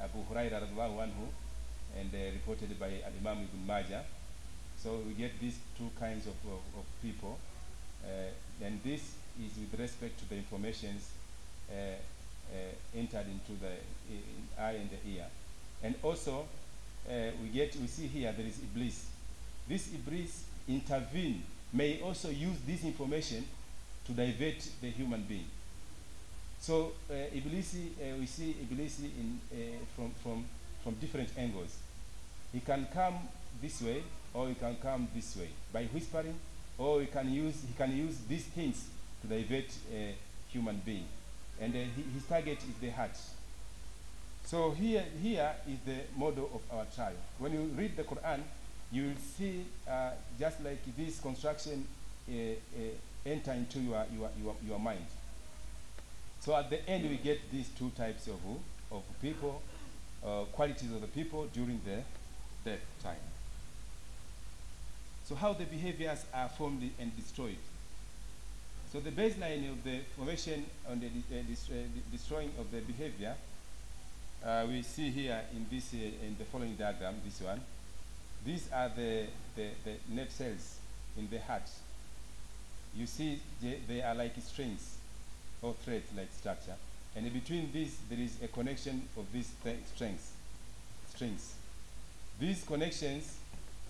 Abu Hurairah radhiallahu anhu, and reported by Imam Ibn MOJA. So we get these two kinds of people, and this is with respect to the informations entered into the eye and the ear. And also, we see here there is Iblis. This Iblis may also use this information to divert the human being. So Iblis, we see Iblis from different angles. He can come this way, or he can come this way by whispering, or he can use these things to divert a human being, and his target is the heart. So here is the model of our trial. When you read the Quran, you will see just like this construction enter into your mind. So at the end, we get these two types of people, qualities of the people during the death time. So how the behaviors are formed and destroyed. So the baseline of the formation and the destroying of the behavior, we see here in this in the following diagram, this one. These are the nerve cells in the heart. You see they are like strings or threads like structure, and in between these there is a connection of these strings. These connections,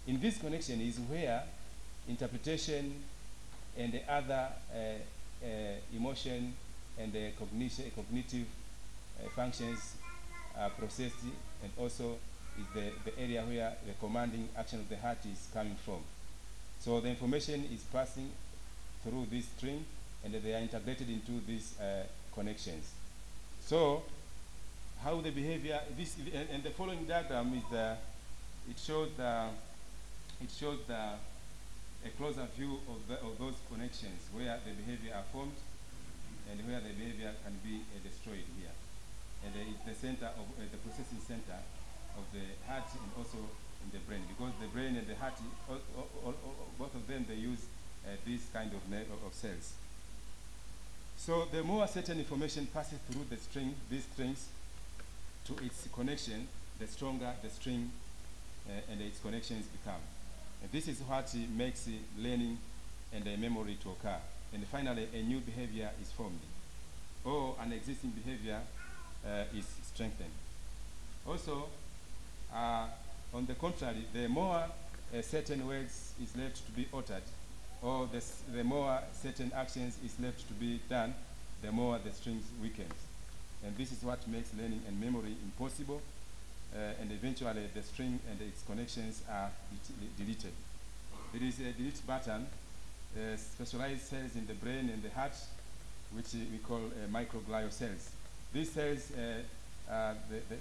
in this connection is where interpretation and the other emotion and the cognitive functions are processed, and also is the area where the commanding action of the heart is coming from. So the information is passing through this string, and they are integrated into these connections. So how the behavior, and the following diagram is it shows a closer view of those connections where the behavior are formed and where the behavior can be destroyed here. And it's the center of the processing center of the heart and also in the brain, because the brain and the heart, both of them, they use this kind of cells. So the more certain information passes through these strings to its connection, the stronger the string and its connections become. And this is what makes learning and memory to occur. And finally, a new behavior is formed, or an existing behavior is strengthened. Also, on the contrary, the more certain words is left to be uttered, or the more certain actions is left to be done, the more the strings weakens. And this is what makes learning and memory impossible, and eventually the string and its connections are deleted. There is a delete button, specialized cells in the brain and the heart, which we call microglial cells. These cells,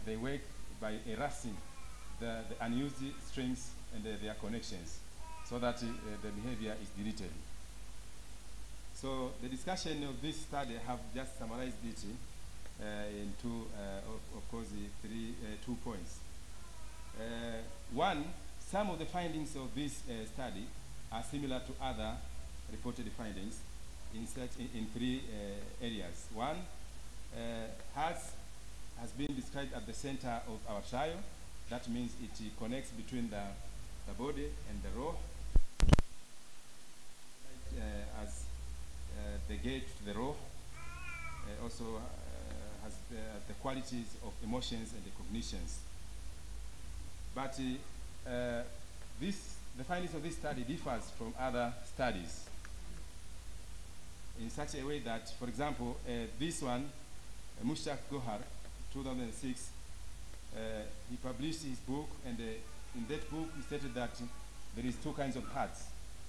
they work by erasing the unused strings and their connections, so that the behavior is deleted. So the discussion of this study, I have just summarized it into, of course, two points. One, some of the findings of this study are similar to other reported findings in three areas. One, heart has been described at the center of our trial. That means it connects between the body and the roh, as the gate to the roh. Also has the qualities of emotions and the cognitions. But the findings of this study differs from other studies in such a way that, for example, this one, Mushtaq Gohar, 2006, he published his book, and in that book he stated that there is two kinds of hearts.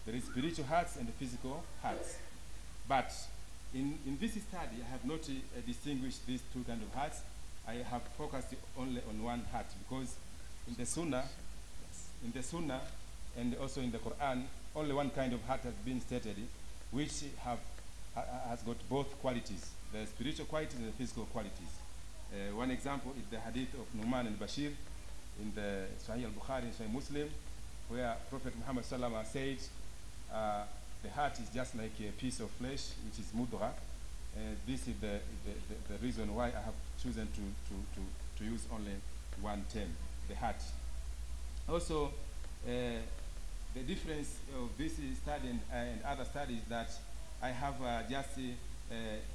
There is spiritual hearts and physical hearts. But in this study, I have not distinguished these two kinds of hearts. I have focused only on one heart, because in the Sunnah, and also in the Quran, only one kind of heart has been stated, which has got both qualities, the spiritual qualities and the physical qualities. One example is the hadith of Numan and Bashir in the Sahih al-Bukhari and Sahih Muslim, where Prophet Muhammad sallallahu alaihi wasallam said, the heart is just like a piece of flesh, which is mudra, this is the reason why I have chosen to use only one term, the heart. Also, the difference of this study and other studies that I have just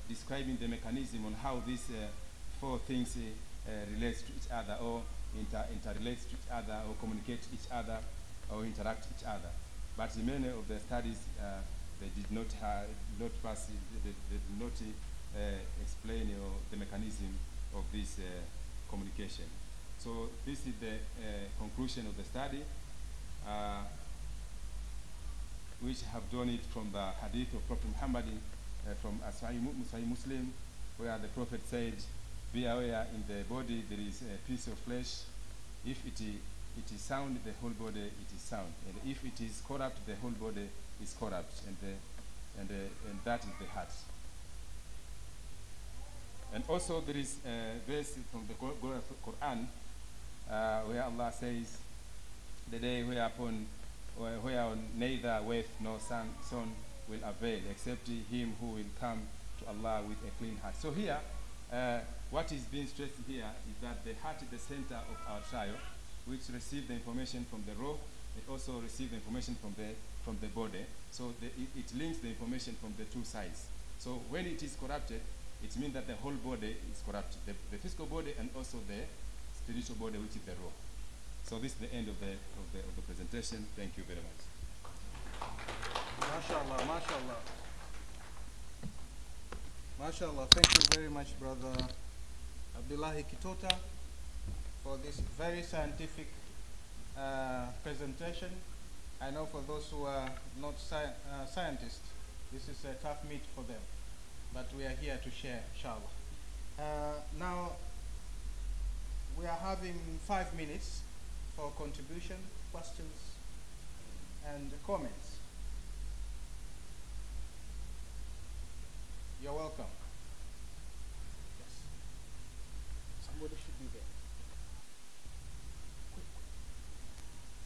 describing the mechanism on how these four things relate to each other, or interrelate to each other, or communicate to each other, or interact with each other. But in many of the studies, they did not pass, they did not explain the mechanism of this communication. So this is the conclusion of the study, which have drawn it from the hadith of Prophet Muhammad from Sahih Muslim, where the Prophet said, "Be aware, in the body there is a piece of flesh. If it is sound, the whole body it is sound, and if it is corrupt, the whole body is corrupt, and that is the heart." And also there is a verse from the Quran where Allah says, "The day where neither wealth nor son will avail, except him who will come to Allah with a clean heart." So here, what is being stressed here is that the heart is the center of our trial, which receives the information from the roh. It also receives the information from the body. So it links the information from the two sides. So when it is corrupted, it means that the whole body is corrupted, the physical body and also the spiritual body, which is the roh. So this is the end of the presentation. Thank you very much. MashaAllah, MashaAllah. MashaAllah. Thank you very much, Brother Abdullahi Kitota, for this very scientific presentation. I know for those who are not scientists, this is a tough meat for them, but we are here to share, inshallah. Now, we are having 5 minutes for contribution, questions, and comments. You're welcome. Yes. Somebody should be there.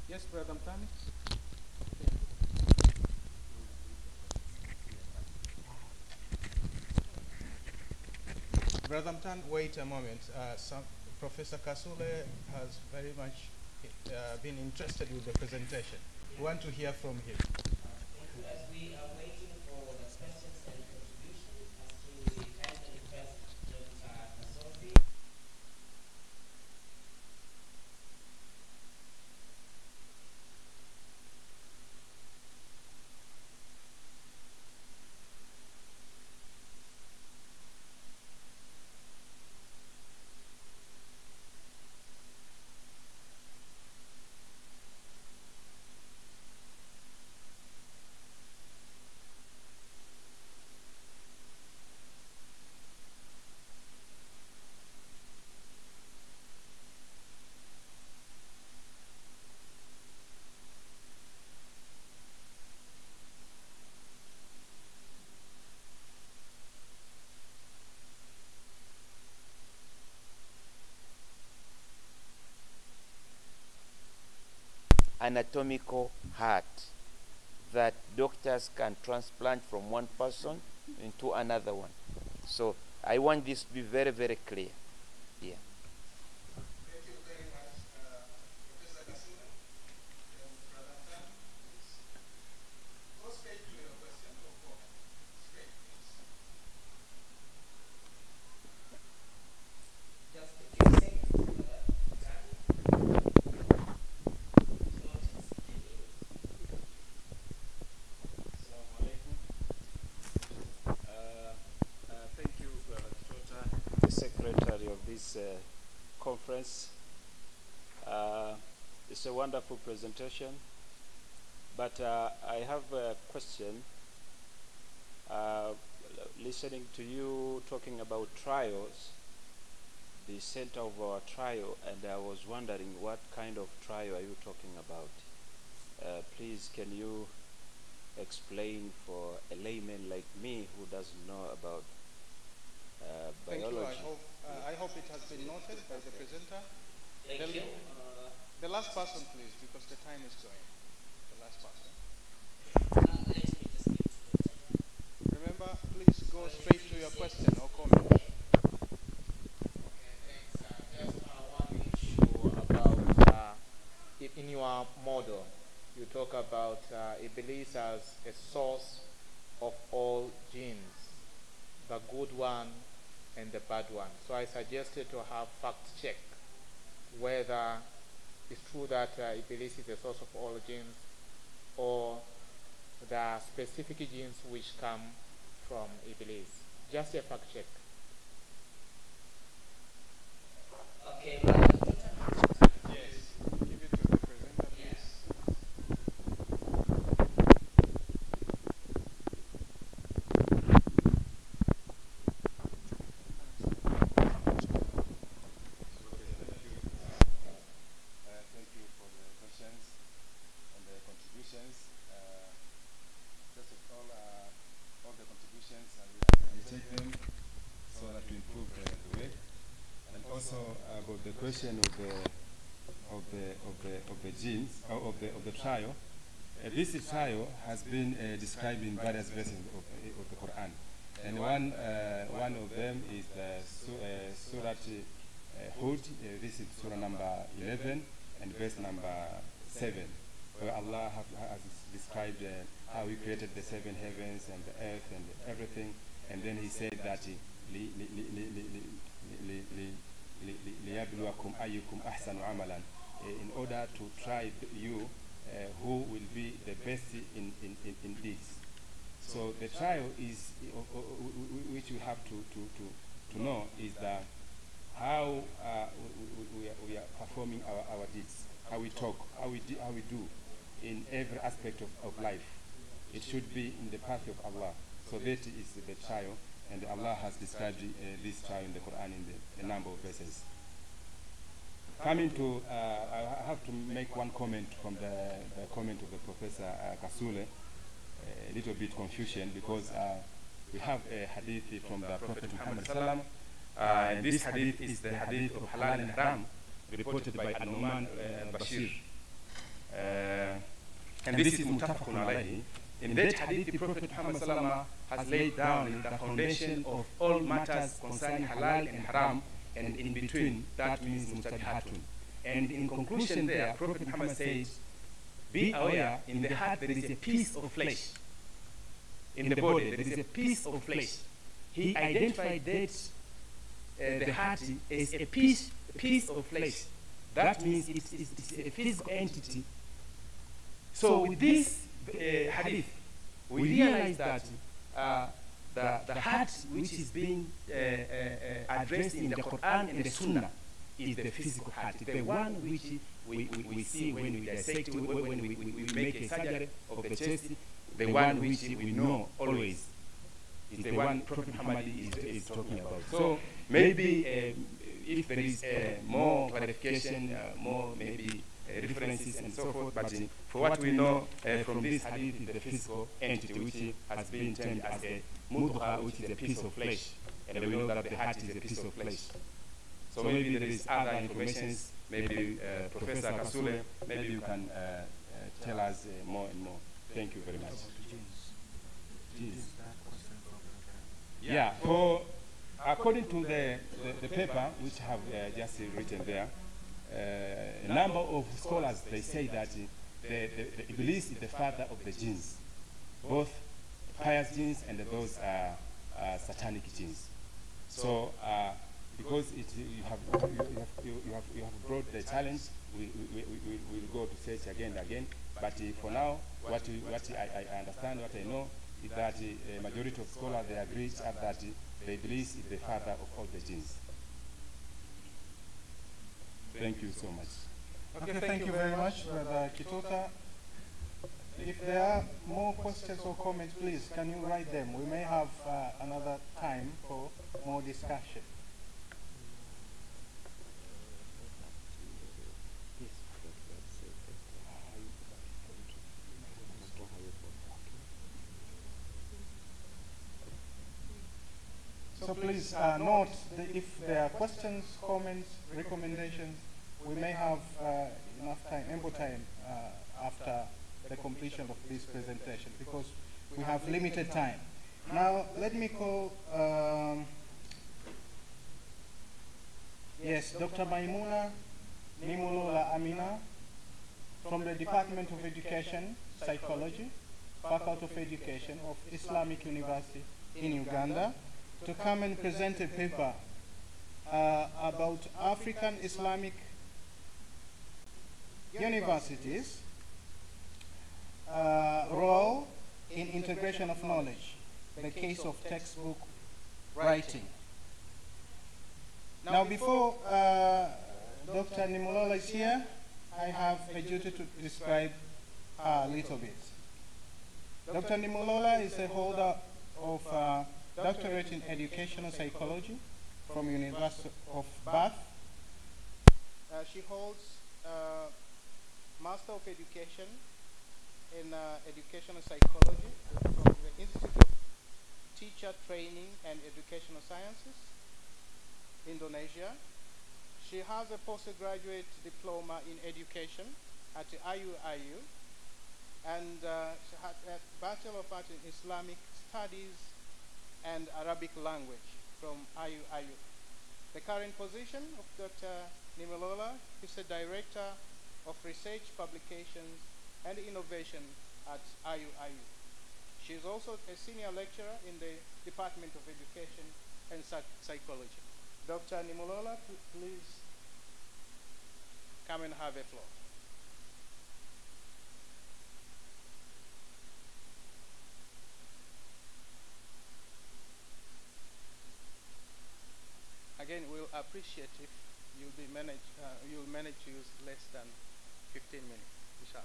Yes, Brother Mkutano? Brother Mkutano, wait a moment. Professor Kasule has very much been interested with the presentation. We want to hear from him. As we are waiting for the questions and contributions, as we kindly request Dr. Kasole. Anatomical heart that doctors can transplant from one person into another one. So I want this to be very, very clear. Yeah. Thank you very much, Professor Kasule and Brother Mkutano. Go straight to your question or comment. Straight, please. Just a few seconds. Thank you, Brother Kitota, the secretary of this conference. It's a wonderful presentation, but I have a question. Listening to you talking about trials, the center of our trial, and I was wondering what kind of trial are you talking about? Please, can you explain for a layman like me who doesn't know about biology? Thank you. I hope it has been noted by the presenter. Thank you. The last person, please, because the time is going. The last person. Let me just give to Dr. member, please go straight to your question or comment. Okay, thanks. Just one issue about in your model, you talk about Iblis as a source of all genes, the good one and the bad one. So I suggested to have fact check whether it's true that Iblis is the source of all genes, or there are specific genes which come from Iblis. Just a fact check. Okay, Yes. Give it to the presenter, please. Thank you for the questions and the contributions. First of all the contributions, I will take them so that we improve the way. And also about the question of the genes of the trial. This trial has been described in various verses of the Quran, and one of them is the Surah Hud. This is Surah number 11 and verse number 7, where Allah has described how He created the 7 heavens and the earth and everything, and then He said that لِيَبْلُوَكُمْ أَيُّكُمْ أَحْسَنُ عَمَلًا, in order to try you who will be the best in this. So the trial is which we have to know is that how we are performing our deeds, how we talk, how we do in every aspect of life. It should be in the path of Allah. So that is the trial, and Allah has described this trial in the Quran in a number of verses. Coming to, I have to make one comment from the comment of the Professor Kasule, a little bit confusion, because we have a hadith from the Prophet Muhammad sallam, and this hadith is the hadith of halal and haram, reported by An-Nu'man Bashir. And this is muttafaqun alayhi. In that hadith, the Prophet Muhammad sallam has laid down the foundation of all matters concerning halal and haram, and in between, that means mustabihatun. And in conclusion there, Prophet Muhammad says, be aware, in the heart there is a piece of flesh. In the body there is a piece of flesh. He identified that the heart as a piece of flesh. That means it's a physical entity. So with this hadith, we realize that the heart which is being addressed in the Quran and the Sunnah is the physical heart, the one which we see when we dissect, when we make a surgery of the chest, the one which we know always is the one Prophet Muhammad is talking about. So maybe if there is more clarification, more maybe references and so forth, but for what we know from this hadith is the physical entity which has been termed as a mudghah, which is a piece of flesh, and we know that the heart is a piece of flesh. So maybe there is other information, maybe Professor Kasule, maybe you can tell us more and more. Thank you very much. Yeah, for according to the paper which I have just written there, a number of scholars, they say that the Iblis is the father of the jinns, both pious jinns and those satanic jinns. So because you have brought the challenge, we will go to search again and again. But for now, what I understand, what I know, is that a majority of scholars, they agree that the Iblis is the father of all the jinns. Thank you so much. Okay, thank you very much, Brother Kitota. If there are more questions or comments, please, can you write them? We may have another time for more discussion. So please note that if there are questions, comments, recommendations, we may have enough time, ample time after the completion of this presentation, because we have limited time. Now, let me call, yes, Dr. Maimuna Nimulola Amina from the Department of Education, Psychology, Faculty of Education of Islamic University in Uganda, to come and present a paper about African Islamic universities' role in integration of knowledge, the case of textbook writing. Now, before Dr. Nimulola is here, I have a duty to describe her a little bit. Dr. Nimulola is a holder of doctorate in educational psychology from University of Bath. She holds Master of Education in Educational Psychology from the Institute of Teacher Training and Educational Sciences, Indonesia. She has a postgraduate diploma in education at the IIIT, and she had a Bachelor of Arts in Islamic Studies and Arabic language from IIIT. The current position of Dr. Nimulola is the Director of Research, Publications, and Innovation at IIIT. She is also a Senior Lecturer in the Department of Education and Psychology. Dr. Nimulola, please come and have a floor. Again, we'll appreciate if you'll manage to use less than 15 minutes, inshallah.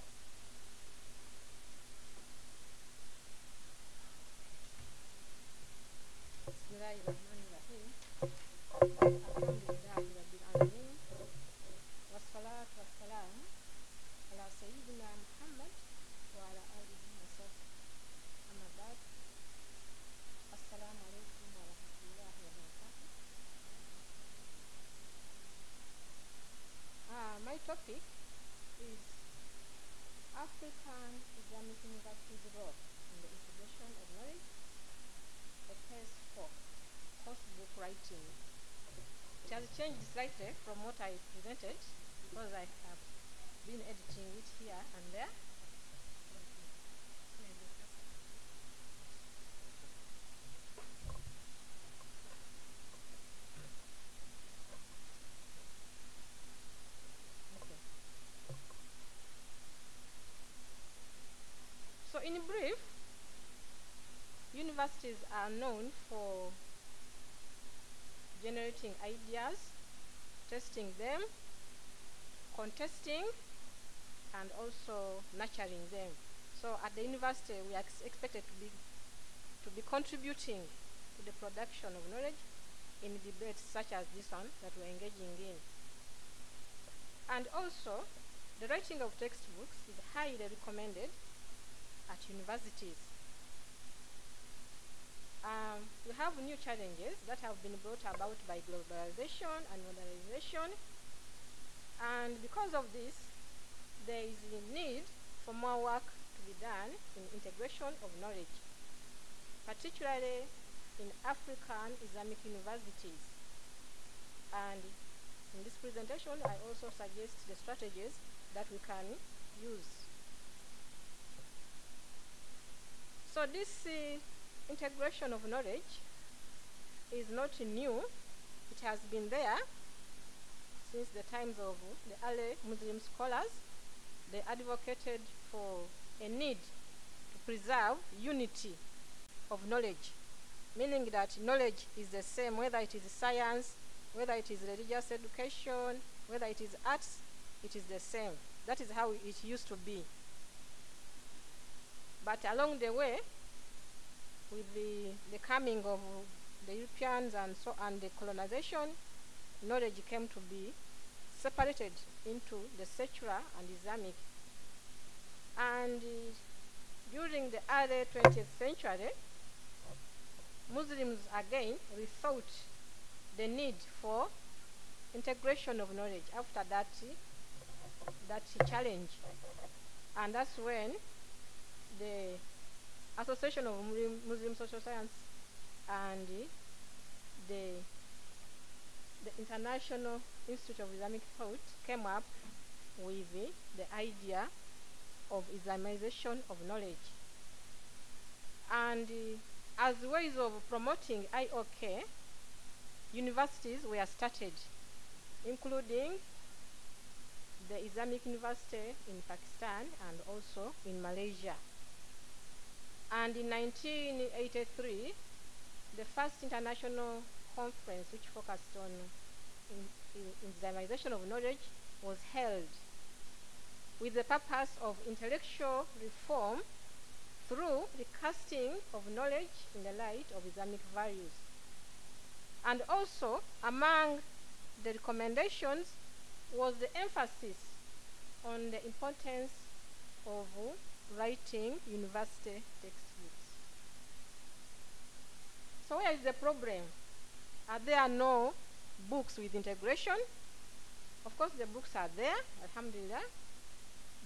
Bismillahirrahmanirrahim. Alhamdulillahi rabbil alamin. Wassalatu wassalam ala sayyidina Muhammad wa ala alihi wa sahbihi. Amma ba'd. Assalamu alaikum wa rahmatullahi wa barakatuh. My topic is African Islamic University's role in the integration of knowledge, a case for course-book writing. It has changed slightly from what I presented because I have been editing it here and there. So in brief, universities are known for generating ideas, testing them, contesting, and also nurturing them. So at the university, we are expected to be contributing to the production of knowledge in debates such as this one that we're engaging in. And also, the writing of textbooks is highly recommended at universities. We have new challenges that have been brought about by globalization and modernization, and because of this, there is a need for more work to be done in integration of knowledge, particularly in African Islamic universities. And in this presentation, I also suggest the strategies that we can use. So this integration of knowledge is not new. It has been there since the times of the early Muslim scholars. They advocated for a need to preserve unity of knowledge, meaning that knowledge is the same, whether it is science, whether it is religious education, whether it is arts, it is the same. That is how it used to be. But along the way, with the coming of the Europeans and the colonization, knowledge came to be separated into the secular and Islamic. And during the early 20th century, Muslims again rethought the need for integration of knowledge after that challenge. And that's when the Association of Muslim Social Science and the International Institute of Islamic Thought came up with the idea of Islamization of knowledge. And as ways of promoting IOK, universities were started, including the Islamic University in Pakistan and also in Malaysia. And in 1983, the first international conference which focused on Islamization of knowledge was held with the purpose of intellectual reform through recasting of knowledge in the light of Islamic values. And also, among the recommendations was the emphasis on the importance of writing university textbooks. So where is the problem? Are there no books with integration? Of course, the books are there, alhamdulillah.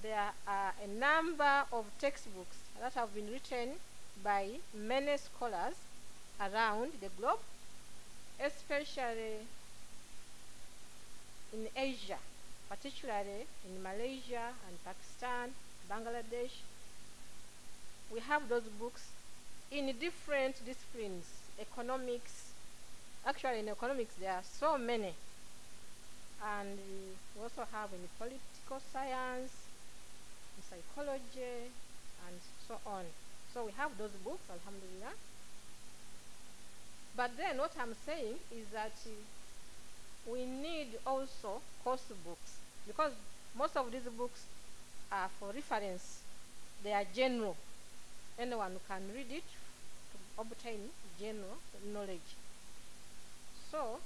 There are a number of textbooks that have been written by many scholars around the globe, especially in Asia, particularly in Malaysia and Pakistan, Bangladesh. We have those books in different disciplines, economics. Actually, in economics, there are so many. And we also have in political science, in psychology, and so on. So we have those books, alhamdulillah. But then what I'm saying is that we need also course books, because most of these books are for reference. They are general. Anyone can read it to obtain general knowledge. So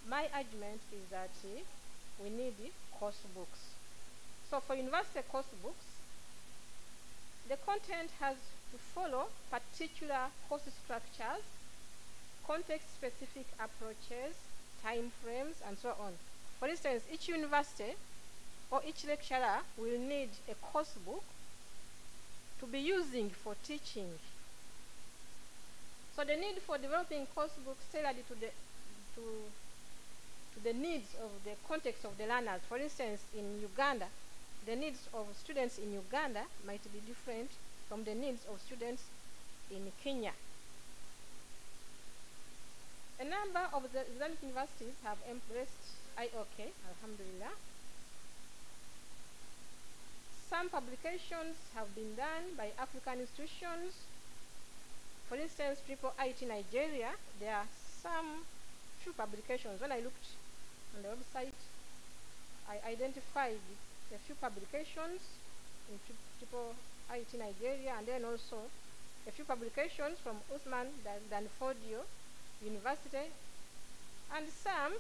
my argument is that we need course books. So for university course books, the content has to follow particular course structures, context-specific approaches, time frames, and so on. For instance, each university or each lecturer will need a course book to be using for teaching. So the need for developing course books tailored to the needs of the context of the learners. For instance, in Uganda, the needs of students in Uganda might be different from the needs of students in Kenya. A number of the Islamic universities have embraced IOK, alhamdulillah. Some publications have been done by African institutions. For instance, IIIT Nigeria, there are some few publications. When I looked on the website, I identified a few publications in IIIT Nigeria, and then also a few publications from Usman Danfodio University, and some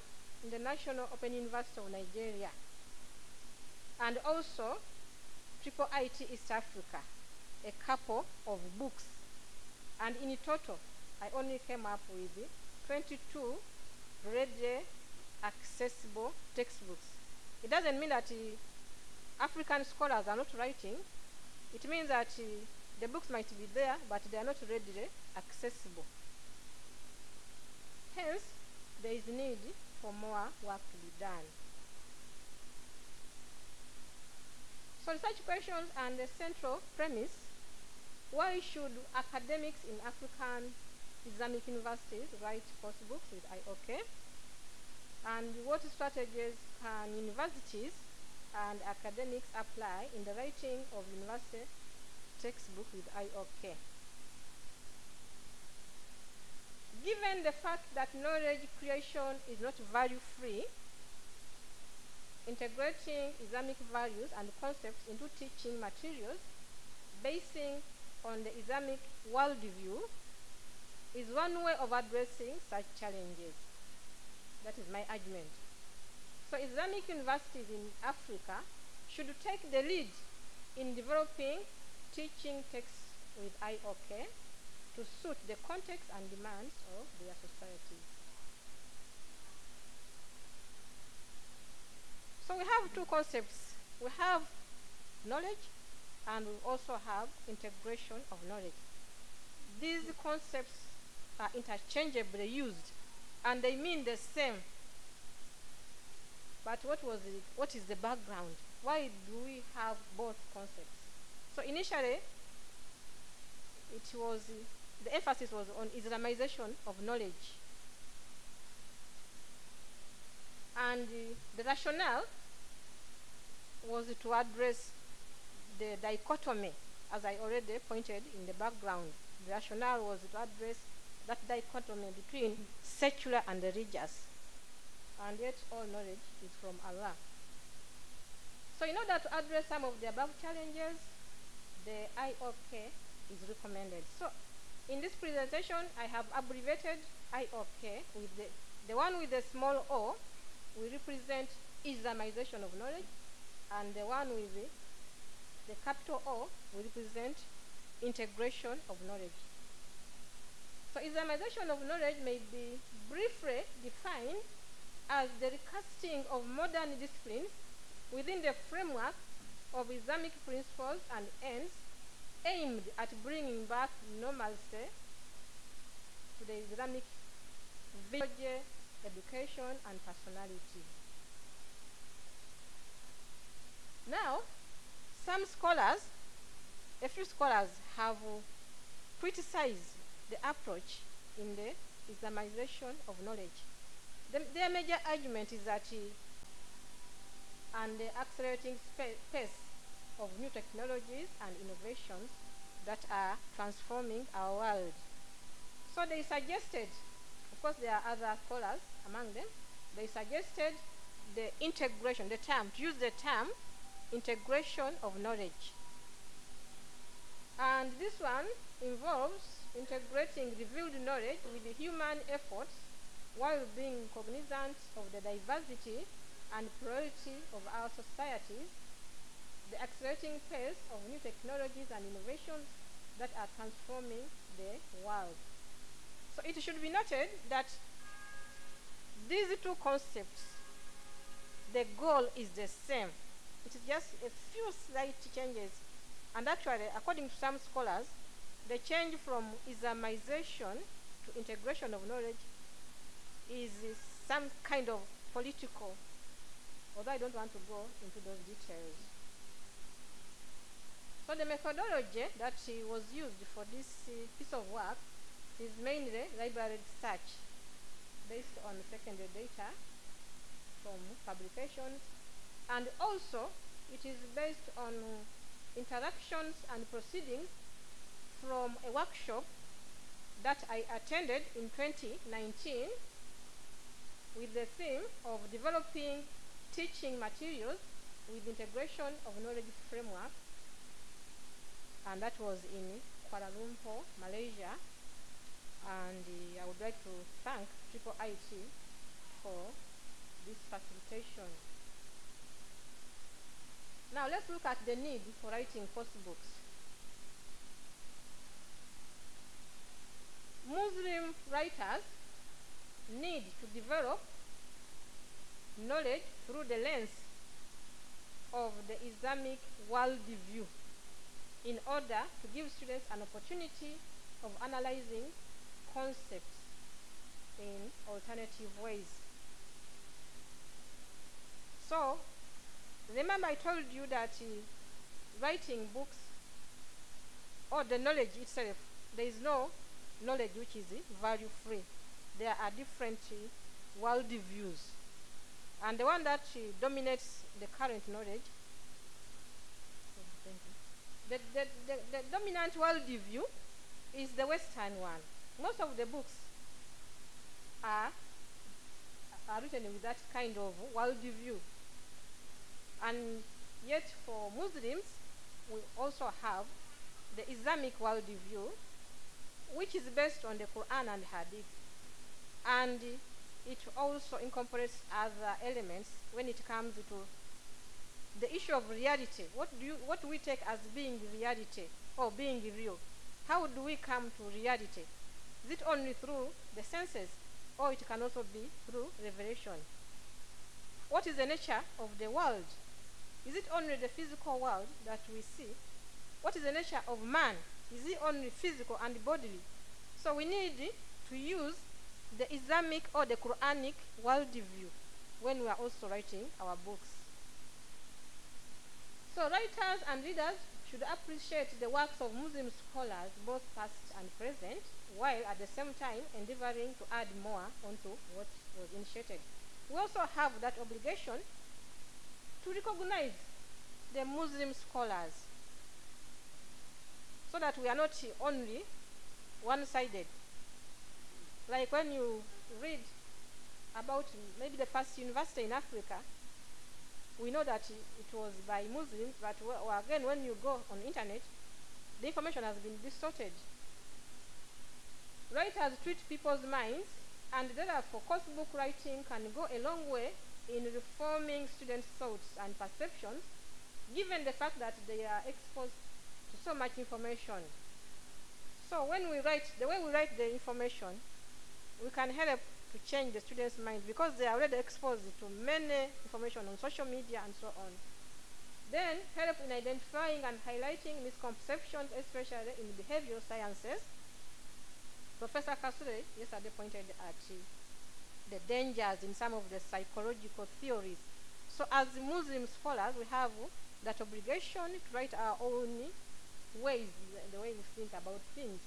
in the National Open University of Nigeria, and also IIIT East Africa, a couple of books. And in total, I only came up with 22 readily accessible textbooks. It doesn't mean that African scholars are not writing. It means that the books might be there, but they are not readily accessible. Hence, there is need for more work to be done. So research questions and the central premise: why should academics in African Islamic universities write course books with IOK? And what strategies can universities and academics apply in the writing of university textbook with IOK? Given the fact that knowledge creation is not value-free, integrating Islamic values and concepts into teaching materials basing on the Islamic worldview is one way of addressing such challenges. That is my argument. So Islamic universities in Africa should take the lead in developing teaching texts with IOK to suit the context and demands of their societies. So we have two concepts. We have knowledge, and we also have integration of knowledge. these concepts are interchangeably used and they mean the same. But what is the background? Why do we have both concepts? So initially, the emphasis was on Islamization of knowledge. And the rationale was to address the dichotomy, as I already pointed in the background. The rationale was to address that dichotomy between secular and religious. And yet all knowledge is from Allah. So in order to address some of the above challenges, the IOK is recommended. So in this presentation, I have abbreviated IOK with the one with the small o will represent Islamization of knowledge, and the one with the capital O will represent integration of knowledge. So Islamization of knowledge may be briefly defined as the recasting of modern disciplines within the framework of Islamic principles and ends aimed at bringing back normalcy to the Islamic village, education, and personality. Now, a few scholars have criticized the approach in the Islamization of knowledge. Their major argument is that and the accelerating pace of new technologies and innovations that are transforming our world. So they suggested, of course there are other scholars among them, they suggested the integration, to use the term integration of knowledge. And this one involves integrating revealed knowledge with the human efforts while being cognizant of the diversity and plurality of our societies, the accelerating pace of new technologies and innovations that are transforming the world. So it should be noted that these two concepts, the goal is the same. It is just a few slight changes. And actually, according to some scholars, the change from Islamization to integration of knowledge is some kind of political, although I don't want to go into those details. So the methodology that was used for this piece of work is mainly library research based on secondary data from publications, and also it is based on interactions and proceedings from a workshop that I attended in 2019 with the theme of developing teaching materials with integration of knowledge framework, and that was in Kuala Lumpur, Malaysia. And I would like to thank IIIT for this facilitation. Now let's look at the need for writing course books. Muslim writers need to develop knowledge through the lens of the Islamic worldview in order to give students an opportunity of analyzing concepts in alternative ways. So, remember I told you that writing books, or the knowledge itself, there is no knowledge which is value-free. There are different worldviews. And the one that dominates the current knowledge, the dominant worldview is the Western one. Most of the books are written with that kind of worldview. And yet for Muslims, we also have the Islamic worldview, which is based on the Quran and Hadith. And it also incorporates other elements when it comes to the issue of reality. What do we take as being reality or being real? How do we come to reality? Is it only through the senses, or it can also be through revelation? What is the nature of the world? Is it only the physical world that we see? What is the nature of man? Is he only physical and bodily, So we need to use the Islamic or the Quranic worldview when we are also writing our books. So writers and readers should appreciate the works of Muslim scholars, both past and present, while at the same time endeavoring to add more onto what was initiated. We also have that obligation to recognize the Muslim scholars so that we are not only one-sided. Like when you read about maybe the first university in Africa, we know that it was by Muslims, but again, when you go on the internet, the information has been distorted. Writers treat people's minds, and therefore course book writing can go a long way in reforming students' thoughts and perceptions, given the fact that they are exposed to so much information. So when we write, the way we write the information, we can help to change the students' minds because they are already exposed to many information on social media and so on. Then help in identifying and highlighting misconceptions, especially in behavioral sciences. Professor Kasure yesterday pointed at the dangers in some of the psychological theories. So as Muslim scholars, we have that obligation to write our own ways, the way we think about things.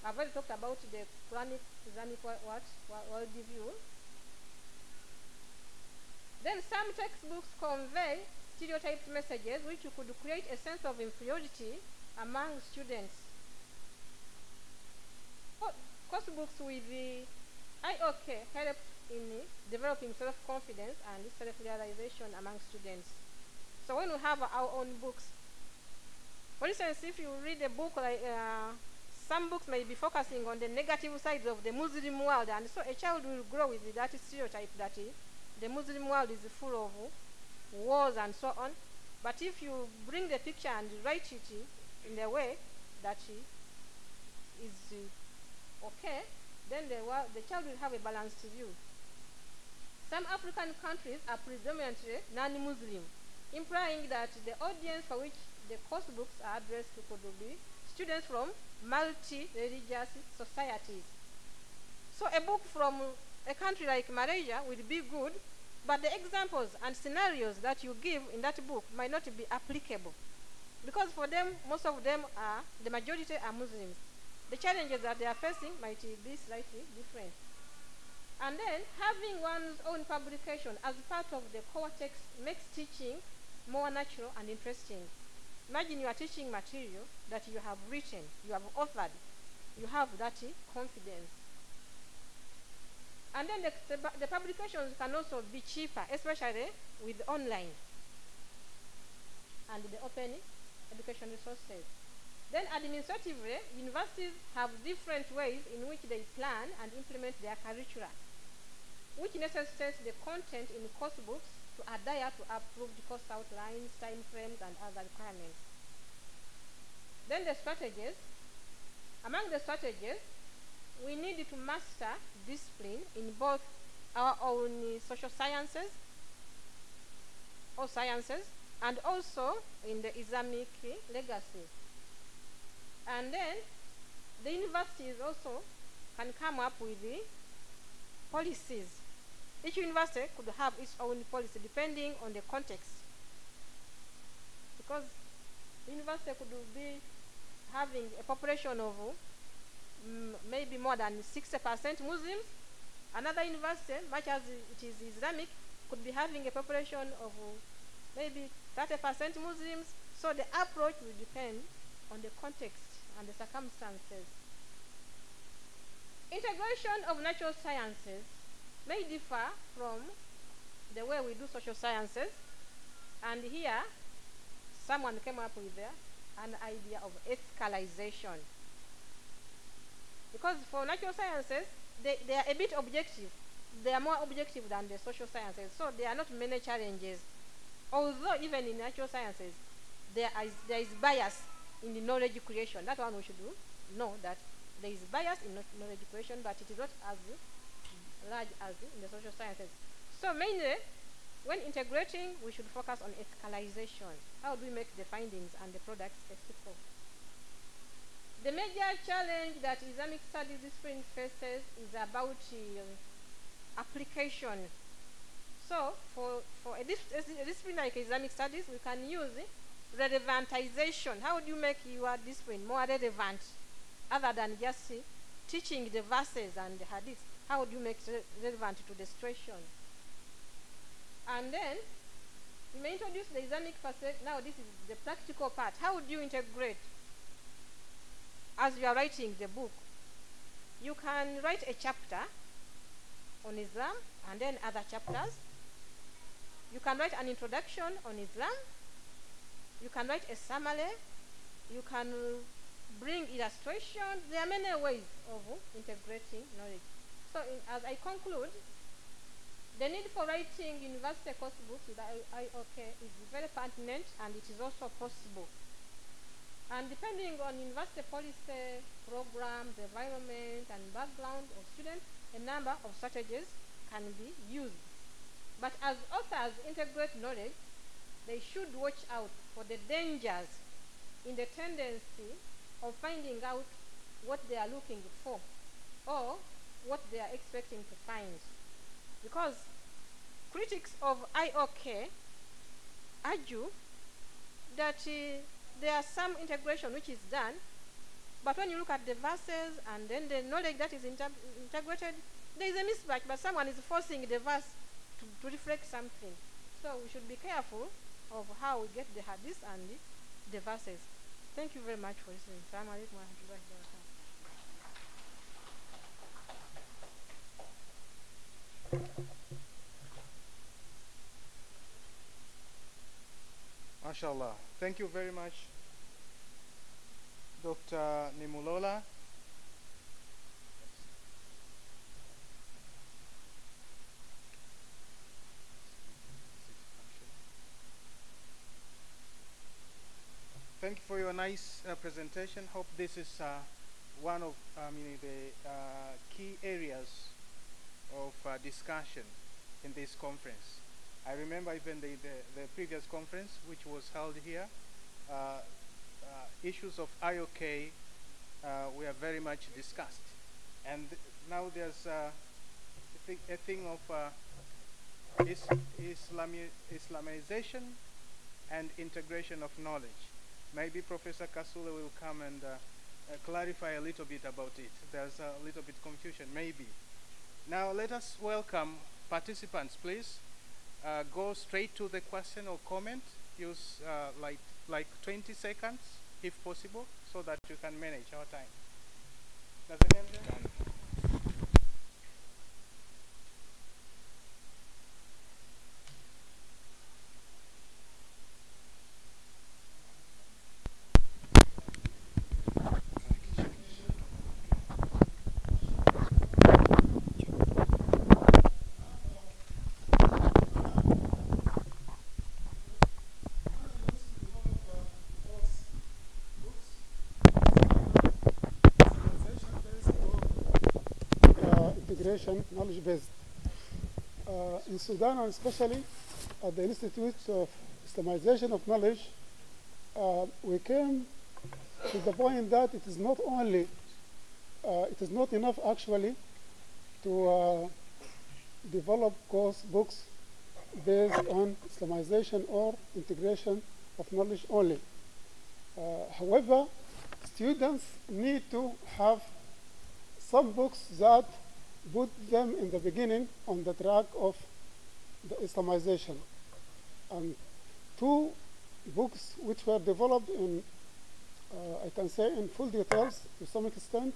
I've already talked about the Quranic Islamic worldview. Then some textbooks convey stereotyped messages which could create a sense of inferiority among students. Course books with the IOK help in developing self-confidence and self-realization among students. So when we have our own books, for instance, if you read a book like some books may be focusing on the negative sides of the Muslim world, and so a child will grow with that stereotype that the Muslim world is full of wars and so on. But if you bring the picture and write it in a way that is okay, then the child will have a balanced view. Some African countries are predominantly non-Muslim, implying that the audience for which the course books are addressed could be students from multi-religious societies. So a book from a country like Malaysia will be good, but the examples and scenarios that you give in that book might not be applicable. Because for them, most of them are, the majority are Muslims. The challenges that they are facing might be slightly different. And then having one's own publication as part of the core text makes teaching more natural and interesting. Imagine you are teaching material that you have written, you have authored, you have that confidence. And then the publications can also be cheaper, especially with online and the open education resources. Then administratively, universities have different ways in which they plan and implement their curricula, which necessitates the content in course books to adhere to approved course outlines, time frames, and other requirements. Then the strategies. Among the strategies, we need to master discipline in both our own social sciences or sciences and also in the Islamic legacy. And then the universities also can come up with the policies. Each university could have its own policy depending on the context. Because the university could be having a population of maybe more than 60% Muslims. Another university, much as it is Islamic, could be having a population of maybe 30% Muslims. So the approach will depend on the context and the circumstances. Integration of natural sciences may differ from the way we do social sciences. And here, someone came up with an idea of ethicalization. Because for natural sciences, they are a bit objective. They are more objective than the social sciences. So there are not many challenges. Although even in natural sciences, there is bias in the knowledge creation. That one we should know that there is bias in knowledge creation, but it is not as large as in the social sciences. So mainly, when integrating, we should focus on ethicalization. How do we make the findings and the products ethical? The major challenge that Islamic studies discipline faces is about application. So for a discipline like Islamic studies, we can use relevantization. How do you make your discipline more relevant other than just teaching the verses and the hadith? How do you make it relevant to the situation? And then you may introduce the Islamic perspective. Now this is the practical part. How do you integrate? As you are writing the book, you can write a chapter on Islam and then other chapters. You can write an introduction on Islam. You can write a summary. You can bring illustration. There are many ways of integrating knowledge. So as I conclude, the need for writing university course books with IOK is very pertinent, and it is also possible. And depending on university policy, programs, environment, and background of students, a number of strategies can be used. But as authors integrate knowledge, they should watch out for the dangers in the tendency of finding out what they are looking for or what they are expecting to find. Because critics of IOK argue that there are some integration which is done, but when you look at the verses and then the knowledge that is integrated, there is a mismatch, but someone is forcing the verse to reflect something. So we should be careful of how we get the hadith and the verses. Thank you very much for listening. Assalamu alaikum wa rahmatullahi wa barakatuh. MashaAllah. Thank you very much, Dr. Nimulola. Thank you for your nice presentation. Hope this is one of the key areas of discussion in this conference. I remember even the previous conference, which was held here, issues of IOK were very much discussed. And now there's a thing of Islamization and integration of knowledge. Maybe Professor Kasule will come and clarify a little bit about it. There's a little bit confusion, maybe. Now let us welcome participants, please. Go straight to the question or comment. Use like 20 seconds, if possible, so that you can manage our time. Does anyone? Knowledge-based. In Sudan, and especially at the Institute of Islamization of Knowledge, we came to the point that it is not only, it is not enough actually to develop course books based on Islamization or integration of knowledge only. However, students need to have some books that put them in the beginning on the track of the Islamization. And two books which were developed in, I can say in full details to some extent,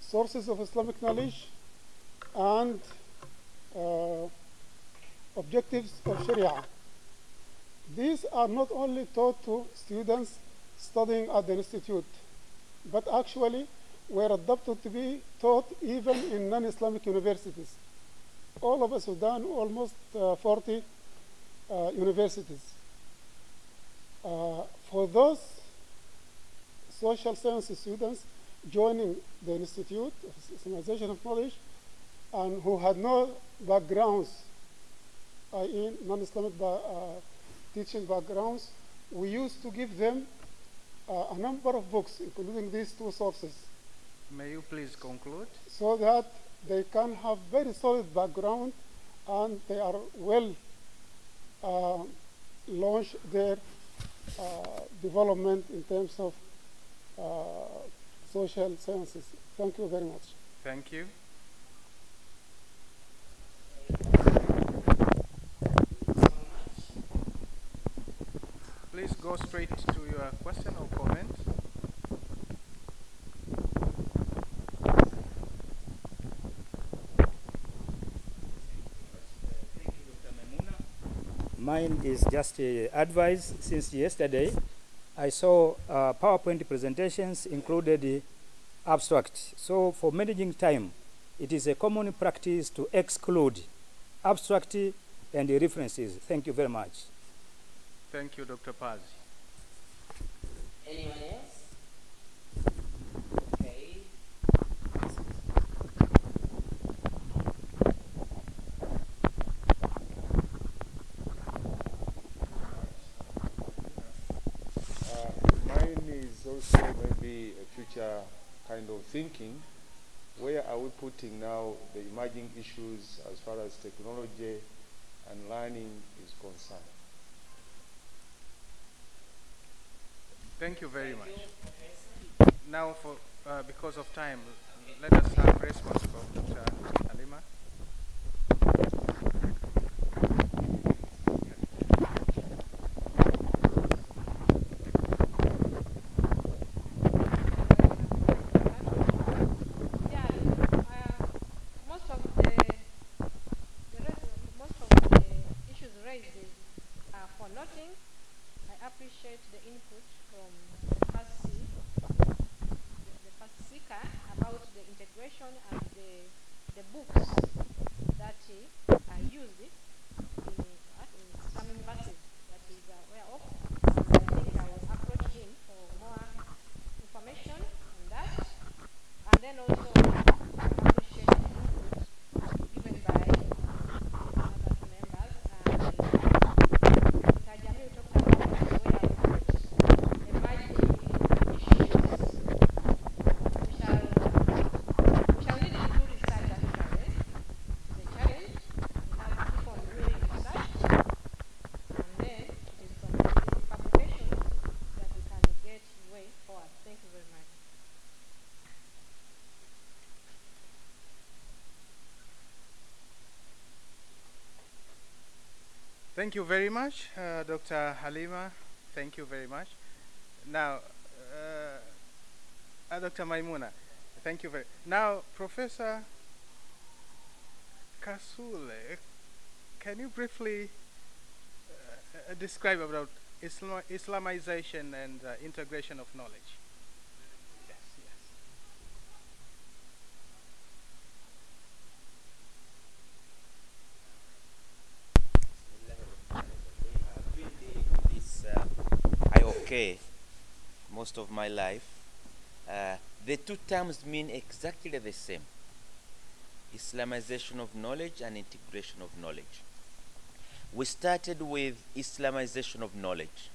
sources of Islamic knowledge and objectives of Sharia. These are not only taught to students studying at the institute, but actually were adopted to be taught even in non-Islamic universities. All over Sudan, almost 40 universities. For those social sciences students joining the Institute of Islamization of Knowledge and who had no backgrounds, i.e. non-Islamic teaching backgrounds, we used to give them a number of books, including these two sources, May you please conclude? so that they can have very solid background and they are well launch their development in terms of social sciences. Thank you very much. Thank you. Please go straight to your question or comment. Mine is just advice. Since yesterday, I saw PowerPoint presentations included the abstract. So for managing time, it is a common practice to exclude abstract and the references. Thank you very much. Thank you, Dr. Paz. Anyone else? Okay. Mine is also maybe a future kind of thinking. Where are we putting now the emerging issues as far as technology and learning is concerned? Thank you very much. Now, because of time, let us have a response from Dr. Halima. Thank you very much, Dr. Halima. Thank you very much. Now, Dr. Maimuna, thank you very much. Now, Professor Kasule, can you briefly describe about Islamization and integration of knowledge? Yes, yes. I've been dealing with this IOK most of my life. The two terms mean exactly the same: Islamization of knowledge and integration of knowledge. We started with Islamization of knowledge,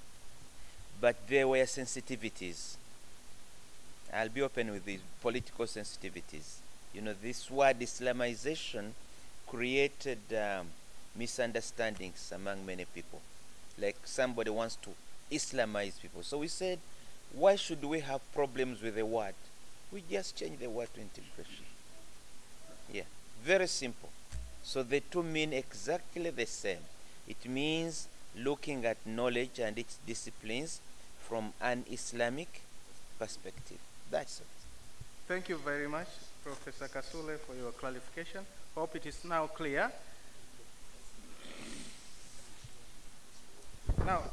but there were sensitivities. I'll be open with these political sensitivities. You know, this word Islamization created misunderstandings among many people. Like somebody wants to Islamize people. So we said, why should we have problems with the word? We just change the word to integration. Yeah, very simple. So the two mean exactly the same. It means looking at knowledge and its disciplines from an Islamic perspective. That's it. Thank you very much, Professor Kasule, for your clarification. Hope it is now clear. Now,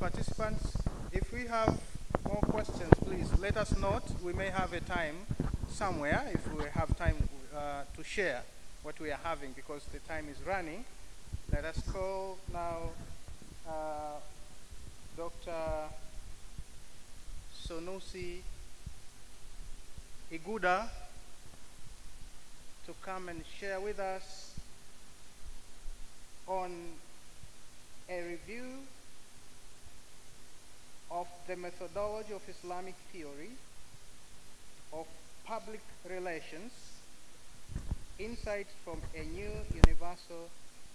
participants, if we have more questions, please let us know. We may have a time somewhere, if we have time to share what we are having, because the time is running. Let us call now Dr. Sonusi Iguda to come and share with us on a review of the methodology of Islamic theory of public relations, insights from a new universal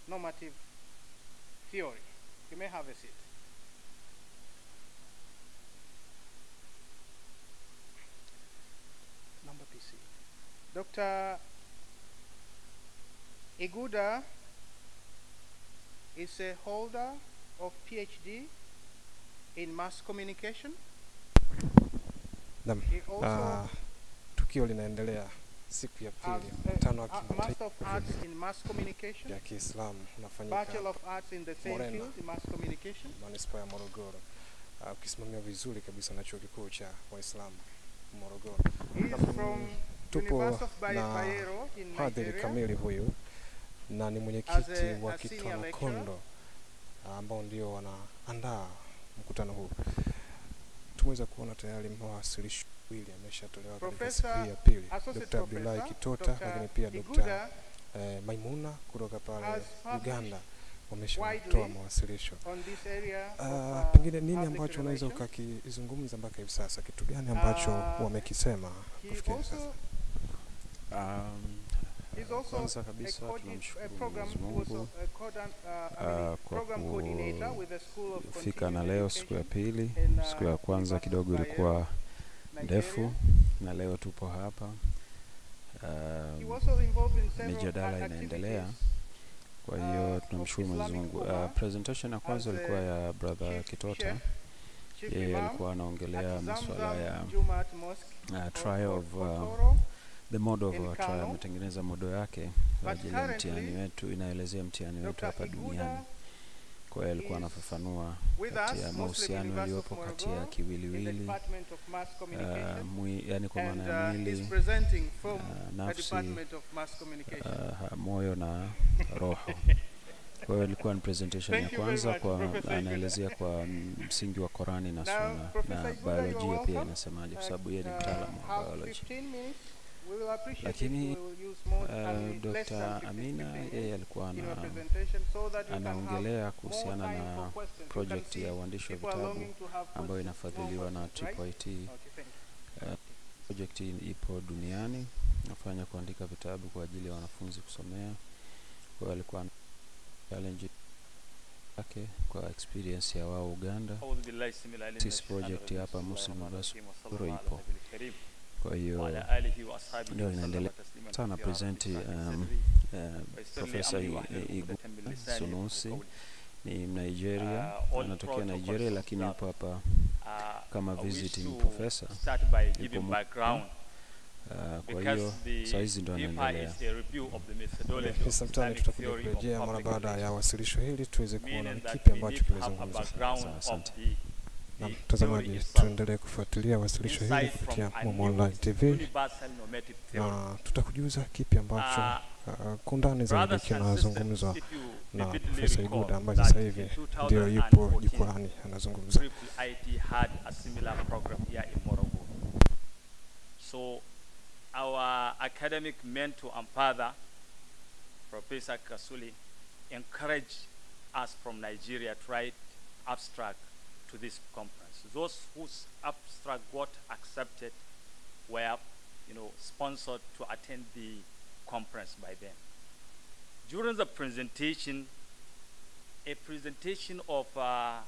normative theory. You may have a seat. Number PC. Dr. Iguda is a holder of PhD in mass communication. Naam, tukio linaendelea siku ya pili, mkutano wa Master of Arts in Mass Communication, ya Kiislamu unafanyika Bachelor of Arts in the same field, in Mass Communication, Manispaa ya Morogoro, ukisimamiwa vizuri kabisa na Chuo Kikuu cha Waislamu Morogoro. Tupo na hadhiri kamili huyu na ni mwenyekiti wa Kitwana Kondo ambao ndio wanaandaa mkutano huu. Tumeweza kuona tayari mawasilisho wili ameshatolewa katika siku hii ya pili. Dr. Abdullahi Kitota, lakini pia Dr. Maimuna kutoka pale Uganda wameshatoa mawasilisho. Pengine nini ambacho unaweza ukakizungumza mpaka hivi sasa? Kitu gani ambacho wamekisema kufikia sasa? Kwanza kabisa tunamshukuru Mwenyezi Mungu kwa kufika na leo siku ya pili. Siku ya kwanza kidogo ilikuwa ndefu na leo tupo hapa. Mijadala inaendelea. Kwa hiyo tunamshukuru Mwenyezi Mungu. Presentation ya kwanza ilikuwa ya brother Kitota. Yeye alikuwa anaongelea masuala ya trial of the model of our trial. Ametengeneza modo yake kwa ajili ya mtihani wetu, inaelezea mtihani wetu hapa duniani. Kwa hiyo alikuwa anafafanua kati ya mahusiano yaliyopo kati ya kiwiliwili, yani kwa maana ya mwili, nafsi, moyo na roho. Kwa hiyo ilikuwa ni presentation ya kwanza, kwa anaelezea kwa msingi wa Qurani na Sunna na biolojia pia inasemaje, kwa sababu yeye ni mtaalamu wa biology. Lakini Dr. Amina yeye alikuwa anaongelea kuhusiana na project ya uandishi wa vitabu ambayo inafadhiliwa na IIIT. Project ipo duniani, nafanya kuandika vitabu kwa ajili ya wanafunzi kusomea. Kwa hiyo alikuwa challenge yake kwa experience ya wao Uganda. This project hapa Muslim University ipo. Kwa hiyo ndio inaendelea sana. Present Professor Igu Sunusi ni Nigeria, anatokea Nigeria lakini yupo hapa kama visiting professor. Kwa hiyo saizi ndio anaendelea. Sometimes tutakuja kurejea mara baada ya wasilisho hili tuweze kuona ni kipi ambacho kimezungumzwa. Asante. Na mtazamaji, tuendelee kufuatilia wasilisho hili kupitia MOJA Online TV na tutakujuza kipi ambacho kundani zaidi kinazungumzwa na Profesa Iguda ambaye sasa hivi ndio yupo jukwani anazungumza. IIIT had a similar program here in Morogoro. So our academic mentor and father, Professor Kasuli, encouraged us from Nigeria to write abstract to this conference. Those whose abstract got accepted were, sponsored to attend the conference by them. During the presentation, a presentation of a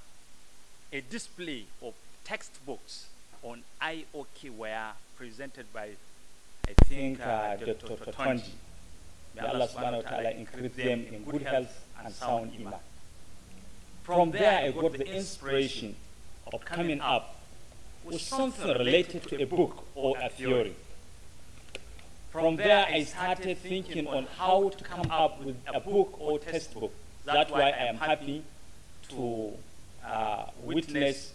display of textbooks on IOK were presented by, I think, Dr. Totonji. May Allah subhanahu wa ta'ala increase them in good health and sound iman. From there, I got the inspiration of coming up with something related to a book or a theory. From there, I started thinking on how to come up with a book or textbook. That's why I am happy to witness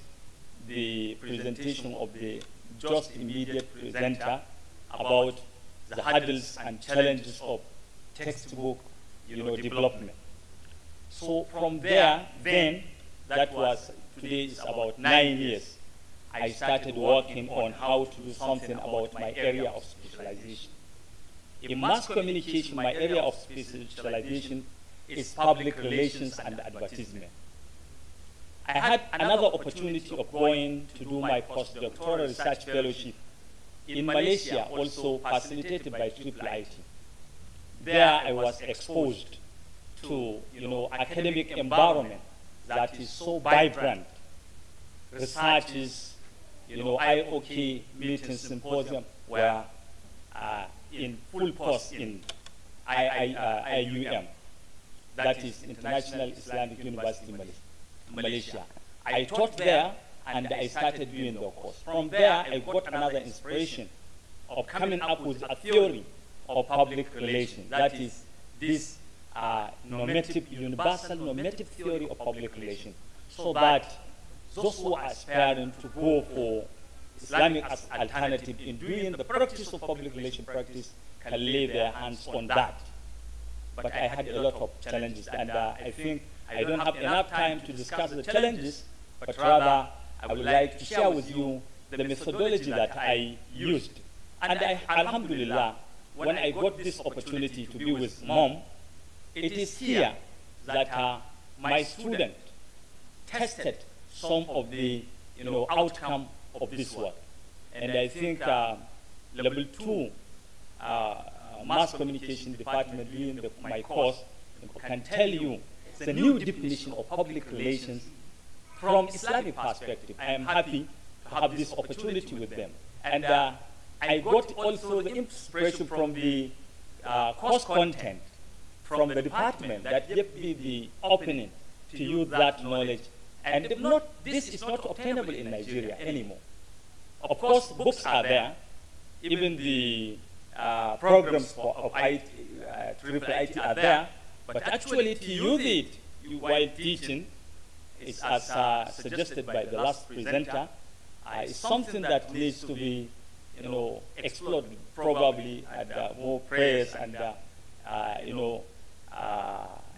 the presentation of the just immediate presenter about the hurdles and challenges of textbook, development. So from there, then, that was, today is about 9 years, I started working on how to do something about my area of specialization. In mass communication, my area of specialization is public relations and advertisement. I had another opportunity of going to do my postdoctoral research fellowship in Malaysia, also facilitated by IIIT. There I was exposed to, academic environment that is so vibrant. Researches, IOK meetings, symposium were in full force in IUM, that is International Islamic University, Malaysia. I taught there and I started doing the course. From there, I got another inspiration of coming up with a theory of public relations. That is this universal normative theory of public relations, so that those who are aspiring to go for Islamic as alternative in doing the practice of public relation practice can lay their hands on that. But I had a lot of challenges, and I think I don't have enough time to discuss the challenges, but rather I would like to share with you the methodology that I used. And alhamdulillah, when I got this opportunity to be with Mom, it is here that my student tested some of the outcome of this work. And I think level 2 mass communication department doing my course can tell you the new definition of public relations from Islamic perspective. I am happy to have this opportunity with them. And I got also the inspiration from the course content from the department that gave me the opening to use that knowledge. And if not, this is not obtainable in Nigeria anymore. Of course, books are there, even the programs of IIIT are there, but actually to use it while teaching, is as suggested by the last presenter, is something that needs to be explored probably, and more prayers and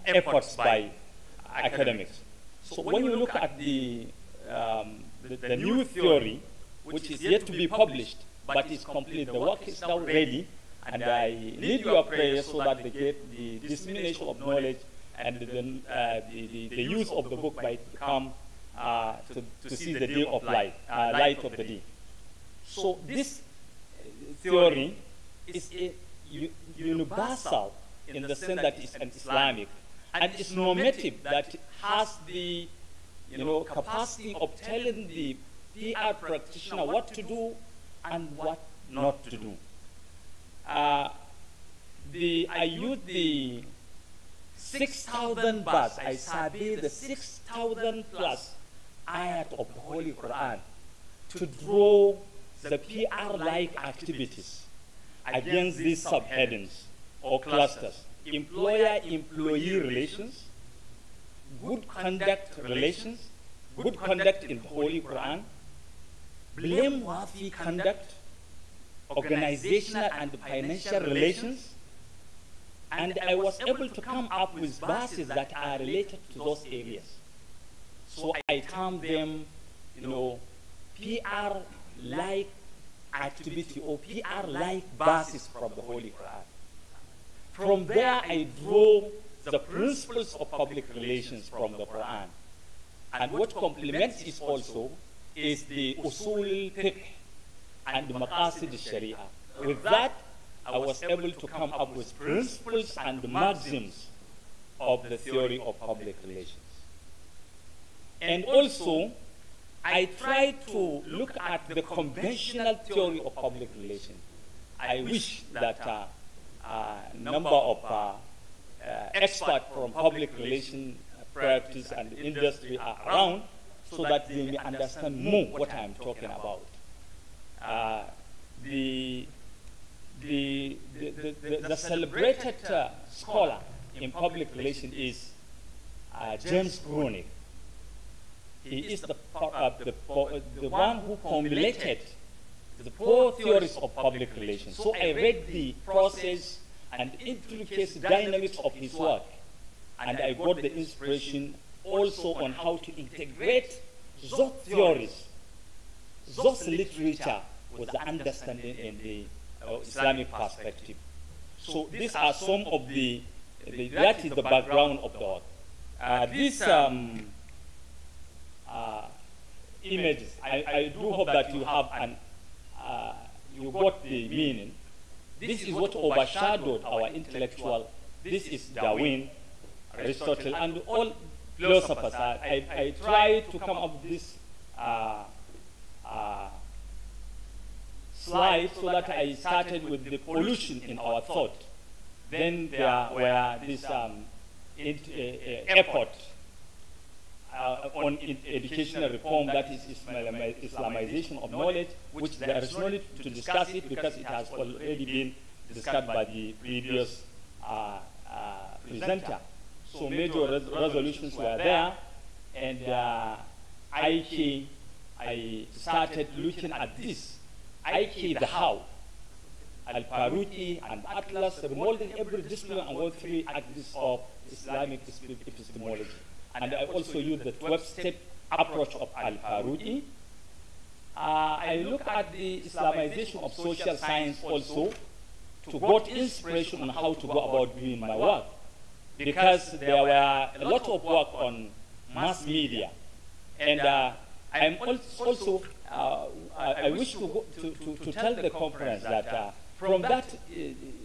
efforts by academics. So when you look at the new theory, which is yet to be published, but is complete, the work is now ready, and I need your prayers so that they get the dissemination of knowledge and the use of the book might come to see the day of light of the day. So this theory is universal in the sense that it's an Islamic, and it's normative, that has the capacity of telling the PR practitioner what to do and what not to do. I used the 6,000 verse. I surveyed the 6,000 plus ayat of the Holy Quran to draw the PR-like activities against these subheadings or clusters: employer-employee relations, good conduct relations, good conduct in the Holy Quran, blameworthy conduct, organizational and financial relations, and I was able to come up with verses that are related to those areas. So I termed them, PR-like activity or PR-like verses from the Holy Quran. From there, I draw the principles of public relations from the Quran. And what complements it also is the usul fiqh and the maqasid al-sharia. With that, I was able to come up with principles and maxims of the theory of public relations. And also, I tried to look at the conventional theory of public relations. I wish that a number of experts from public relations practice and industry are around, so that they may understand more what I'm talking about. The celebrated scholar in public relations is James Groening. He is the one who formulated the 4 theories of public relations. So I read the process and intricate dynamics of his work, and I got the inspiration also on how to integrate those theories, those literature with the understanding in the Islamic perspective. So these are some of that is the background of the work. images, I do hope that you have you got the meaning. This is what overshadowed our intellectual. This is Darwin, Aristotle, and all philosophers. I tried to come up with this slide so that I started with the pollution in our thought. Then there were this effort on educational reform, that is Islamization of knowledge, which there is no need to discuss it because it has already been discussed by the previous presenter. So major resolutions were there, and I started looking at this. The how. Al-Faruqi and Atlas remolding every discipline and all three axes of Islamic epistemology. And I also use the 12-step approach of Al-Faruqi. I look at the Islamization of social science also to get inspiration on how to go about doing my work. Because there were a lot of work on mass media. And I'm also, I wish to tell the conference that from that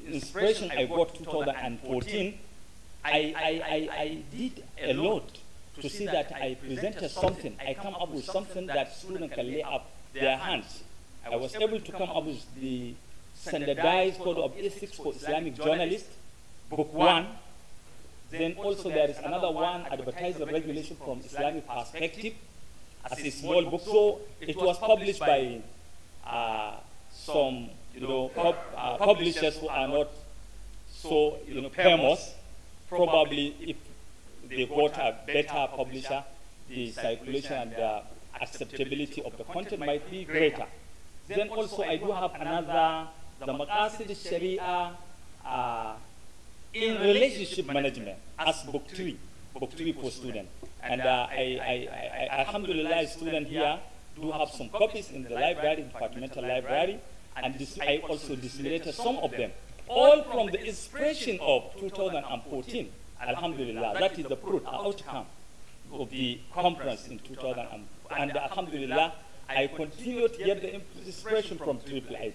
inspiration I got 2014, I did a lot to see that I presented something. I come up with something that students can lay up their hands. I was able to come up with the standardized code of ethics for Islamic journalists, book 1. Then also there is another one, advertising regulation from Islamic perspective, as a small book. So it was published by some publishers who are not so famous. Probably if they got a better publisher, the circulation and the acceptability of the content might be greater. Then also I do have another, the Maqasid Sharia in relationship management as book 3 for students. And alhamdulillah, students here do have some copies in the library, departmental library, and I also disseminated some of them, all from the inspiration of 2014. Alhamdulillah, that is the fruit, outcome of the conference in 2014. And alhamdulillah, I continue to get the inspiration from IIIT.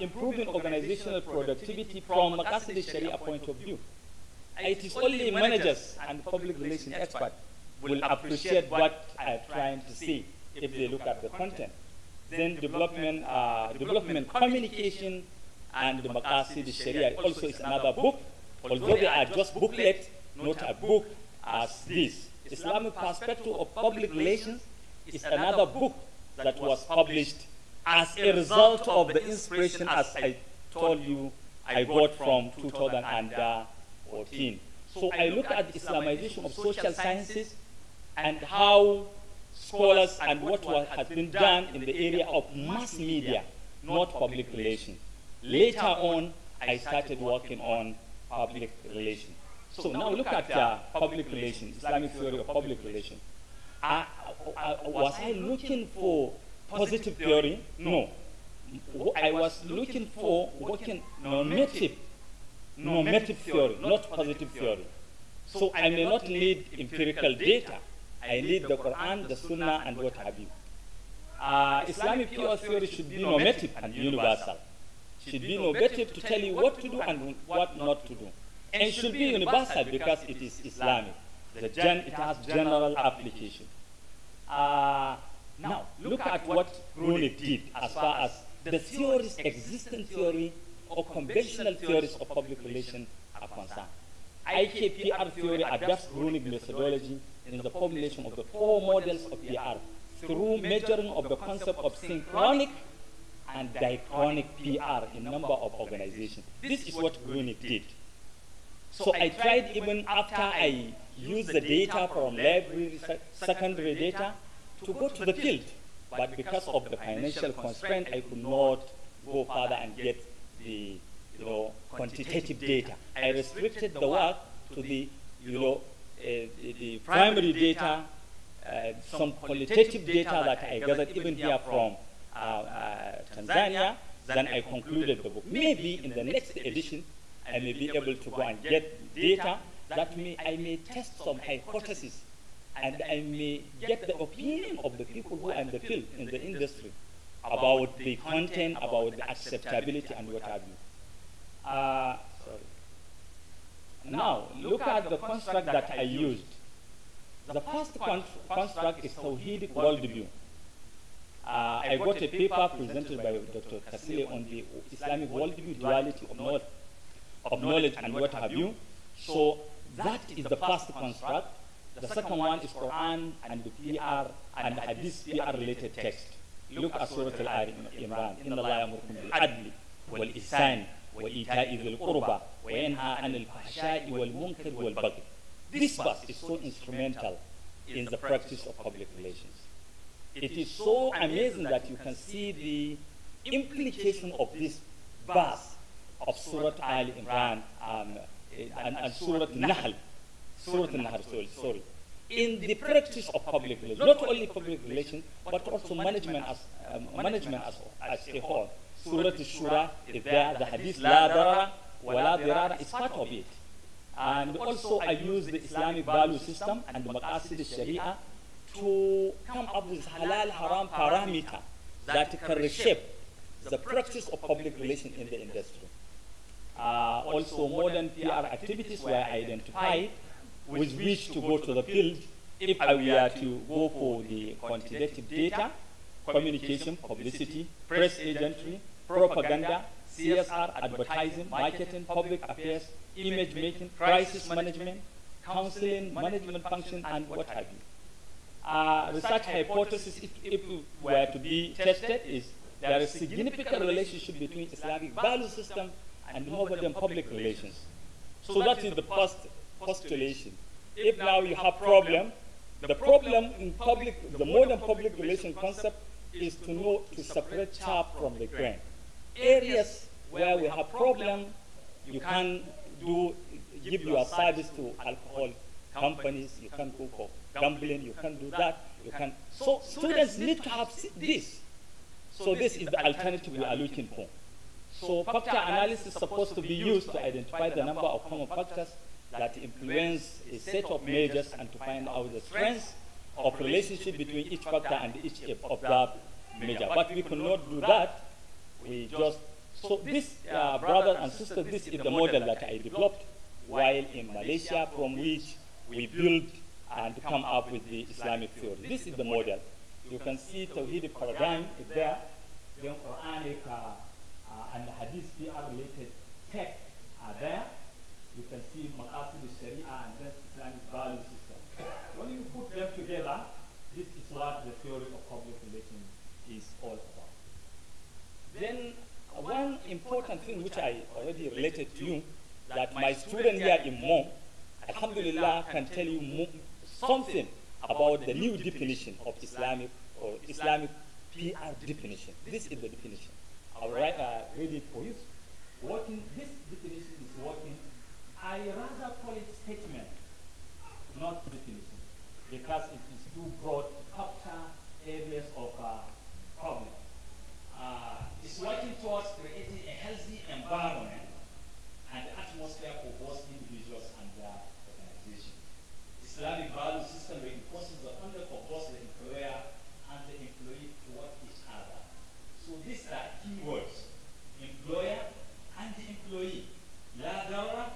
Improving organizational productivity from a Maqasid Sharia point of view. It is only managers and public relations experts will appreciate what I am trying to say if they look at the content. Then development communication and the Maqasid Sharia also is another book, although they are just booklets, not a book as this. Islamic Perspective of Public Relations is another book that was published as a result of the inspiration, as I told you, I got from 2014. So I look at Islamization of social sciences and how scholars and what has been done in the area of mass media, not public relations. Later on, I started working on public relations. So now look at public relations, Islamic theory of public relations. Was I looking for positive theory? No. I was looking for normative theory, not positive theory. So I may not need empirical data. I need the Quran, the Sunnah, and what have you. Islamic pure theory should be normative and universal. Should be normative to tell you what to do and what not to do. And it should be universal because it is Islamic. It has general application. Now, look at what Rooney did as far as the theories, existing theory or conventional theories of public relations are concerned. IKPR theory adapts Rooney methodology in the formulation of the 4 models of PR through measuring of the concept of synchronic and diachronic PR in number of organizations. This is what Rooney did. So I tried, even after I used the data from library, secondary data, to go to the field. But because of the financial constraint, I could not go further and get the quantitative data. I restricted the work to the primary data, some qualitative data that I gathered even here from Tanzania. Then I concluded the book. Maybe in the next edition, I may be able to go and get data that I may test some hypotheses and I may get the opinion of the people who are in the field, in the industry, about the content, about the acceptability, and what have you. Sorry. Now, look at the construct that I used. The first construct is Tawhidic worldview. I got a paper presented by Dr. Kasile on the Islamic worldview, duality of knowledge and what have you. So that is the first construct. The second one is Quran and the PR and the Hadith PR related text. Look at Surah Al-Imran. Inna Allah yamurkum bil adli wal ihsan wa ita'i dhil qurba wa yanha anil fahsha'i wal munkar wal baghi. This verse is so instrumental in the practice of public relations. It is so amazing that you can see the implication of this verse of Surah Al-Imran and Surah Nahl. Surah Nahl, sorry. In the practice of public relations, not only public relations, but also management as a whole. Surah Al-Shura is there, the Hadith La Darara wa La Dirara is part of it. And also I use the Islamic value system and the Maqasid al-Sharia to come up with halal haram parameter that can reshape the practice of public relations in the industry. Also modern PR activities were identified with which to go to the field if I were to go for the quantitative data, communication, publicity, press agentry, propaganda, CSR, advertising, marketing, public affairs, image making, crisis management, counseling, management function, and what have you. Research hypothesis, if we were to be tested, is there is significant relationship between Islamic value system and modern public relations. So that is the first postulation. If now you have problem, the problem in the modern public relation concept is to know to separate chaff from the grain. Areas where we have problem, you can give your service to alcohol companies, you can go for gambling, you can do that, you can. So students need to have this. So this is the alternative we are looking for. So factor analysis is supposed to be used to identify the number of common factors that influence a set of measures and to find out the strengths of relationship between each factor and each observed measure. But we cannot do that. We just, so this, brothers and sisters, this is the model that I developed while in Malaysia, from which we built and come up with the Islamic theory. This is the model. You can see Tawhid paradigm is there, then Quranic and Hadith PR related texts are there. You can see Maqasid al-Sharia and then Islamic value system. When you put them together, this is what the theory of public relations is all about. Then one important thing which I already related to you, that my student here in MOM, Alhamdulillah, can tell you something about the new definition of Islamic or Islamic PR definition. This is the definition. I'll read it for you. This definition is working. I rather call it statement, not definition, because it is too broad to capture areas of problem. It's working towards creating a healthy environment and atmosphere for both individuals and their organization. Islamic value system reinforces the conduct of both the employer and the employee toward each other. So these are key words: employer and the employee. La dawra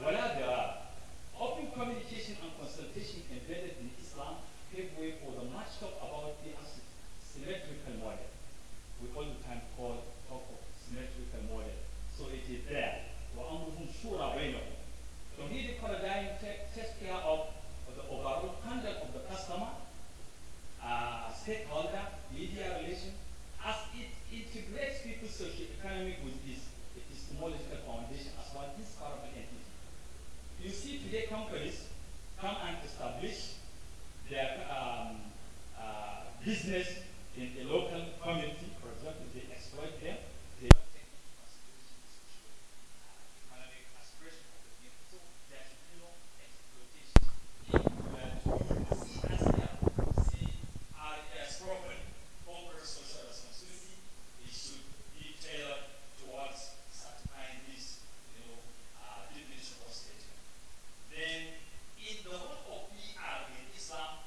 wa la dawra. Open communication and consultation embedded in Islam pave way for the much talk about the symmetrical model. We all the time talk of symmetrical model. So it is there. وَأَمْرُهُمْ شُورَى بَيْنَهُمْ. So here the paradigm takes care of the overall conduct of the customer, stakeholder, media relation, as it integrates people's socio-economic with this. It is technological foundation as well as powerful entity. You see today companies come and establish their business in a local community. For example, they exploit them. They don't take into consideration economic aspiration of the people. So there should be no exploitation. CRS properly, corporate social responsibility, it should be tailored towards satisfying this, definition of statement. Then, in the whole of PR in Islam,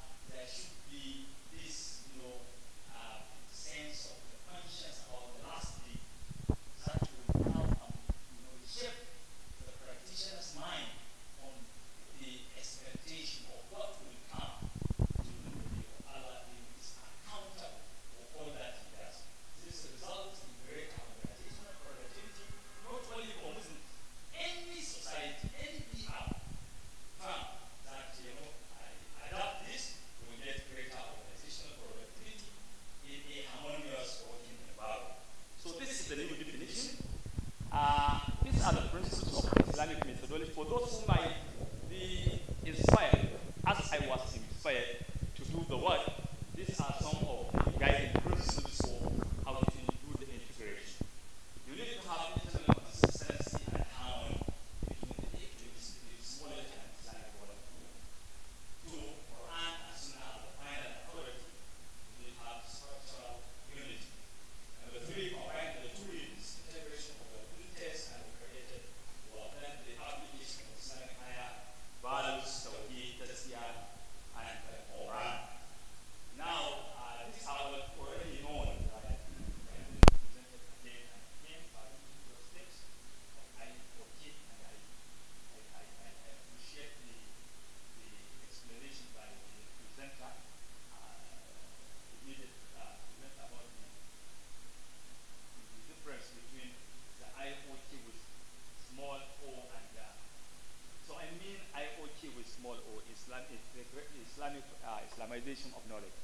Islamic Islamization of knowledge,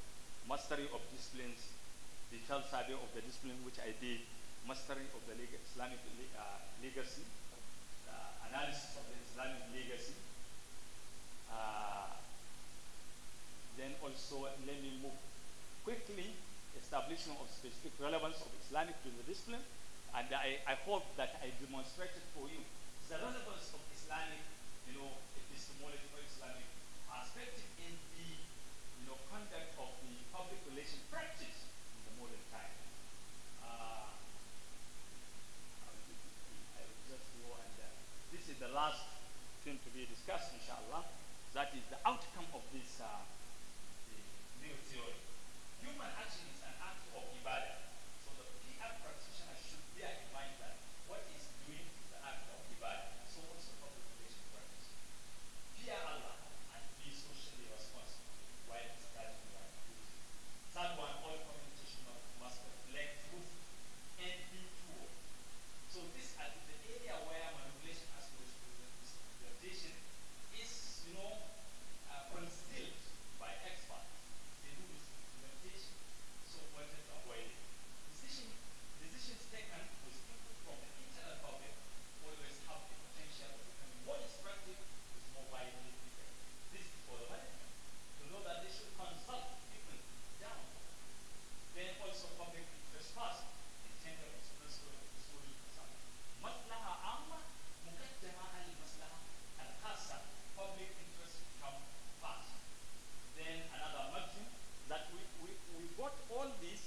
mastery of disciplines, detailed survey of the discipline which I did, mastery of the Islamic legacy, analysis of the Islamic legacy. Then also let me move quickly, establishment of specific relevance of Islamic to the discipline, and I hope that I demonstrated for you the relevance of Islamic, epistemology or Islamic perspective in the, conduct of the public relation practice in the modern time. I will just go and this is the last thing to be discussed, inshallah. That is the outcome of this the new theory. Human action is an act of ibadah. So the PR practitioner should bear in mind that what is doing is the act of ibadah. So also public relation practice. Fear Allah and be socially responsible while discharging your duties. Third one, all communication must reflect truth and be true. So this is the area where manipulation as well as presentation is, concealed by experts. They do this presentation, so wanted to avoid it. Decisions taken with input from the internal public always have the potential of becoming more destructive with more widely different. This is for the management to know that they should consult people down. Then also public interest first, intended as principle of usul al-Islam. Maslaha amma muqaddama al-maslaha al-khassa. Public interest come first. Then another margin that we got all this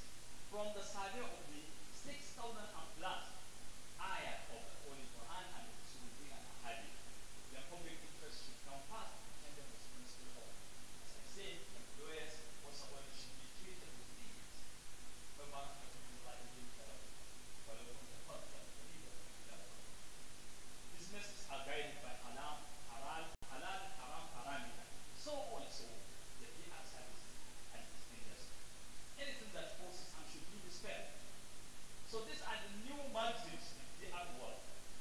from the survey of the 6,000 and plus ayat of the Holy Quran and the Sunnah and Hadith. The public interest should come first, intended as principle of, as I said, employers also should be treated with dignity. Businesses are guided by halal, haram parameter. So also the PR services and its industry. Anything that causes harm should be dispelled. So these are the new margins in PR world.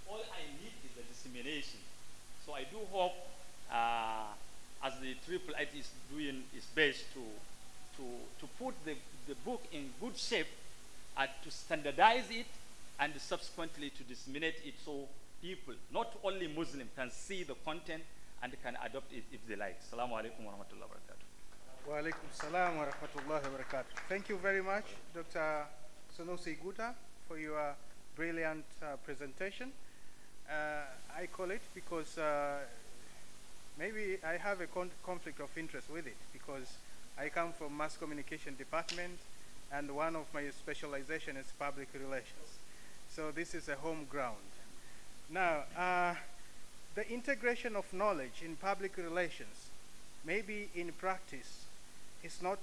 All I need is the dissemination. So I do hope, as the IIIT is doing its best to put the book in good shape and to standardize it and subsequently to disseminate it so people, not only Muslims, can see the content and can adopt it if they like. Assalamu alaikum wa rahmatullahi wa barakatuh. Wa alaikum salam wa rahmatullahi wa barakatuh. Thank you very much, Dr. Sunusi Guta, for your brilliant presentation. I call it because maybe I have a conflict of interest with it because I come from mass communication department and one of my specialization is public relations. So this is a home ground. Now, the integration of knowledge in public relations, maybe in practice, is not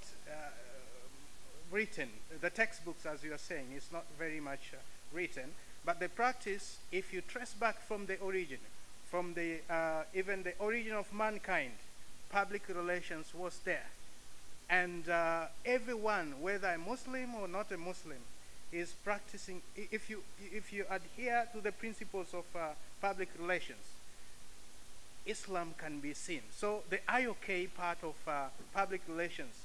written. The textbooks, as you are saying, is not very much written. But the practice, if you trace back from the origin, from the even the origin of mankind, public relations was there. And everyone, whether a Muslim or not a Muslim, is practicing. If you adhere to the principles of public relations, Islam can be seen. So the IOK part of public relations,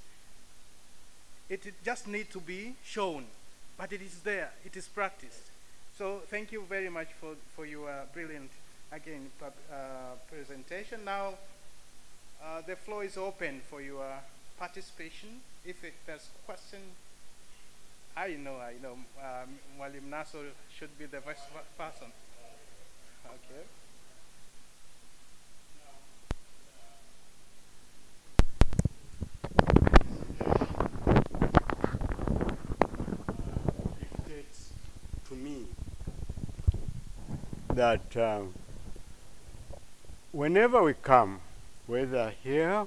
it just needs to be shown, but it is there. It is practiced. So thank you very much for your brilliant, again, presentation. Now, the floor is open for your participation. If there's a question, I know, Mwalim Nasser should be the first person. Okay. To me, that whenever we come, whether here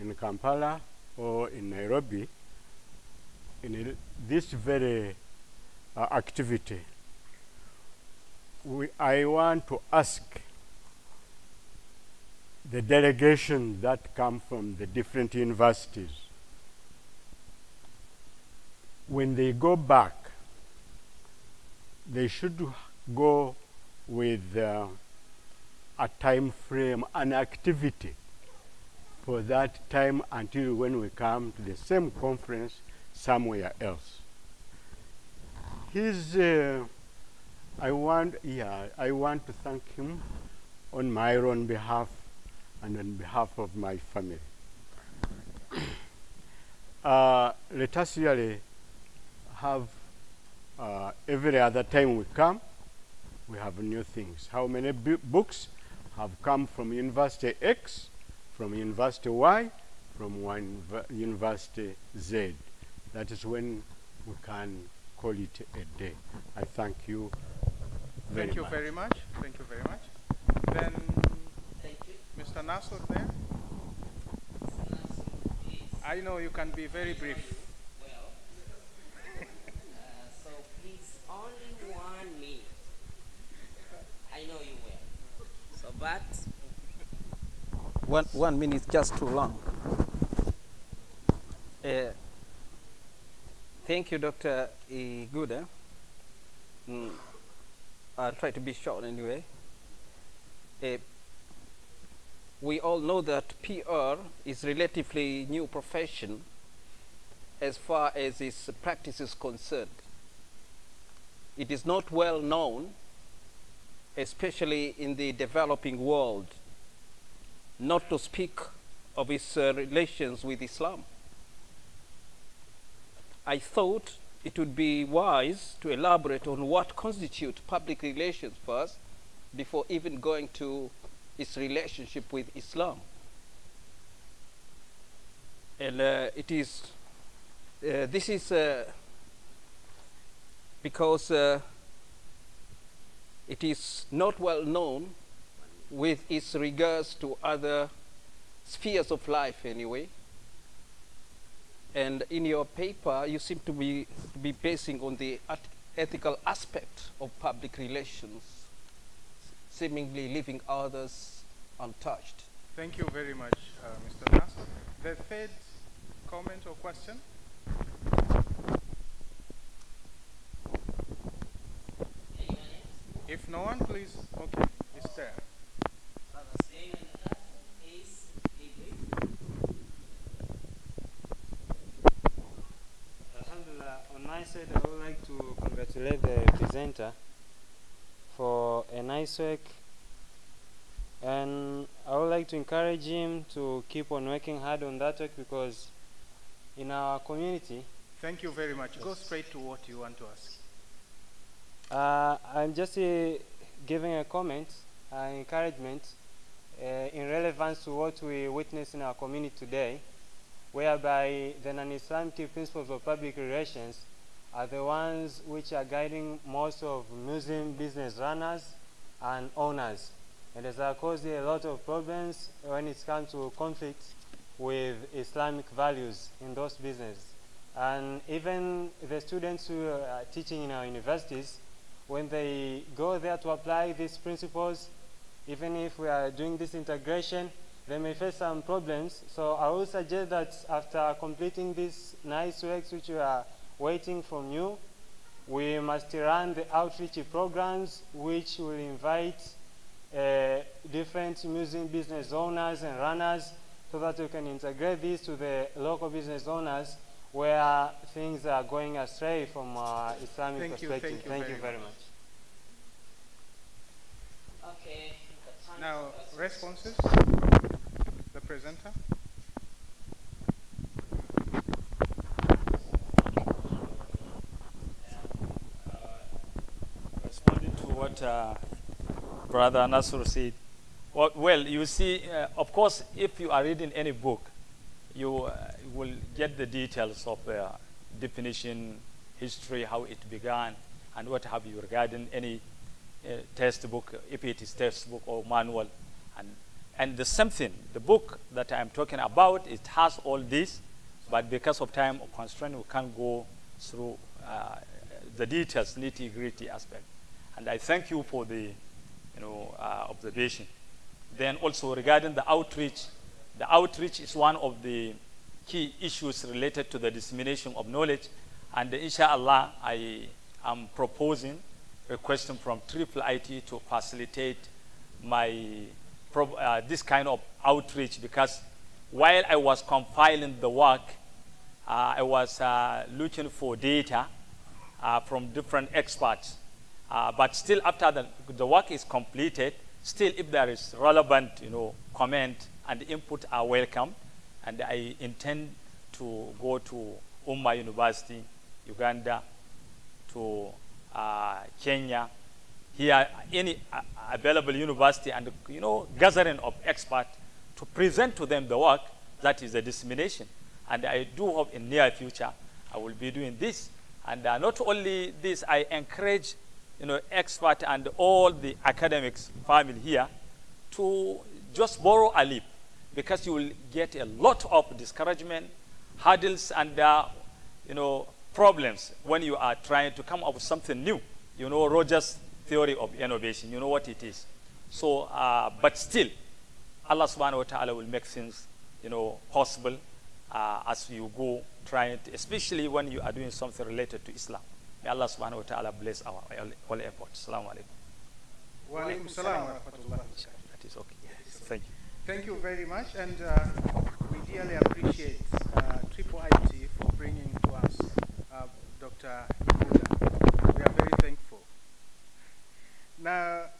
in Kampala or in Nairobi, in this very activity, I want to ask the delegation that come from the different universities, when they go back, they should go with a time frame, an activity for that time until when we come to the same conference somewhere else. I want to thank him on my own behalf and on behalf of my family. Let us really have every other time we come, we have new things. How many books have come from University X, from University Y, from University Z? That is when we can call it a day. I thank you very much. Thank you very much. Thank you very much. Then, Mr. Nasser there. I know you can be very brief. So please, only 1 minute. I know you will. So, but 1 minute is just too long. Thank you, Dr. Iguda. I'll try to be short anyway. We all know that PR is relatively new profession as far as its practice is concerned. It is not well known, especially in the developing world, not to speak of its relations with Islam. I thought it would be wise to elaborate on what constitutes public relations first, before even going to its relationship with Islam. And this is because it is not well known with its regards to other spheres of life anyway. And in your paper, you seem to be basing on the ethical aspect of public relations, seemingly leaving others untouched. Thank you very much, Mr. Nasser. The third comment or question? If no one, please. Okay, it's there. On my side, I would like to congratulate the presenter for a nice work, and I would like to encourage him to keep on working hard on that work, because in our community... Thank you very much. Go straight to what you want to ask. I'm just giving a comment, encouragement in relevance to what we witness in our community today, whereby the non-Islamic principles of public relations are the ones which are guiding most of Muslim business runners and owners. And it has caused a lot of problems when it comes to conflict with Islamic values in those businesses. And even the students who are teaching in our universities, when they go there to apply these principles, even if we are doing this integration, they may face some problems. So I would suggest that after completing these nice works which we are waiting from you, we must run the outreach programs which will invite different Muslim business owners and runners, so that we can integrate this to the local business owners where things are going astray from Islamic perspective. Thank you very much. Okay. Now, responses? The presenter. Responding to what Brother Nasr said, well, you see, of course, if you are reading any book, you will get the details of definition, history, how it began, and what have you regarding any textbook, if it is textbook or manual. And the same thing, the book that I'm talking about, it has all this, but because of time constraint, we can't go through the details, nitty-gritty aspect. And I thank you for the observation. Then also regarding the outreach is one of the key issues related to the dissemination of knowledge. And inshallah, I am proposing, requesting from IIIT to facilitate my this kind of outreach, because while I was compiling the work, I was looking for data from different experts. But still, after the work is completed, still if there is relevant, comment and input are welcome. And I intend to go to University, Uganda, to Kenya, here any available university, and gathering of experts to present to them the work that is a dissemination. And I do hope in near future I will be doing this. And not only this, I encourage expert and all the academics family here to just borrow a leap, because you will get a lot of discouragement, hurdles, and problems when you are trying to come up with something new. Rogers' theory of innovation, you know what it is. So, but still, Allah subhanahu wa ta'ala will make things, possible as you go trying to, especially when you are doing something related to Islam. May Allah subhanahu wa ta'ala bless our all efforts. Assalamu alaikum. Wa alaikum salam wa rahmatullah. That is okay. Yes. Thank you. Thank you very much, and we dearly appreciate IIIT for bringing to us Dr. Mkutano. We are very thankful. Now,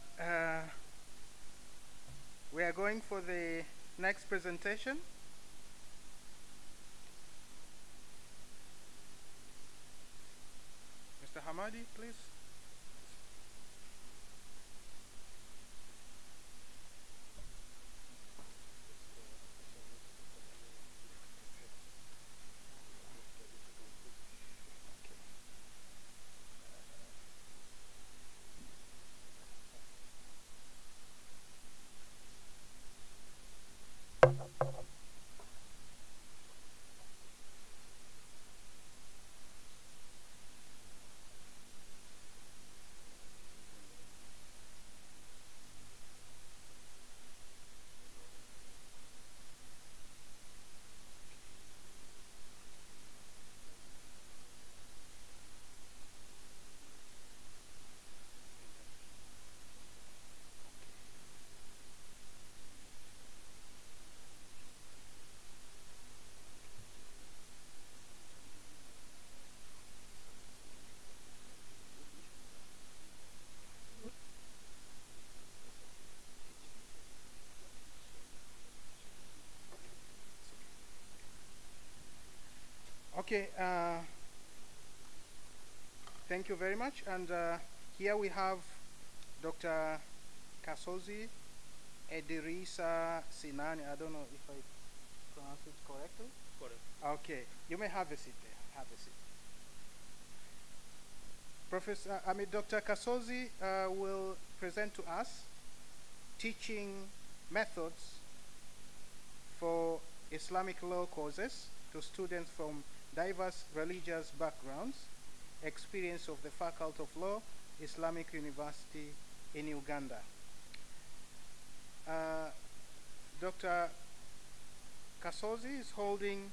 we are going for the next presentation. Mr. Hamadi, please. Okay, thank you very much. And here we have Dr. Kasozi Edirisa Sinani. I don't know if I pronounce it correctly. Correct. Okay, you may have a seat there. Have a seat. Dr. Kasozi will present to us teaching methods for Islamic law courses to students from diverse religious backgrounds, experience of the Faculty of Law, Islamic University in Uganda. Dr. Kasozi is holding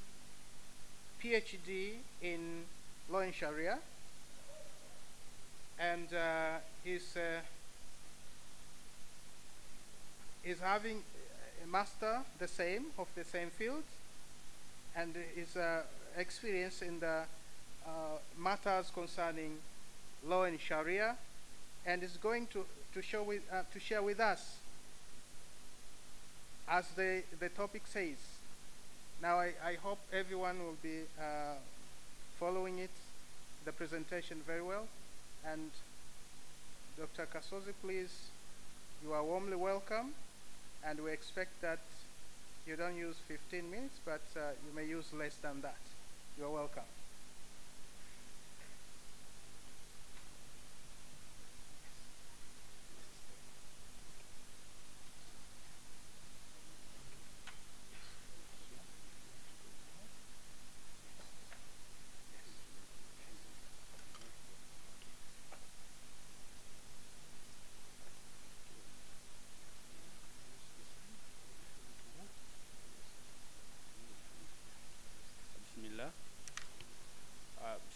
PhD in Law and Sharia, and is having a master of the same field, and his experience in the matters concerning law and Sharia, and is going to share with us, as the topic says. Now, I hope everyone will be following the presentation very well. And Dr. Kasozi, please, you are warmly welcome, and we expect that you don't use 15 minutes, but you may use less than that. You're welcome.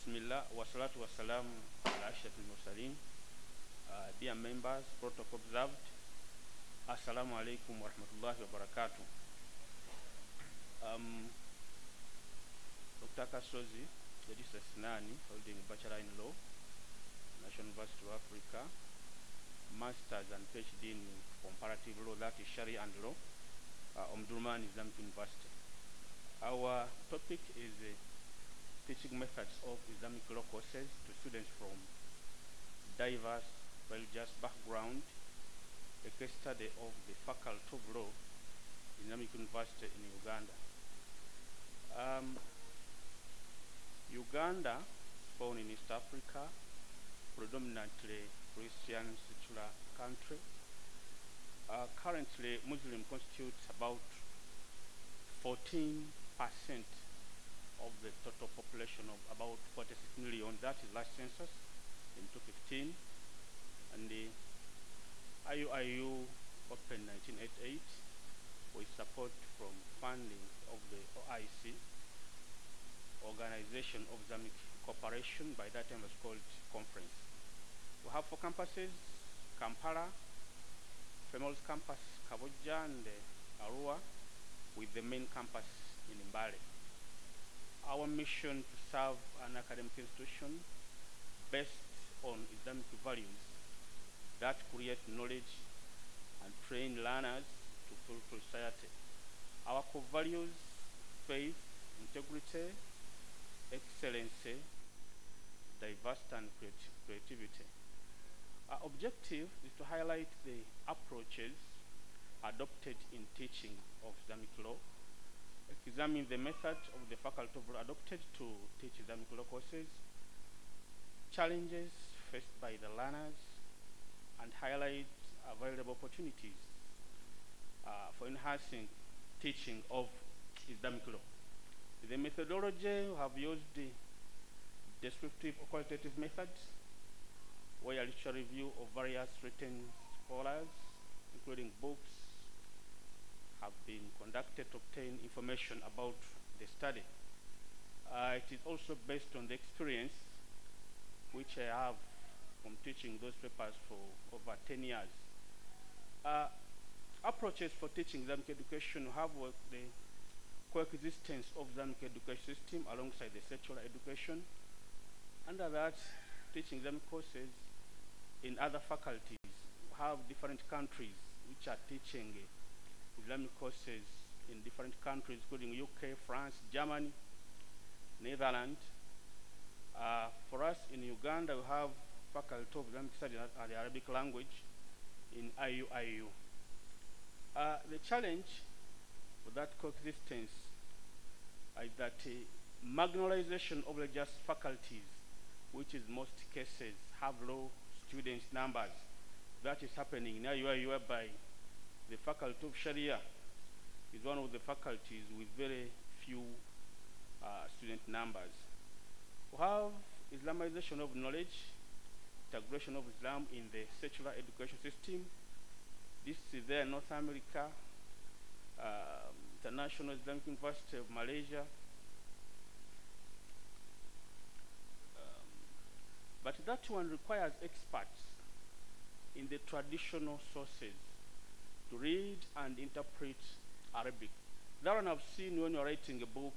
Bismillah, wassalatu wassalamu ala ashrafil mursalin. Dear members, protocol observed. Assalamu alaikum wa rahmatullahi wa barakatuh. Dr. Kasozi, Registrar Sinani, holding a Bachelor in Law, National University of Africa, Masters and PhD in Comparative Law, that is Sharia and Law, Omdurman Islamic University. Our topic is teaching methods of Islamic law courses to students from diverse religious background, a case study of the Faculty of Law, Islamic University in Uganda. Uganda, born in East Africa, predominantly Christian secular country. Currently, Muslim constitutes about 14% of the total population of about 46 million. That is last census in 2015. And the IUIU opened 1988 with support from funding of the OIC, Organization of Islamic Cooperation. By that time it was called Conference. We have 4 campuses: Kampala, Females Campus, Kaboja, and Arua, with the main campus in Mbale. Our mission to serve an academic institution based on Islamic values that create knowledge and train learners to fulfill society. Our core values: faith, integrity, excellency, diversity, and creativity. Our objective is to highlight the approaches adopted in teaching of Islamic law, examine the methods of the Faculty of Law adopted to teach Islamic law courses, challenges faced by the learners, and highlight available opportunities for enhancing teaching of Islamic law. The methodology, we have used the descriptive or qualitative methods, where a literature review of various written scholars, including books, have been conducted to obtain information about the study. It is also based on the experience which I have from teaching those papers for over 10 years. Approaches for teaching Islamic education have the coexistence of Islamic education system alongside the secular education. Under that, teaching Islamic courses in other faculties have different countries which are teaching Islamic courses in different countries, including UK, France, Germany, Netherlands. For us in Uganda, we have Faculty of Islamic Studies and the Arabic language in IUIU. The challenge for that coexistence is that marginalization of religious faculties, which in most cases have low student numbers. That is happening in IUIU, whereby the Faculty of Sharia is one of the faculties with very few student numbers. We have Islamization of knowledge, integration of Islam in the secular education system. This is there in North America, International Islamic University of Malaysia. But that one requires experts in the traditional sources to read and interpret Arabic. That one I've seen when you're writing a book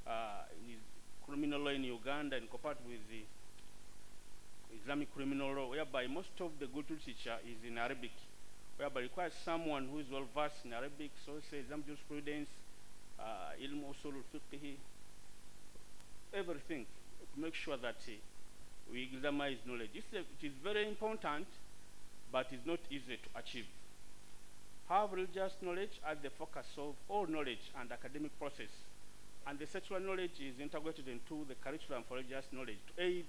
in criminal law in Uganda and compared with the Islamic criminal law, whereby most of the good literature is in Arabic, whereby it requires someone who is well versed in Arabic, sources, Islamic jurisprudence, ilm usul al-fiqh, everything, to make sure that we Islamize knowledge. It is very important, but it's not easy to achieve. Have religious knowledge at the focus of all knowledge and academic process, and the sexual knowledge is integrated into the curriculum for religious knowledge to aid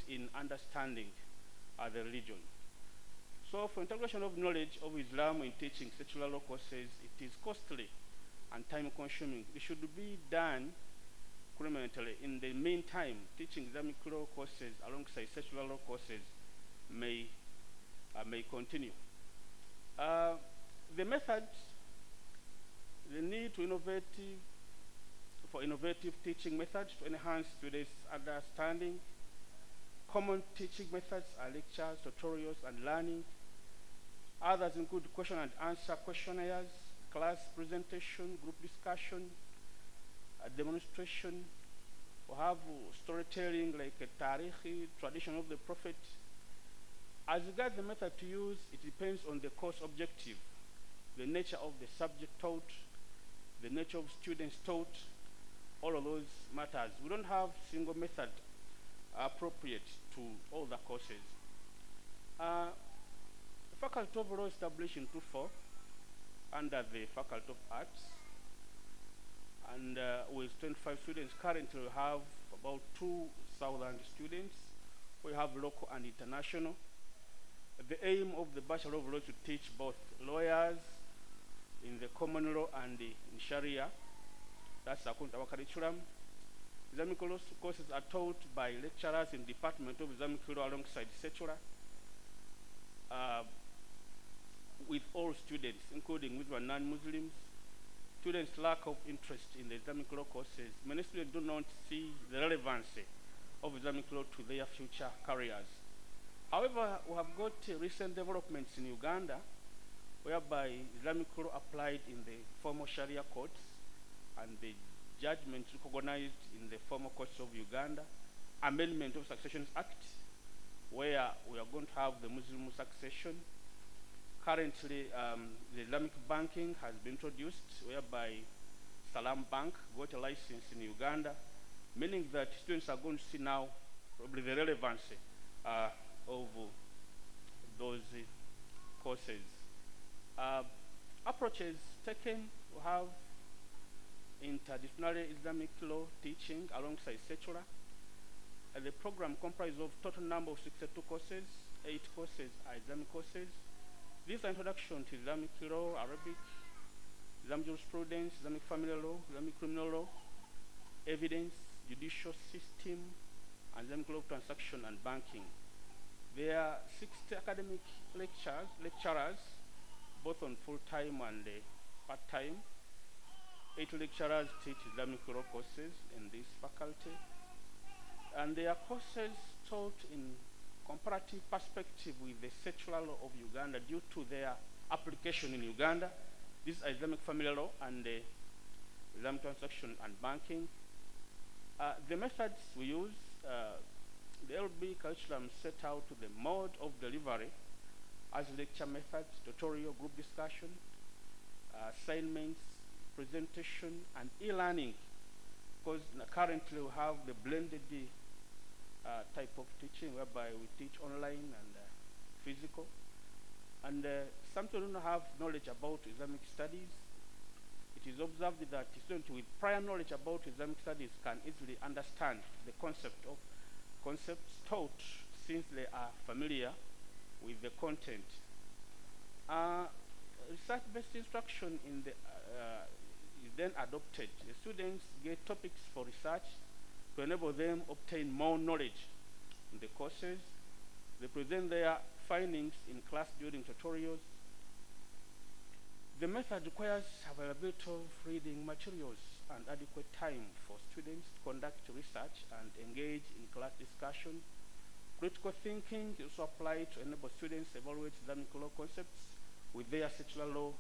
in understanding the religion. So for integration of knowledge of Islam in teaching secular law courses, it is costly and time consuming. It should be done incrementally. In the meantime, teaching Islamic law courses alongside secular law courses may continue. The methods, the need to innovative teaching methods to enhance students' understanding. Common teaching methods are lectures, tutorials, and learning. Others include question and answer questionnaires, class presentation, group discussion, a demonstration. We have storytelling like a tarihi, tradition of the prophet. As regards the method to use, it depends on the course objective, the nature of the subject taught, the nature of students taught, all of those matters. We don't have single method appropriate to all the courses. The Faculty of Law established in 2004 under the Faculty of Arts, and with 25 students, currently we have about 2,000 students. We have local and international. The aim of the Bachelor of Law is to teach both lawyers in the common law and in Sharia. That's according to our curriculum. Islamic law courses are taught by lecturers in the Department of Islamic Law alongside secular, with all students, including with non-Muslims. Students' lack of interest in the Islamic law courses. Many students do not see the relevancy of Islamic law to their future careers. However, we have got recent developments in Uganda whereby Islamic law applied in the formal Sharia courts and the judgment recognized in the formal courts of Uganda, amendment of Succession Act, where we are going to have the Muslim succession. Currently, the Islamic banking has been introduced, whereby Salam Bank got a license in Uganda, meaning that students are going to see now probably the relevancy of those courses. Approaches taken, we have interdisciplinary Islamic law teaching alongside secular. The program comprises of total number of 62 courses. 8 courses are Islamic courses. These are introduction to Islamic law, Arabic, Islamic jurisprudence, Islamic family law, Islamic criminal law, evidence, judicial system, and Islamic law of transaction and banking. There are 60 academic lecturers, both on full-time and part-time. 8 lecturers teach Islamic law courses in this faculty. And there are courses taught in comparative perspective with the secular law of Uganda due to their application in Uganda. This is Islamic family law and Islamic transaction and banking. The methods we use, the LB curriculum set out the mode of delivery as lecture methods, tutorial, group discussion, assignments, presentation, and e-learning, because currently we have the blended type of teaching whereby we teach online and physical. And some students don't have knowledge about Islamic studies. It is observed that students with prior knowledge about Islamic studies can easily understand the concepts taught since they are familiar with the content. Research-based instruction in the, is then adopted. The students get topics for research to enable them obtain more knowledge in the courses. They present their findings in class during tutorials. The method requires availability of reading materials and adequate time for students to conduct research and engage in class discussion. Critical thinking is also applied to enable students to evaluate Islamic law concepts with their secular law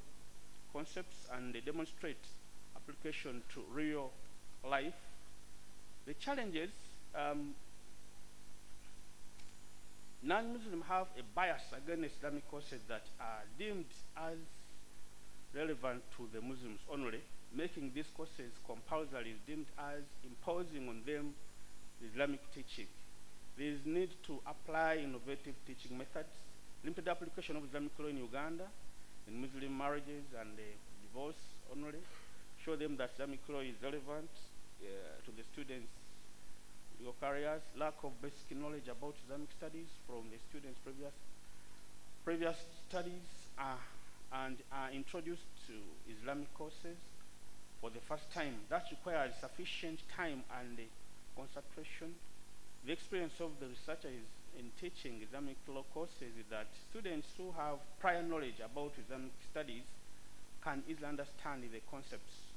concepts, and they demonstrate application to real life. The challenges, non-Muslims have a bias against Islamic courses that are deemed as relevant to the Muslims only, making these courses compulsory is deemed as imposing on them the Islamic teaching. There is need to apply innovative teaching methods, limited application of Islamic law in Uganda, in Muslim marriages and divorce only, show them that Islamic law is relevant to the students' legal careers, lack of basic knowledge about Islamic studies from the students' previous studies and are introduced to Islamic courses for the first time. That requires sufficient time and concentration. The experience of the researchers in teaching Islamic law courses is that students who have prior knowledge about Islamic studies can easily understand the concepts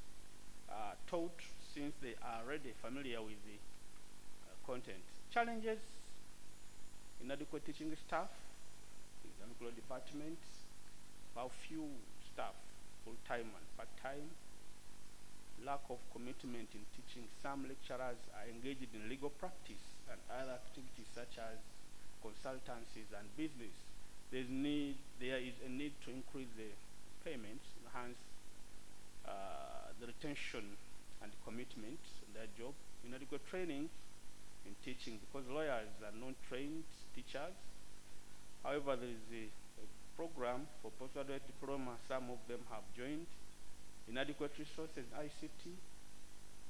taught since they are already familiar with the content. Challenges: inadequate teaching staff, Islamic law department, how few staff full-time and part-time, lack of commitment in teaching. Some lecturers are engaged in legal practice and other activities such as consultancies and business. There is a need to increase the payments, enhance the retention and commitment in their job, inadequate training in teaching because lawyers are non-trained teachers. However, there is a program for postgraduate diploma. Some of them have joined. Inadequate resources, ICT,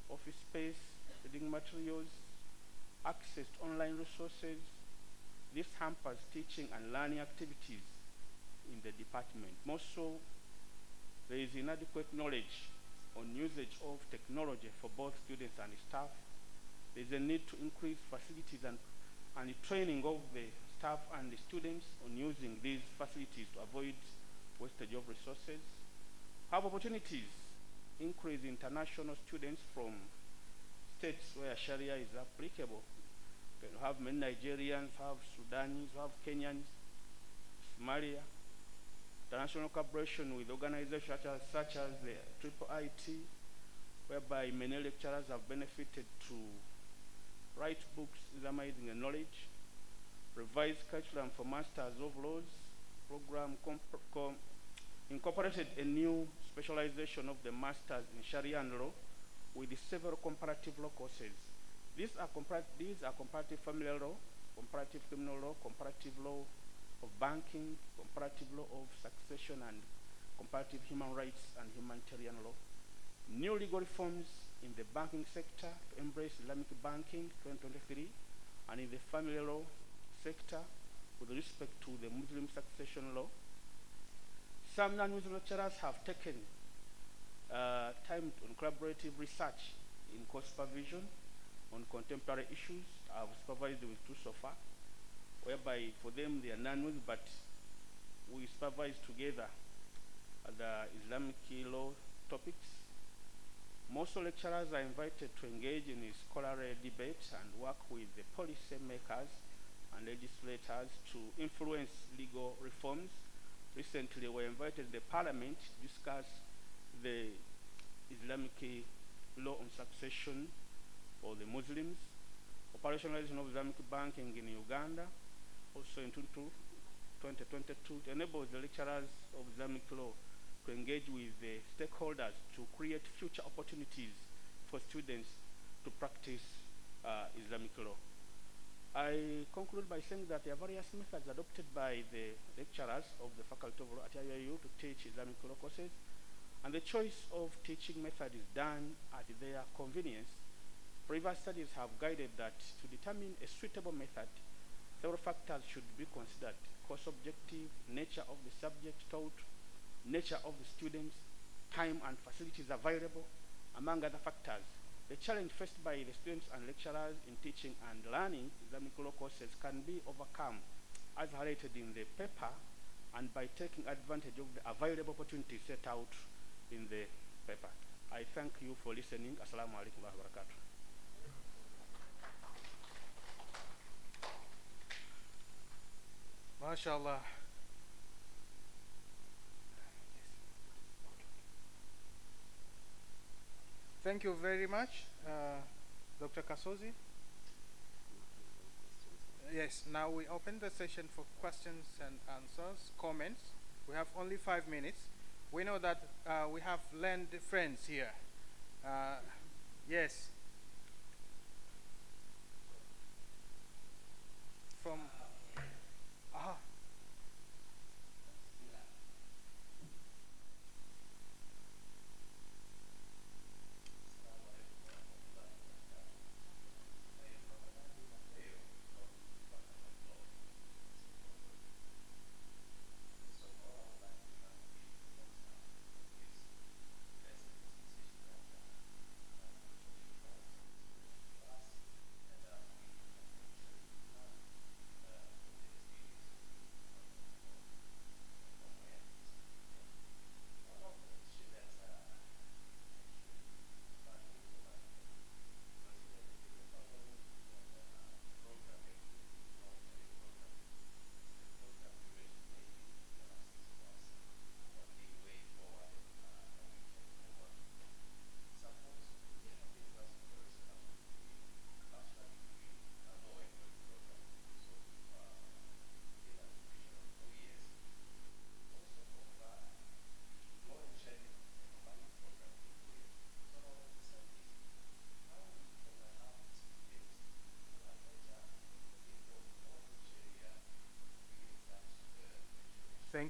office space, reading materials, access to online resources. This hampers teaching and learning activities in the department. More so, there is inadequate knowledge on usage of technology for both students and staff. There is a need to increase facilities and the training of the staff and the students on using these facilities to avoid wastage of resources. Have opportunities, increase international students from states where Sharia is applicable. You can have many Nigerians, have Sudanese, have Kenyans, Somalia. International collaboration with organizations such as the IIIT, whereby many lecturers have benefited to write books examining the knowledge, revise curriculum for Masters of Laws, program incorporated a new specialization of the Masters in Sharia and Law with several comparative law courses. These are comparative family law, comparative criminal law, comparative law of banking, comparative law of succession, and comparative human rights and humanitarian law. New legal reforms in the banking sector to embrace Islamic banking 2023, and in the family law sector with respect to the Muslim succession law. Some non-Muslim lecturers have taken time on collaborative research in course supervision on contemporary issues. I've supervised with two so far, whereby for them they are non-Muslim, but we supervise together the Islamic law topics. Most lecturers are invited to engage in a scholarly debate and work with the policy makers and legislators to influence legal reforms. Recently, we invited the parliament to discuss the Islamic law on succession for the Muslims, operationalization of Islamic banking in Uganda, also in 2022, to enable the lecturers of Islamic law to engage with the stakeholders to create future opportunities for students to practice Islamic law. I conclude by saying that there are various methods adopted by the lecturers of the Faculty of Law at IIU to teach Islamic law courses, and the choice of teaching method is done at their convenience. Previous studies have guided that to determine a suitable method, several factors should be considered: course objective, nature of the subject taught, nature of the students, time and facilities available, among other factors. The challenge faced by the students and lecturers in teaching and learning Islamic law courses can be overcome, as highlighted in the paper, and by taking advantage of the available opportunities set out in the paper. I thank you for listening. Assalamu alaikum wa barakatuh. MashaAllah. Thank you very much, Dr. Kasozi. Yes, now we open the session for questions and answers, comments. We have only 5 minutes. We know that we have learned friends here. Yes. From,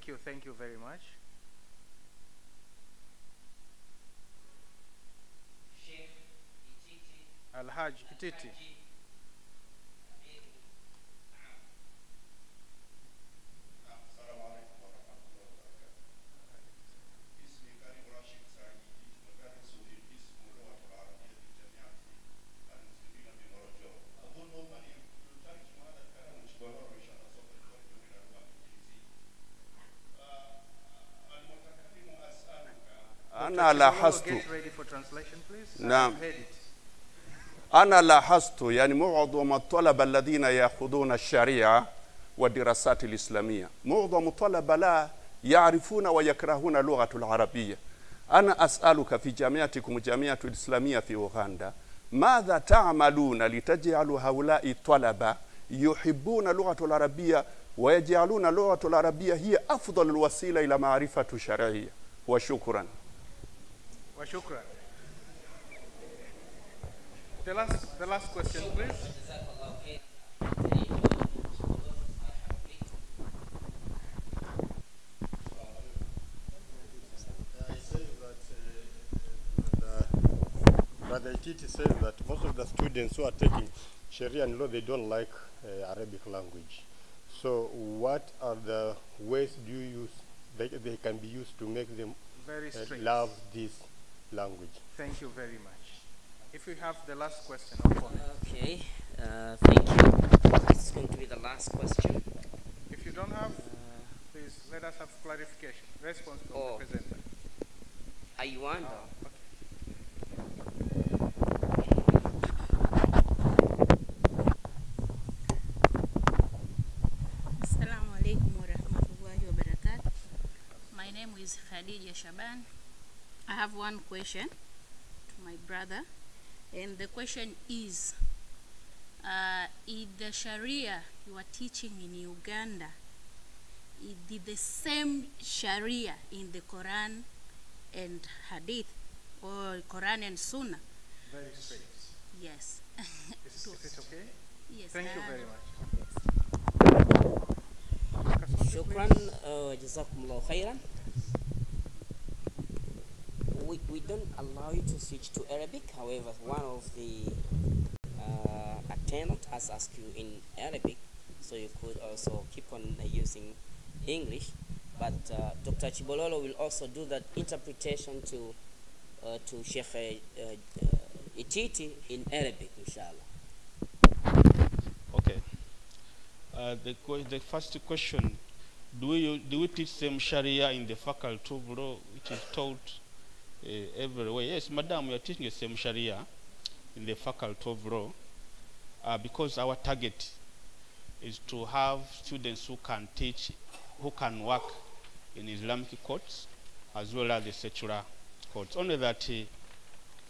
Thank you very much. Al-Hajj Ititi. أنا لاحظت نعم أنا لاحظت يعني معظم الطلبة الذين يأخذون الشريعة والدراسات الإسلامية معظم الطلبة لا يعرفون ويكرهون اللغة العربية. أنا أسألك في جامعتكم جامعة الإسلامية في أوغندا ماذا تعملون لتجعلوا هؤلاء الطلبة يحبون اللغة العربية ويجعلون اللغة العربية هي أفضل الوسيلة إلى معرفة الشرعية؟ وشكرا. وشكرا. The last question, please. Brother Ititi says that most of the students who are taking Sharia and law, they don't like Arabic language. So what are the ways do you use they can be used to make them love this language? Thank you very much. If we have the last question or comment. Okay, thank you. This is going to be the last question. If you don't have, please let us have clarification. Response from the presenter. Ayuanda. Assalamu alaikum wa rahmatullahi wa barakatuh. My name is Khadija Shaban. I have one question to my brother, and the question is the Sharia you are teaching in Uganda, is the same Sharia in the Quran and Hadith, or Quran and Sunnah? Very straight. Yes. Is it okay? Yes. Thank you very much. Shukran, jazakumullah khairan. We don't allow you to switch to Arabic. However, one of the attendants has asked you in Arabic, so you could also keep on using English. But Dr. Chibololo will also do that interpretation to Sheikh Ititi in Arabic, inshallah. Okay. The first question: do we teach same Sharia in the faculty of law, which is taught everywhere? Yes, madam, we are teaching the same Sharia in the faculty of law because our target is to have students who can teach, who can work in Islamic courts as well as the secular courts. Only that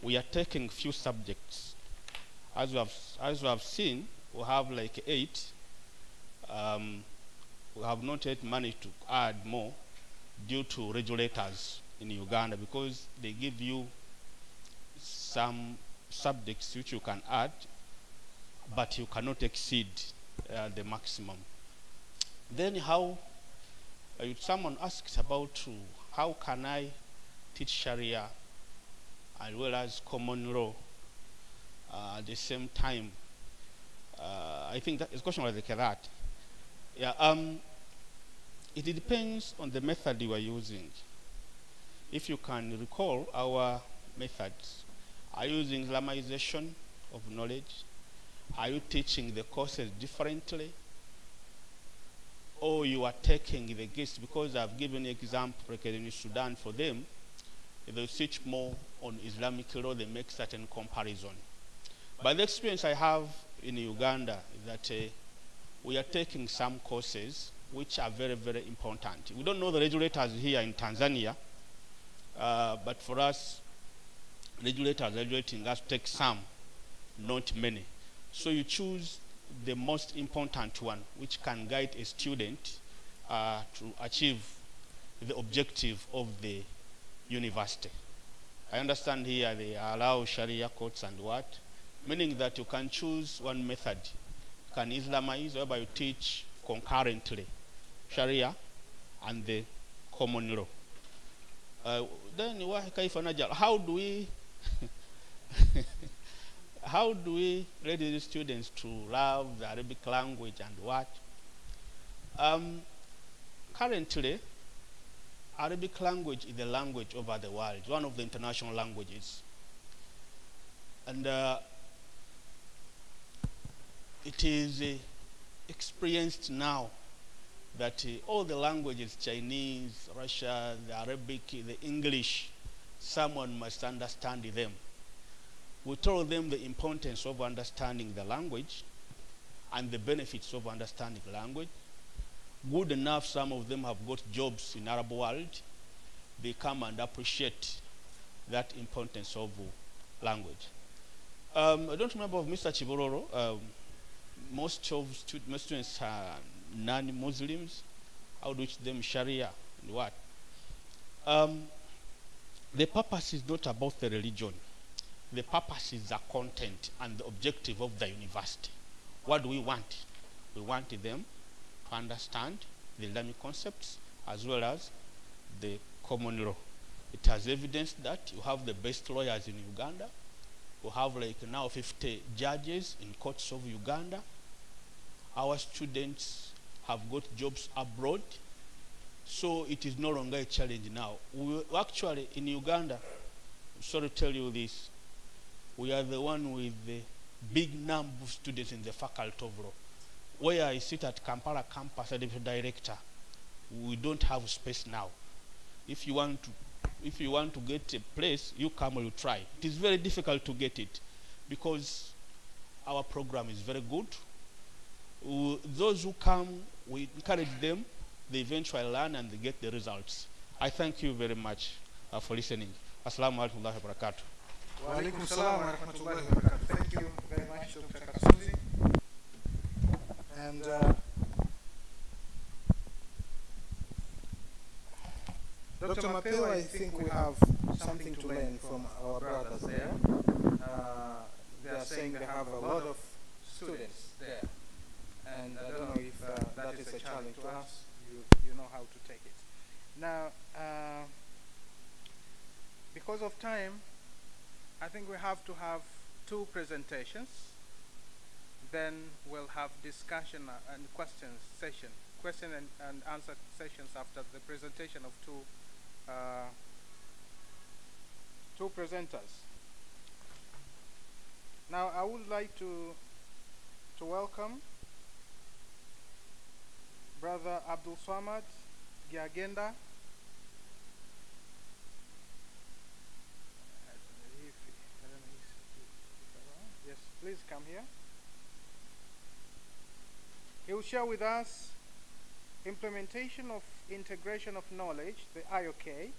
we are taking few subjects. As we have seen, we have like 8. We have not yet managed to add more due to regulators in Uganda, because they give you some subjects which you can add, but you cannot exceed the maximum. Then someone asks about how can I teach Sharia as well as common law at the same time. I think that is a question like that. Yeah, it depends on the method you are using. If you can recall, our methods are using Islamization of knowledge. Are you teaching the courses differently? Or you are taking the guests, because I've given an example like in Sudan for them, they teach more on Islamic law, they make certain comparison. But the experience I have in Uganda is that we are taking some courses which are very, very important. We don't know the regulators here in Tanzania, but for us, regulators are regulating us to take some, not many. So you choose the most important one, which can guide a student to achieve the objective of the university. I understand here they allow Sharia courts and what, meaning that you can choose one method. You can Islamize, whereby you teach concurrently Sharia and the common law. Then how do we how do we ready the students to love the Arabic language and what? Currently, Arabic language is the language over the world, one of the international languages. And it is experienced now that all the languages, Chinese, Russian, the Arabic, the English, someone must understand them. We told them the importance of understanding the language and the benefits of understanding language. Good enough, some of them have got jobs in Arab world. They come and appreciate that importance of language. I don't remember of Mr. Chibororo. Most students are non-Muslims. I would teach them Sharia and what. The purpose is not about the religion. The purpose is the content and the objective of the university. What do we want? We want them to understand the Islamic concepts as well as the common law. It has evidence that you have the best lawyers in Uganda. We have like now 50 judges in courts of Uganda. Our students have got jobs abroad. So it is no longer a challenge now. We actually in Uganda, sorry to tell you this, we are the one with the big number of students in the faculty of law. Where I sit at Kampala campus as a director, we don't have space now. If you want to get a place, you come and you try. It is very difficult to get it because our program is very good. Those who come, we encourage them, they eventually learn and they get the results. I thank you very much for listening. Assalamu alaikum wa barakatuh. Wa alaikum salam wa rahmatullahi wa barakatuh. Thank you very much, Dr. Kasuzi. And Dr. Mapeo, I think we have something to learn from our brothers there. They are saying they have a lot of students there. And I don't know if that is a challenge to us. You know how to take it. Now, because of time, I think we have to have 2 presentations. Then we'll have discussion and questions session, question and answer sessions after the presentation of two presenters. Now I would like to welcome Brother Abdul Swamad Giagenda. Yes, please come here. He will share with us implementation of integration of knowledge, the IOK,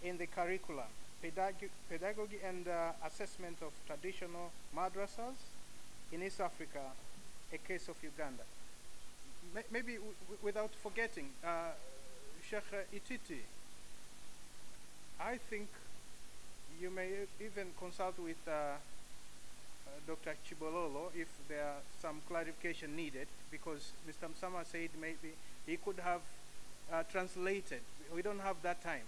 in the curriculum, pedagogy and assessment of traditional madrasas in East Africa, a case of Uganda. Maybe without forgetting, Sheikh Ititi, I think you may even consult with Dr. Chibololo if there are some clarification needed, because Mr. Msama said maybe he could have translated. We don't have that time.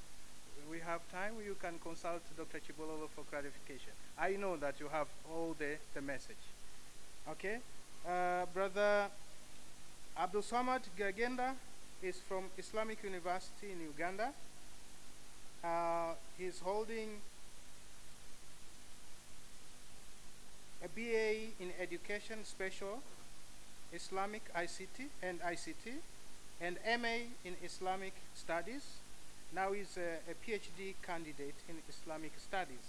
We have time, you can consult Dr. Chibololo for clarification. I know that you have all the message. Okay? Brother Abdul Samad Gagenda is from Islamic University in Uganda. He's holding a BA in Education Special, Islamic ICT, and MA in Islamic Studies. Now he's a PhD candidate in Islamic Studies.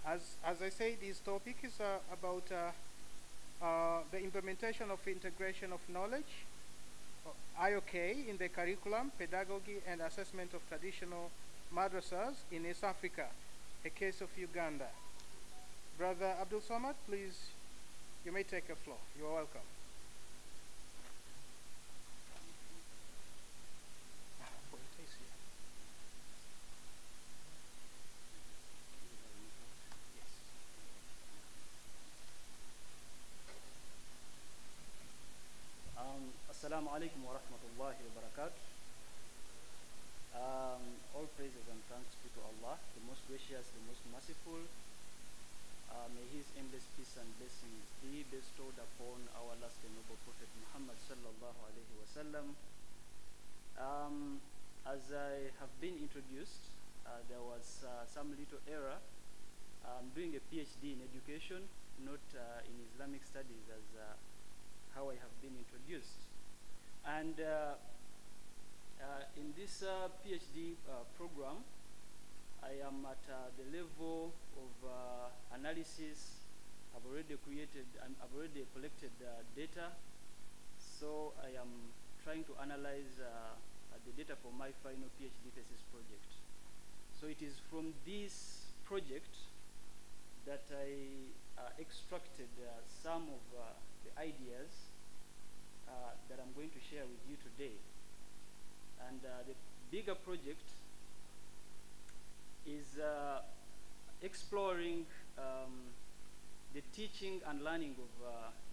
As I said, his topic is about the implementation of integration of knowledge, IOK, in the curriculum, pedagogy and assessment of traditional madrasas in East Africa, a case of Uganda. Brother Abdul Samad, please, you may take a floor. You are welcome. Assalamu alaikum wa rahmatullahi wa barakatuh. All praises and thanks be to Allah, the most gracious, the most merciful. May His endless peace and blessings be bestowed upon our last and noble Prophet Muhammad sallallahu alaihi wasallam. As I have been introduced, there was some little error. I'm doing a PhD in education, not in Islamic studies, as how I have been introduced. And in this PhD program, I am at the level of analysis. I've already collected data, so I am trying to analyze the data for my final PhD thesis project. So it is from this project that I extracted some of the ideas that I'm going to share with you today. And the bigger project is exploring the teaching and learning of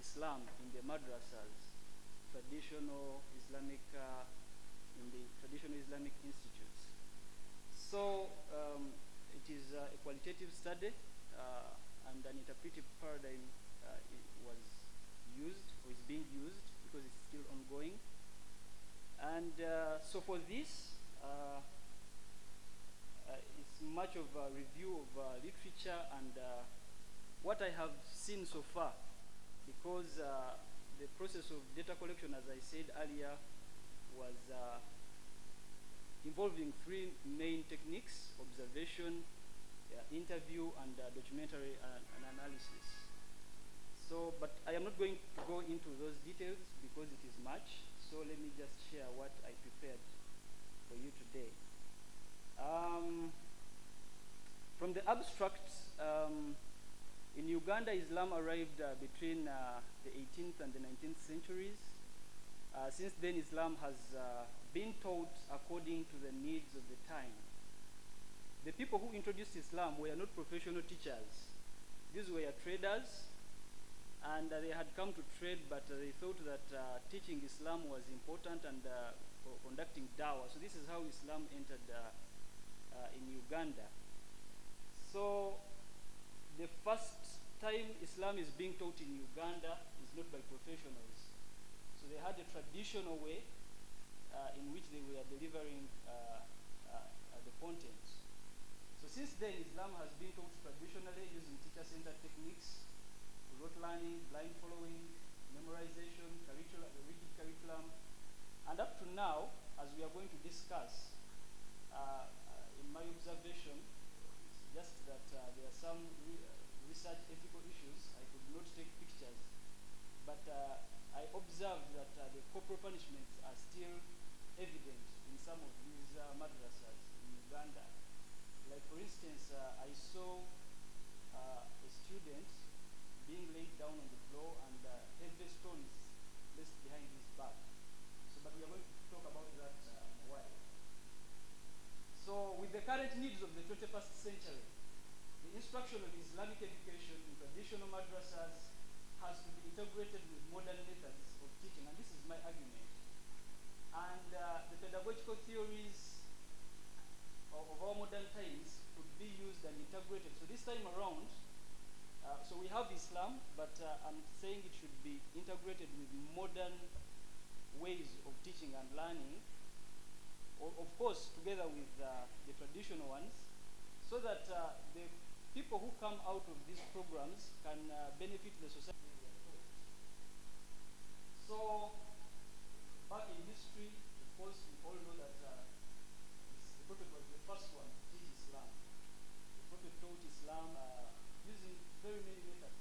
Islam in the madrasas, traditional Islamic, in the traditional Islamic institutes. So it is a qualitative study, and an interpretive paradigm was used, or is being used, because it's still ongoing. And so for this, it's much of a review of literature and what I have seen so far, because the process of data collection, as I said earlier, was involving three main techniques: observation, interview, and documentary and analysis. So, but I am not going to go into those details because it is much. So let me just share what I prepared for you today. From the abstract, in Uganda, Islam arrived between the 18th and the 19th centuries. Since then, Islam has been taught according to the needs of the time. The people who introduced Islam were not professional teachers. These were traders, and they had come to trade, but they thought that teaching Islam was important and conducting dawah. So this is how Islam entered in Uganda. So the first time Islam is being taught in Uganda is not by professionals. So they had a traditional way in which they were delivering the content. So since then, Islam has been taught traditionally using teacher-centered techniques, rote learning, blind following, memorization, rigid curriculum. And up to now, as we are going to discuss, in my observation, it's just that there are some research ethical issues. I could not take pictures, but I observed that the corporal punishments are still evident in some of these madrasas in Uganda. Like for instance, I saw a student being laid down on the floor and heavy stones placed behind his back. So, but we are going to talk about that in a while. So with the current needs of the 21st century, the instruction of Islamic education in traditional madrasas has to be integrated with modern methods of teaching, and this is my argument. And the pedagogical theories of our modern times could be used and integrated. So this time around, so we have Islam, but I'm saying it should be integrated with modern ways of teaching and learning, of course together with the traditional ones, so that the people who come out of these programs can benefit the society. So back in history, of course, we all know that the Prophet was the first one to teach Islam. The Prophet taught Islam using very many methods.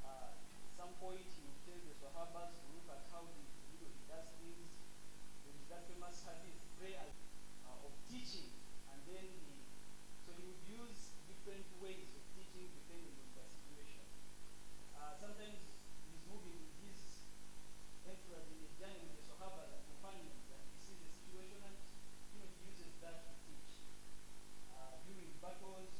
At some point, he would tell the Sahabas to look at how he does things. There is that famous hadith, prayer of teaching, and then so he would use different ways of teaching depending on the situation. Sometimes he's moving with his entourage in a journey with the Sahabas and companions, and he sees the situation, and he uses that to teach. During battles,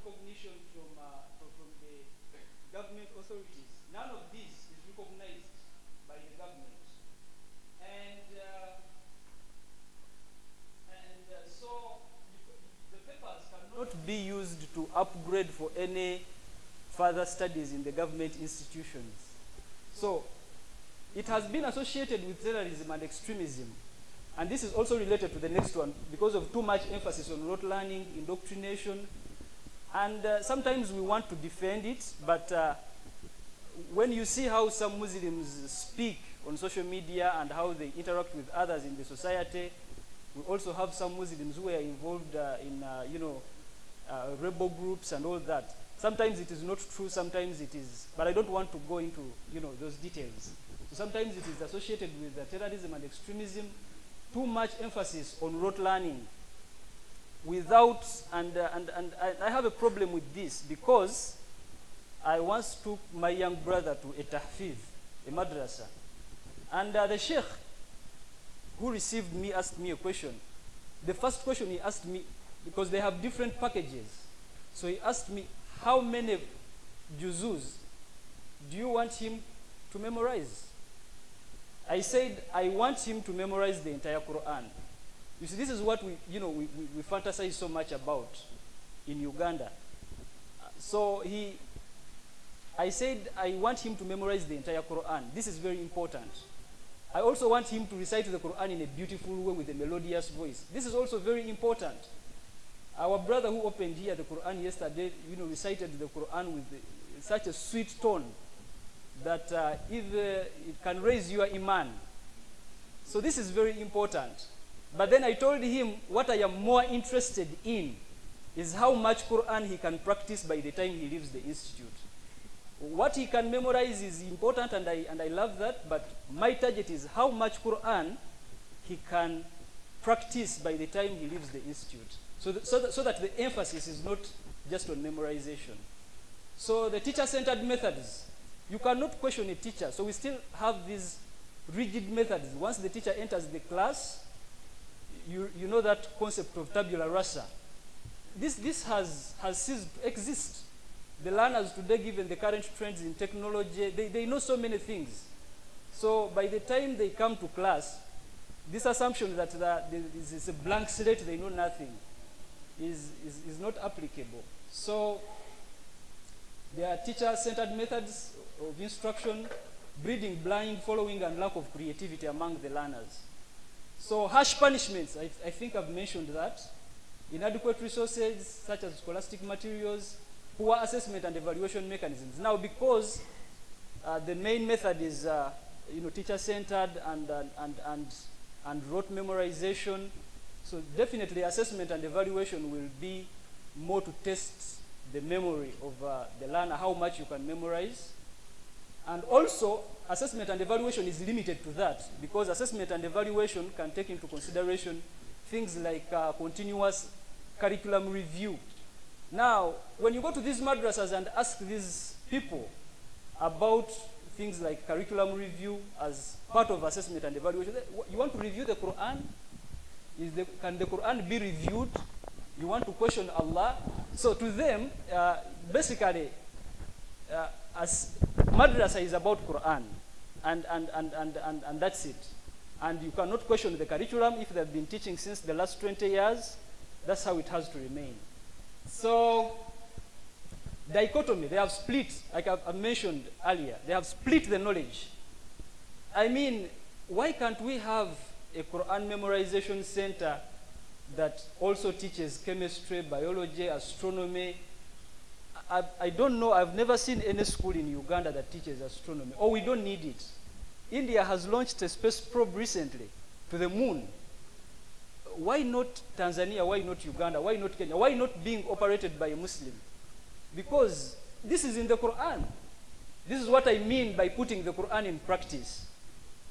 recognition from the government authorities. None of this is recognized by the government. So the papers cannot be used to upgrade for any further studies in the government institutions. So it has been associated with terrorism and extremism. And this is also related to the next one because of too much emphasis on rote learning, indoctrination. And sometimes we want to defend it, but when you see how some Muslims speak on social media and how they interact with others in the society, we also have some Muslims who are involved in, rebel groups and all that. Sometimes it is not true, sometimes it is, but I don't want to go into, those details. So sometimes it is associated with terrorism and extremism, too much emphasis on rote learning without, and I have a problem with this because I once took my young brother to a tahfiz, a madrasa, and the sheikh who received me asked me a question. The first question he asked me, because they have different packages, so he asked me, how many juzus do you want him to memorize? I said, I want him to memorize the entire Quran. You see, this is what we fantasize so much about in Uganda. So I said, I want him to memorize the entire Quran. This is very important. I also want him to recite the Quran in a beautiful way with a melodious voice. This is also very important. Our brother who opened here the Quran yesterday, recited the Quran with such a sweet tone that it can raise your iman. So this is very important. But then I told him what I am more interested in is how much Quran he can practice by the time he leaves the institute. What he can memorize is important, and I love that, but my target is how much Quran he can practice by the time he leaves the institute. So that the emphasis is not just on memorization. So the teacher-centered methods, you cannot question a teacher. So we still have these rigid methods. Once the teacher enters the class, you know that concept of tabula rasa. This has ceased to exist. The learners today, given the current trends in technology, they know so many things. So by the time they come to class, this assumption that this is a blank slate, they know nothing, is not applicable. So there are teacher-centered methods of instruction, breeding blind following and lack of creativity among the learners. So harsh punishments, I think I've mentioned that. Inadequate resources such as scholastic materials, poor assessment and evaluation mechanisms. Now, because the main method is teacher-centered and rote memorization, so definitely assessment and evaluation will be more to test the memory of the learner, how much you can memorize. And also, assessment and evaluation is limited to that, because assessment and evaluation can take into consideration things like continuous curriculum review. Now, when you go to these madrasas and ask these people about things like curriculum review as part of assessment and evaluation, you want to review the Quran? Can the Quran be reviewed? You want to question Allah? So to them, basically, as madrasa is about Quran, and that's it. And you cannot question the curriculum if they've been teaching since the last 20 years. That's how it has to remain. So, dichotomy, they have split, like I mentioned earlier, they have split the knowledge. I mean, why can't we have a Quran memorization center that also teaches chemistry, biology, astronomy? I don't know, I've never seen any school in Uganda that teaches astronomy, or we don't need it. India has launched a space probe recently to the moon. Why not Tanzania? Why not Uganda? Why not Kenya? Why not being operated by a Muslim? Because this is in the Quran. This is what I mean by putting the Quran in practice.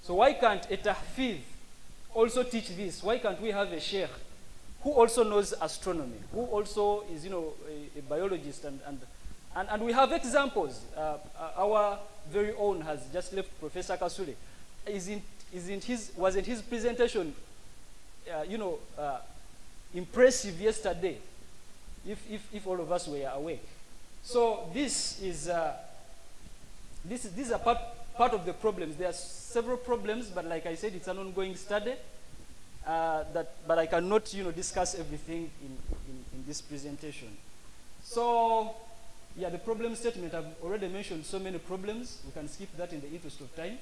So why can't a tahfiz also teach this? Why can't we have a sheikh who also knows astronomy, who also is, a biologist, and we have examples. Our very own has just left, Professor Kasule. Wasn't his presentation, impressive yesterday? if all of us were awake. So these are part of the problems. There are several problems, but like I said, it's an ongoing study. But I cannot, discuss everything in this presentation. So, yeah, the problem statement, I've already mentioned so many problems. We can skip that in the interest of time.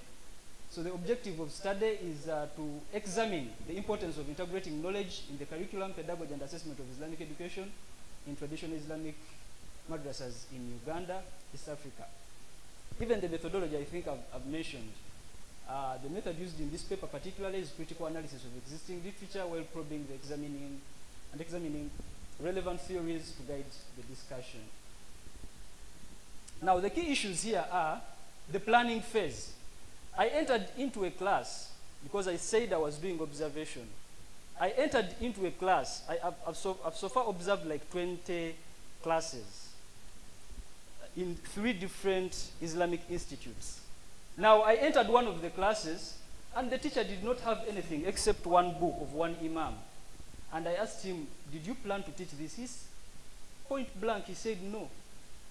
So the objective of study is to examine the importance of integrating knowledge in the curriculum, pedagogy, and assessment of Islamic education in traditional Islamic madrasas in Uganda, East Africa. Even the methodology, I think I've mentioned. The method used in this paper particularly is critical analysis of existing literature while probing the examining relevant theories to guide the discussion. Now, the key issues here are the planning phase. I entered into a class because I said I was doing observation. I entered into a class. I've so far observed like 20 classes in 3 different Islamic institutes. Now, I entered one of the classes, and the teacher did not have anything except one book of one imam. And I asked him, did you plan to teach this? He's point blank, he said no.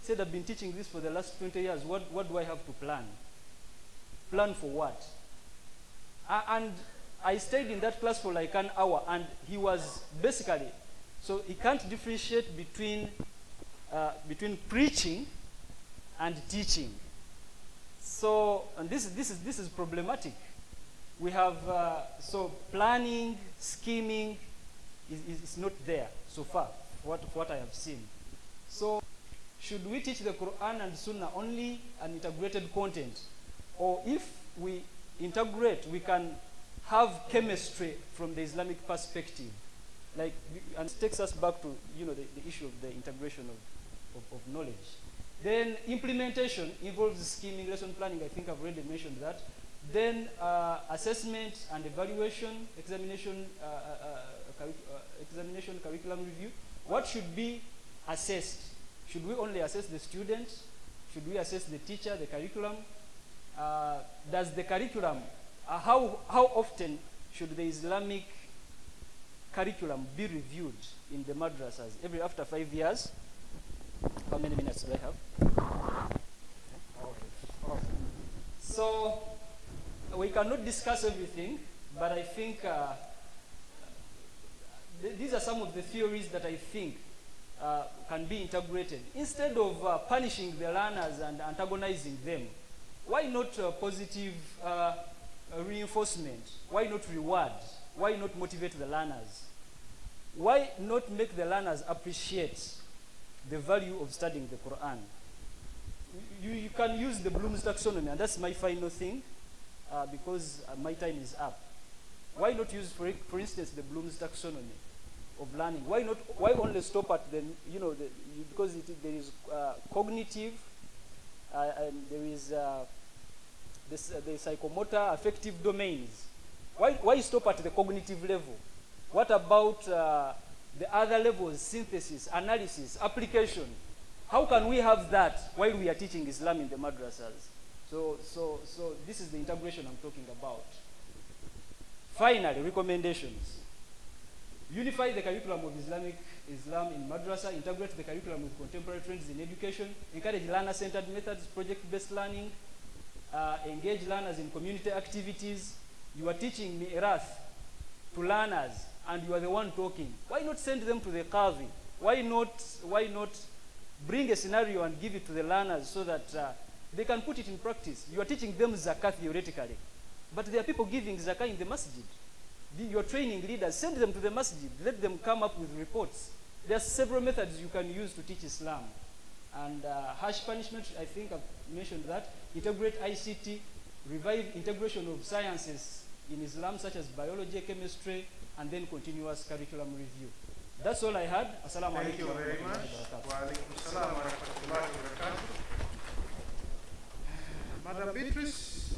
He said, I've been teaching this for the last 20 years. What do I have to plan? Plan for what? And I stayed in that class for like an hour, and he was basically, so he can't differentiate between preaching and teaching. So, and this is problematic. We have, so planning, scheming is not there so far, what I have seen. So, should we teach the Quran and Sunnah only an integrated content? Or if we integrate, we can have chemistry from the Islamic perspective. Like, and it takes us back to, the issue of the integration of knowledge. Then implementation involves scheming, lesson planning. I think I've already mentioned that. Then assessment and evaluation, examination, curriculum review. What should be assessed? Should we only assess the student? Should we assess the teacher, the curriculum? Does the curriculum, how often should the Islamic curriculum be reviewed in the madrasas? After 5 years? How many minutes do I have? So, we cannot discuss everything, but I think these are some of the theories that I think can be integrated. Instead of punishing the learners and antagonizing them, why not positive reinforcement? Why not reward? Why not motivate the learners? Why not make the learners appreciate the value of studying the Quran? You can use the Bloom's taxonomy, and that's my final thing, because my time is up. Why not use, for instance, the Bloom's taxonomy of learning? Why only stop at the, because there is cognitive, and there is the psychomotor, affective domains. Why stop at the cognitive level? What about the other levels, synthesis, analysis, application? How can we have that while we are teaching Islam in the madrasas? So this is the integration I'm talking about. Finally, recommendations. Unify the curriculum of Islam in madrasa, integrate the curriculum with contemporary trends in education, encourage learner-centered methods, project-based learning, engage learners in community activities. You are teaching Mi'rath to learners, and you are the one talking. Why not send them to the Qadhi? Why not bring a scenario and give it to the learners so that they can put it in practice? You are teaching them zakah theoretically, but there are people giving zakah in the masjid. You are training leaders, send them to the masjid, let them come up with reports. There are several methods you can use to teach Islam. And harsh punishment, I think I've mentioned that. Integrate ICT, revive integration of sciences in Islam, such as biology, chemistry, and then continuous curriculum review. That's all I had. Assalamu alaikum. Thank you very much. Wa alaikum assalam wa rahmatullahi wa barakatuh. Madam Beatrice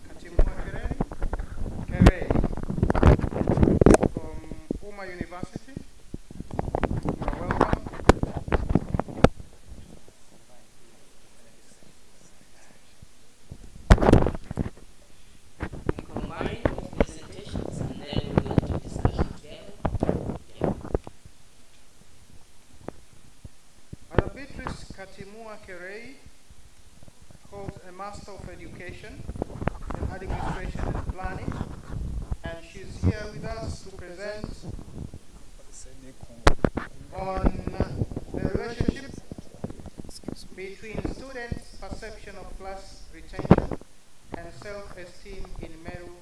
Katimwa Kere from Uma University. You are welcome. Combine presentations and then we will do discussion together. Yeah. Beatrice Katimua Kerei holds a Master of Education in Administration and Planning, and she's here with us to present on the relationship between students' perception of class retention and self-esteem in Meru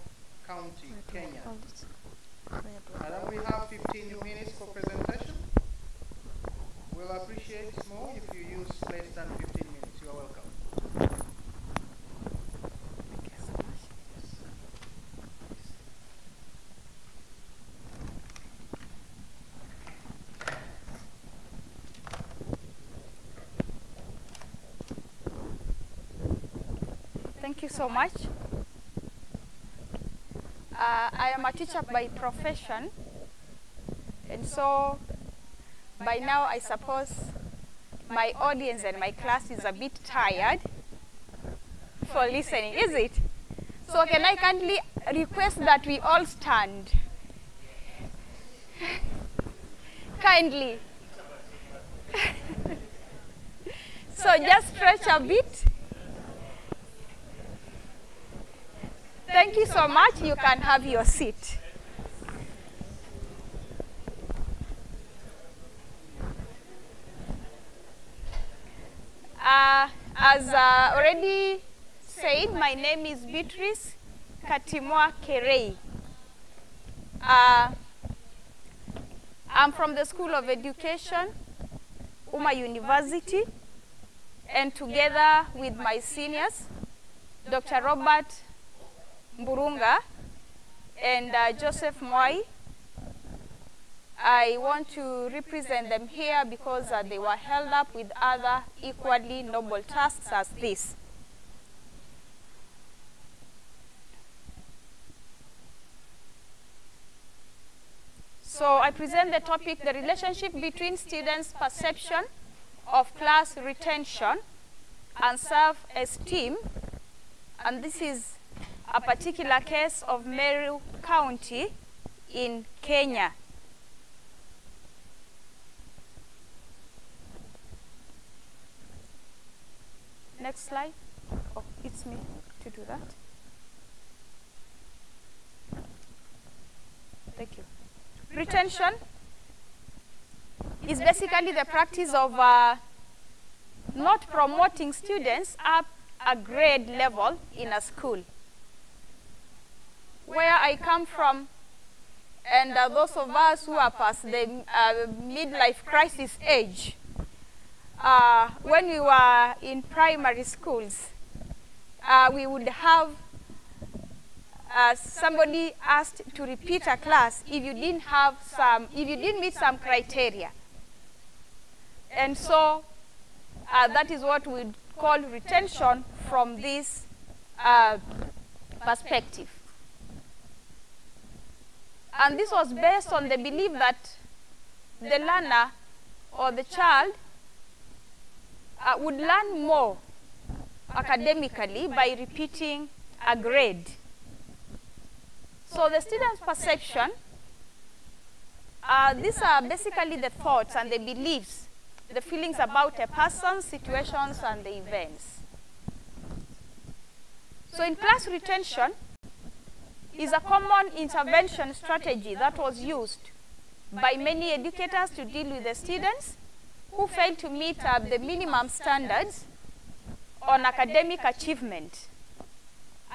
County, Kenya. Madam, we have 15 minutes for presentation. We'll appreciate it more if you use less than 15 minutes. You are welcome. Thank you so much. I am a teacher by profession, and so by now I suppose my audience and my class is a bit tired for listening, is it? So can I kindly request that we all stand? Kindly. So just stretch a bit. Thank you so much. You can have your seat. As already said, my name is Beatrice Katimua Kerei. I'm from the School of Education, Uma University, and together with my seniors, Dr. Robert Mburunga and Joseph Mwai, I want to represent them here because they were held up with other equally noble tasks as this. So I present the topic, the relationship between students' perception of class retention and self-esteem, and this is a particular case of Meru County in Kenya. Next slide. Oh, it's me to do that. Thank you. Retention is basically the practice of not promoting students up a grade level in a school. Where I come from, and those of us who are past the midlife crisis age, when we were in primary schools, we would have somebody asked to repeat a class if you didn't meet some criteria. And so that is what we call retention from this perspective. And this was based on the belief that the learner or the child would learn more academically by repeating a grade. So the student's perception, these are basically the thoughts and the beliefs, the feelings about a person, situations, and the events. So in class retention is a common intervention strategy that was used by many educators to deal with the students who failed to meet the minimum standards on academic achievement.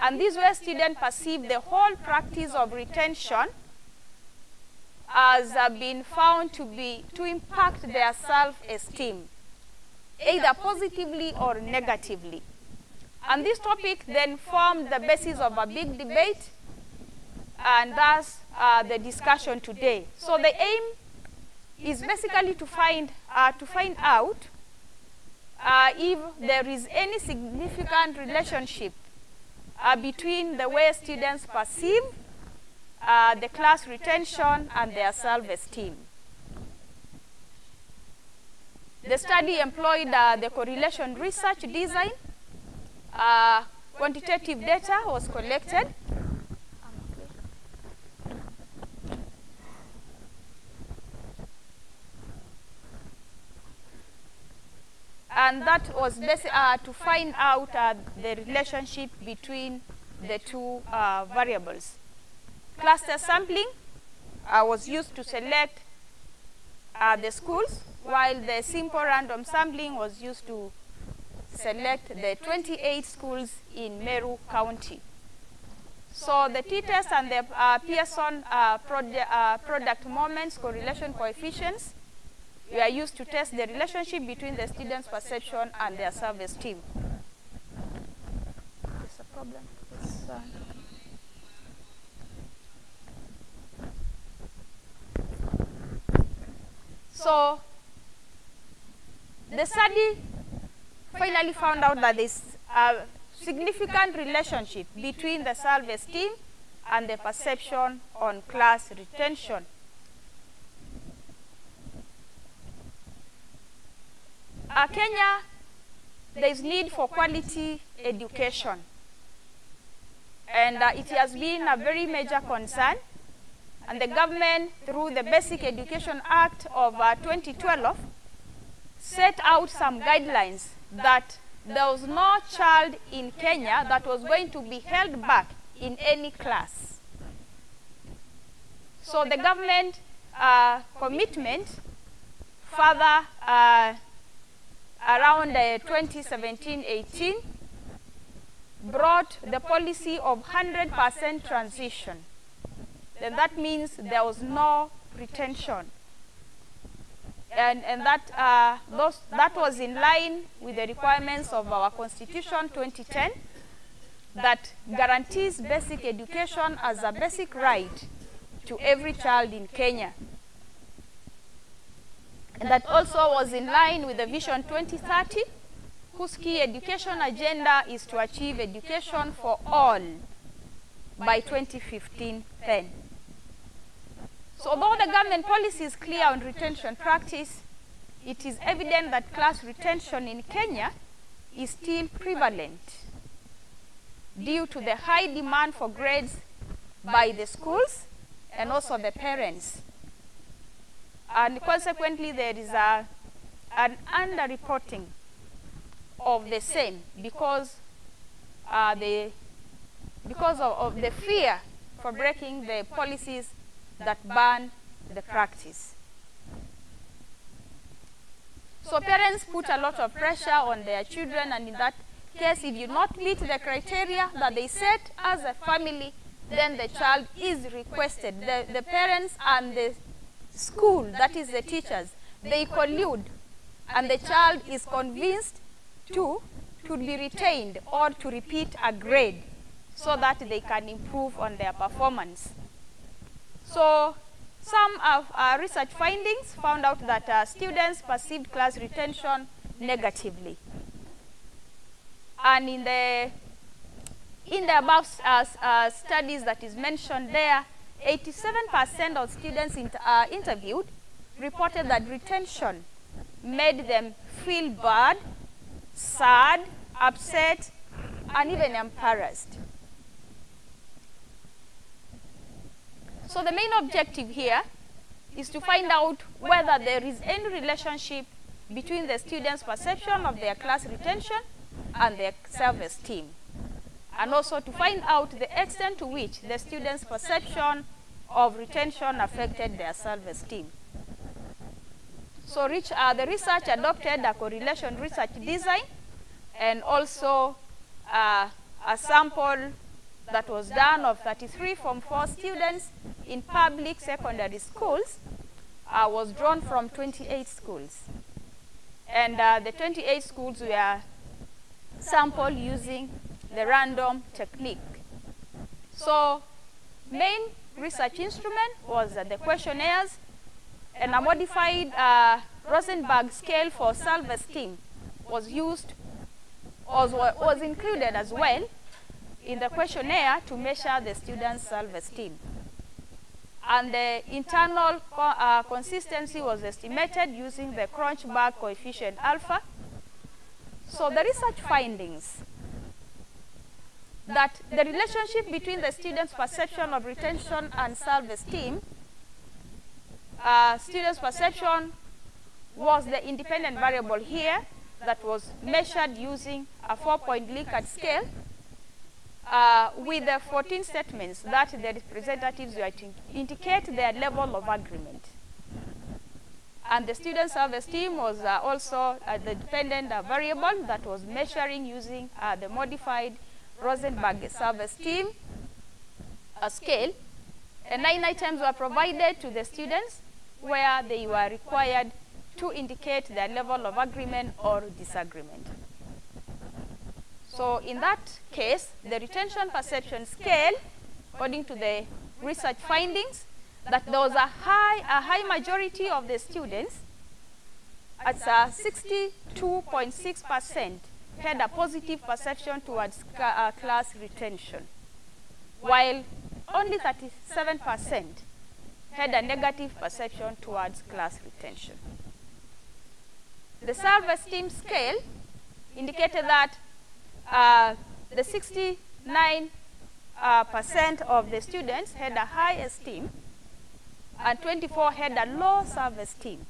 And this way students perceive the whole practice of retention as being found to impact their self-esteem, either positively or negatively. And this topic then formed the basis of a big debate, and thus the discussion today. So the aim is basically to find out if there is any significant relationship between the way students perceive the class retention and their self-esteem. The study employed the correlation research design. Quantitative data was collected. and that was to find out the relationship between the two variables. Cluster sampling was used to select the schools, while the simple random sampling was used to select the 28 schools in Meru County. So the t-test and the Pearson product moments correlation coefficients were used to test the relationship between the students' perception and their self-esteem. There's a problem. So the study finally found out that there is a significant relationship between the self-esteem and the perception on class retention. Kenya, there is need for quality education, and it has been a very major concern, and the government, through the Basic Education Act of 2012, set out some guidelines that there was no child in Kenya that was going to be held back in any class. So the government commitment further around 2017-18 brought the policy of 100% transition. Then that means there was no retention. And that was in line with the requirements of our Constitution 2010 that guarantees basic education as a basic right to every child in Kenya. And that also was in line with the Vision 2030, whose key education agenda is to achieve education for all by 2015-10. So although the government policy is clear on retention practice, it is evident that class retention in Kenya is still prevalent due to the high demand for grades by the schools and also the parents. And consequently, there is an underreporting of the same because of the fear for breaking the policies that ban the practice. So parents put a lot of pressure on their children, and in that case, if you not meet the criteria that they set as a family, then the child is requested. The parents and the school, that is the teachers, they collude, and the child is convinced to be retained or to repeat a grade so that they can improve on their performance. So some of our research findings found out that students perceived class retention negatively. And in the above studies that is mentioned there, 87% of students interviewed reported that retention made them feel bad, sad, upset, and even embarrassed. So the main objective here is to find out whether there is any relationship between the students' perception of their class retention and their self-esteem, and also to find out the extent to which the students' perception of retention affected their self-esteem. So the research adopted a correlation research design, and also a sample that was done of 33 Form 4 students in public secondary schools was drawn from 28 schools. And the 28 schools were sampled using the random technique. So main research instrument was the questionnaires, and a modified Rosenberg scale for self-esteem was included as well in the questionnaire to measure the students' self-esteem. And the internal consistency was estimated using the Crunchback coefficient alpha. So the research findings that the relationship between the students' perception of retention and self-esteem, students' perception was the independent variable here, that was measured using a 4-point Likert scale with the 14 statements that the representatives were to indicate their level of agreement. And the student self-esteem was also the dependent variable that was measuring using the modified Rosenberg self-esteem scale. And 9 items were provided to the students where they were required to indicate their level of agreement or disagreement. So in that case, the retention perception scale, according to the research findings, that there was a high majority of the students, at 62.6%, had a positive perception towards class retention, while only 37% had a negative perception towards class retention. The self-esteem scale indicated that the 69% of the students had a high esteem and 24% had a low self-esteem,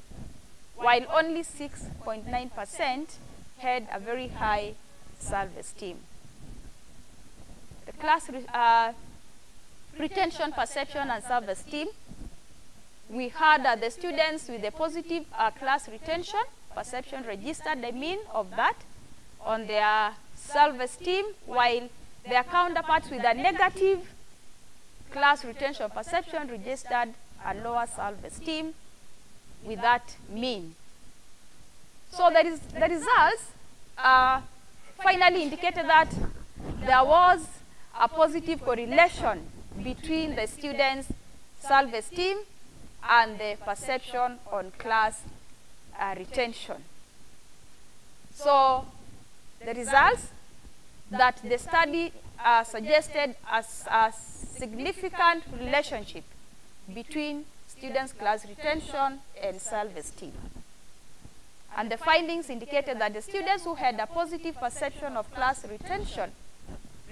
while only 6.9% had a very high self-esteem. The class retention perception and self-esteem, we had the students with a positive class retention perception registered the mean of that on their self-esteem, while their counterparts with a negative class retention perception registered a lower self-esteem with that mean. So the results finally indicated that there was a positive correlation between the students' self-esteem and the perception on class retention. So the results that the study suggested as a significant relationship between students' class retention and self-esteem. And the findings indicated that the students who had a positive perception of class retention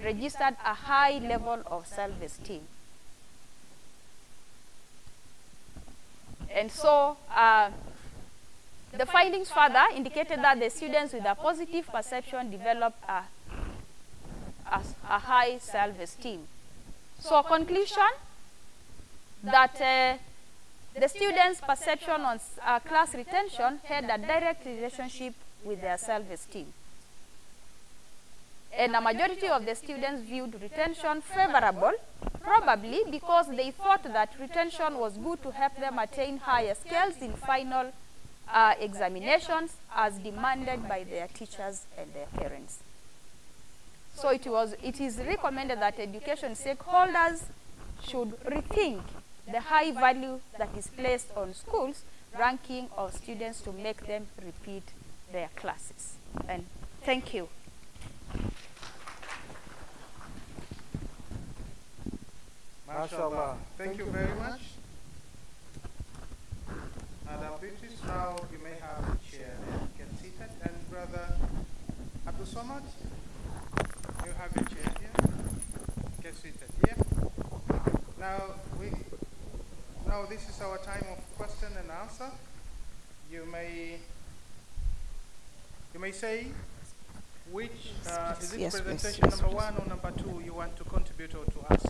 registered a high level of self-esteem. And so the findings further indicated that the students with a positive perception developed a high self-esteem. So conclusion that the students' perception on class retention had a direct relationship with their self-esteem. And a majority of the students viewed retention favorable, probably because they thought that retention was good to help them attain higher scales in final examinations as demanded by their teachers and their parents. So it is recommended that education stakeholders should rethink the high value that is placed on schools' ranking of students to make them repeat their classes. And thank you. MashaAllah. Thank you very much. Madam Beatrice, now you may have a chair there. Get seated. And Brother Abdul Samad, you have your chair here. Get seated here. Now this is our time of question and answer. You may say which is it presentation number 1 or number 2 you want to contribute or to ask.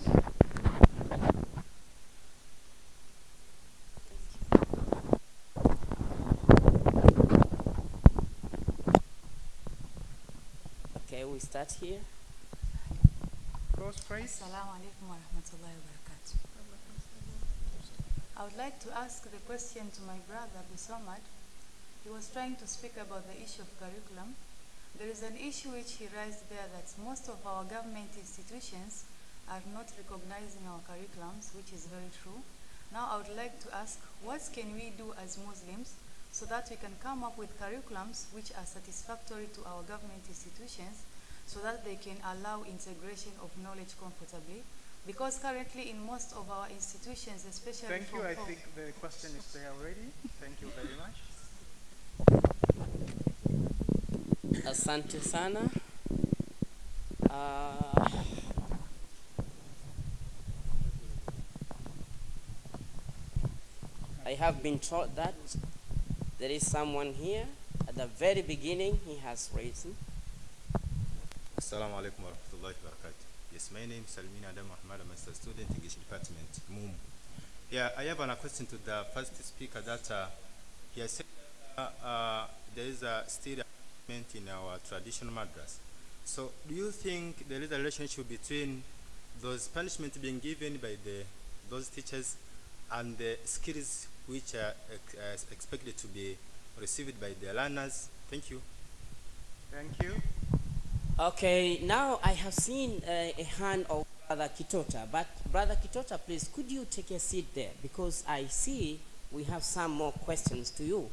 Okay, we start here. Ghost praise. Assalamu alaikum wa rahmatullahi wa barakatuh. I would like to ask the question to my brother Abu Samad. He was trying to speak about the issue of curriculum. There is an issue which he raised there that most of our government institutions are not recognizing our curriculums, which is very true. Now I would like to ask, what can we do as Muslims so that we can come up with curriculums which are satisfactory to our government institutions so that they can allow integration of knowledge comfortably? Because currently in most of our institutions, especially Thank you. I think the question is there already. Thank you very much. Asante sana. I have been taught that there is someone here at at the very beginning he has raised. Assalamu alaikum warahmatullahi wabarakatuh. Yes, my name is Salmin Adam Ahmad. I'm a student in English department, MUM. Yeah, I have a question to the first speaker that he has said there is a still in our traditional madras. So do you think there is a relationship between those punishments being given by those teachers and the skills which are expected to be received by the learners? Thank you. Thank you. Okay, now I have seen a hand of Brother Kitota, but Brother Kitota, please, could you take a seat there? Because I see we have some more questions to you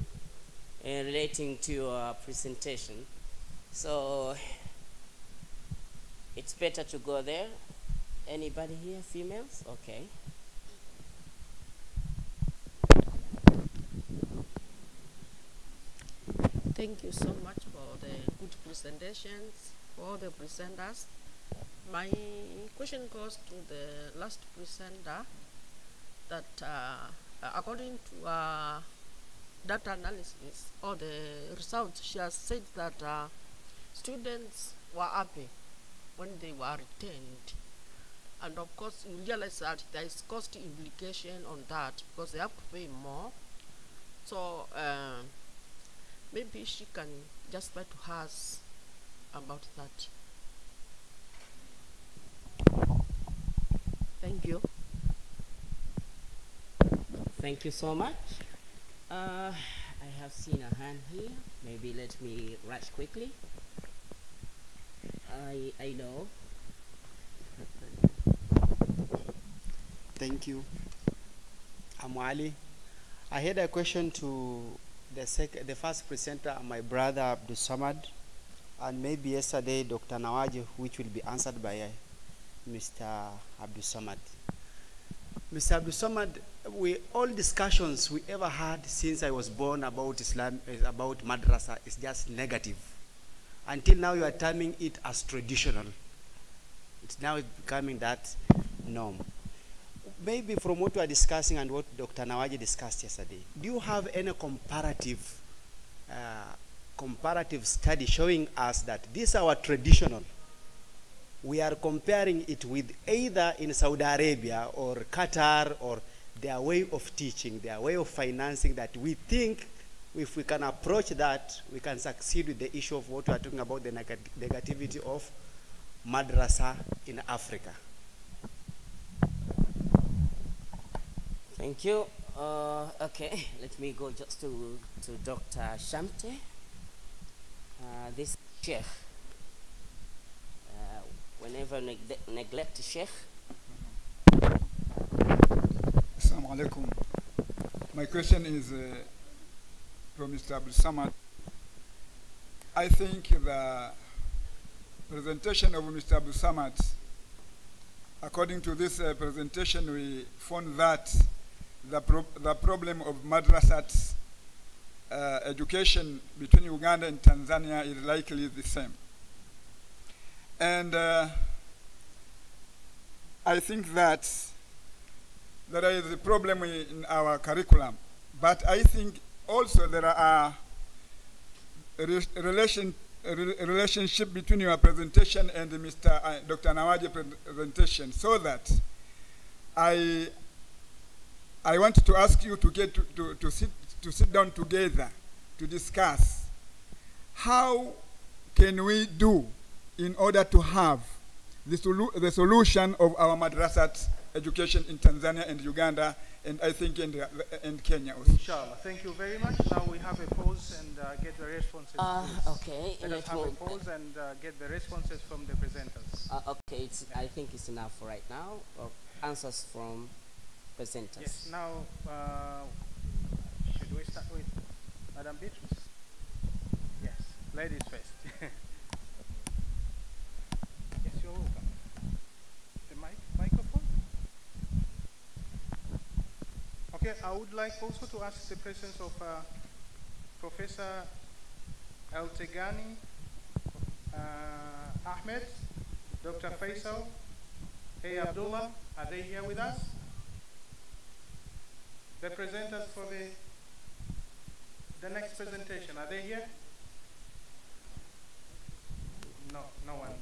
relating to your presentation. So it's better to go there. Anybody here, females? Okay. Thank you so much for the good presentations, for all the presenters. My question goes to the last presenter that according to data analysis or the results, she has said that students were happy when they were retained. And of course, you realize that there is cost implication on that because they have to pay more. So maybe she can just try to us about that. Thank you. Thank you so much. I have seen a hand here. Maybe let me rush quickly. I know. Thank you. I'm Ali. I had a question to the first presenter, my brother Abdul Samad, and maybe yesterday Dr. Nawaji, which will be answered by Mr. Abdul Samad. Mr. Abdul Samad, all discussions we ever had since I was born about Islam, about madrasa, is just negative. Until now, you are terming it as traditional. It's now becoming that norm. Maybe from what we are discussing and what Dr. Nawaji discussed yesterday, do you have any comparative study showing us that this is our traditional? We are comparing it with either in Saudi Arabia or Qatar or their way of teaching, their way of financing, that we think if we can approach that, we can succeed with the issue of what we are talking about, the negativity of madrasa in Africa. Thank you. Okay, let me go just to Dr. Shamte. This Sheikh, whenever neglect Sheikh. Assalamu alaikum. My question is from Mr. Abdul Samad. I think the presentation of Mr. Abdul Samad, according to this presentation, we found that the problem of madrasat education between Uganda and Tanzania is likely the same. And I think that there is a problem in our curriculum, but I think also there are relationship between your presentation and Mr. Dr. Nawaji presentation, so that I want to ask you to get to sit down together to discuss how can we do in order to have the solution of our madrasat education in Tanzania and Uganda, and I think in Kenya also. Inshallah. Thank you very much. Now we have a pause and get the responses. Okay. Let us have a pause and get the responses from the presenters. Okay, I think it's enough for right now. Answers from presenters. Yes. Now, should we start with Madam Beatrice? Yes. Ladies first. Yes, you're welcome. The microphone. Okay, I would like also to ask the presence of Professor Eltegani, Ahmed, Dr. Faisal, Hey Abdullah, are they here with us? The presenters for the next presentation, are they here? No, no one.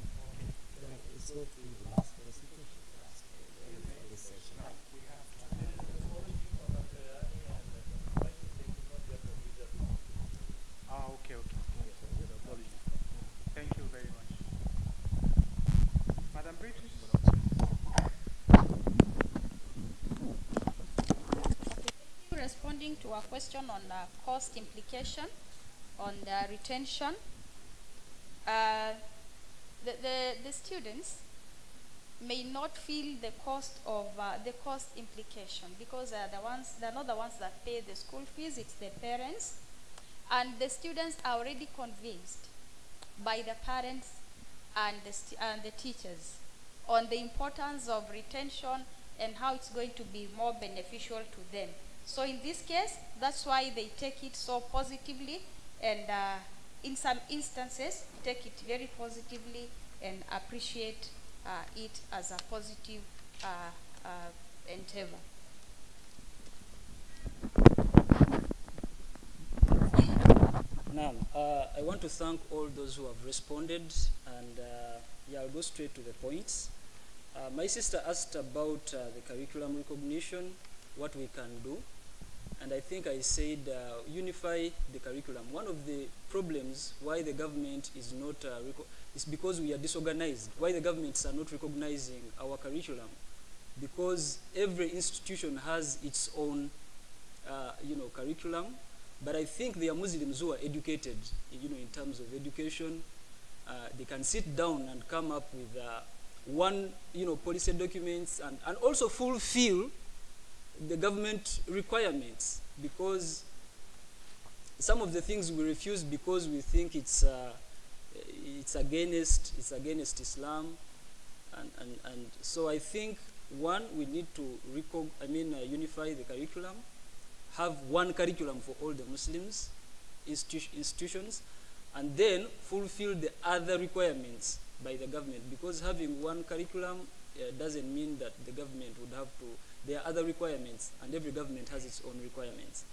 It's going to be the last presentation for this session. Ah, okay, okay. Thank you very much. Madam British? Responding to a question on cost implication on retention, the students may not feel the cost of the cost implication because they're not the ones that pay the school fees, it's the parents, and the students are already convinced by the parents and the teachers on the importance of retention and how it's going to be more beneficial to them. So in this case, that's why they take it so positively, and in some instances, take it very positively and appreciate it as a positive endeavor. Now, I want to thank all those who have responded, and yeah, I'll go straight to the points. My sister asked about the curriculum recognition, what we can do. And I think I said unify the curriculum. One of the problems why the government is not, is because we are disorganized. Why the governments are not recognizing our curriculum? Because every institution has its own, curriculum. But I think there are Muslims who are educated, in terms of education. They can sit down and come up with one, policy documents and also fulfill the government requirements, because some of the things we refuse because we think it's against Islam, and so I think one, we need to unify the curriculum, have one curriculum for all the Muslims institutions, and then fulfill the other requirements by the government, because having one curriculum doesn't mean that the government would have to. There are other requirements, and every government has its own requirements.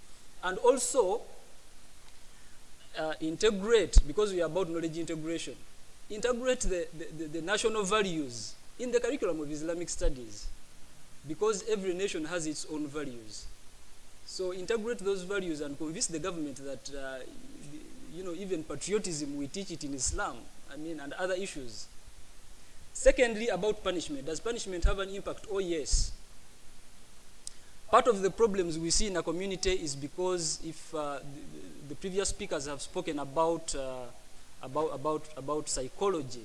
And also, integrate, because we are about knowledge integration, integrate the national values in the curriculum of Islamic studies, because every nation has its own values. So integrate those values and convince the government that, even patriotism, we teach it in Islam, and other issues. Secondly, about punishment. Does punishment have an impact? Oh, yes. Part of the problems we see in a community is because if the previous speakers have spoken about psychology,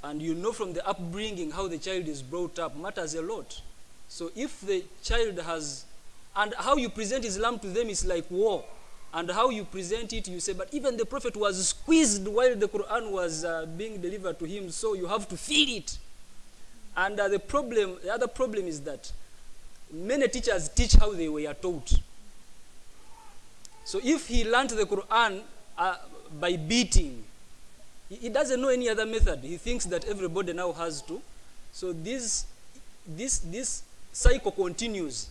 and from the upbringing how the child is brought up matters a lot. So if the child has, and how you present Islam to them is like war, and how you present it, you say, but even the Prophet was squeezed while the Quran was being delivered to him, so you have to feel it. And the other problem is that many teachers teach how they were taught. So if he learned the Quran by beating, he doesn't know any other method. He thinks that everybody now has to. So this cycle continues.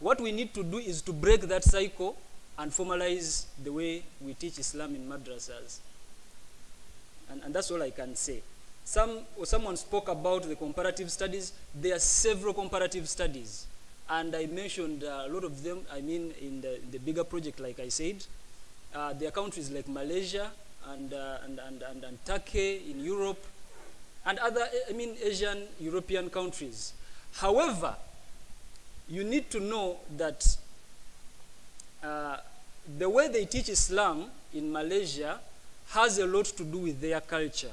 What we need to do is to break that cycle and formalize the way we teach Islam in madrasas. And that's all I can say. Someone spoke about the comparative studies. There are several comparative studies. And I mentioned a lot of them, in the bigger project, like I said. There are countries like Malaysia and Turkey in Europe, and other, Asian, European countries. However, you need to know that the way they teach Islam in Malaysia has a lot to do with their culture.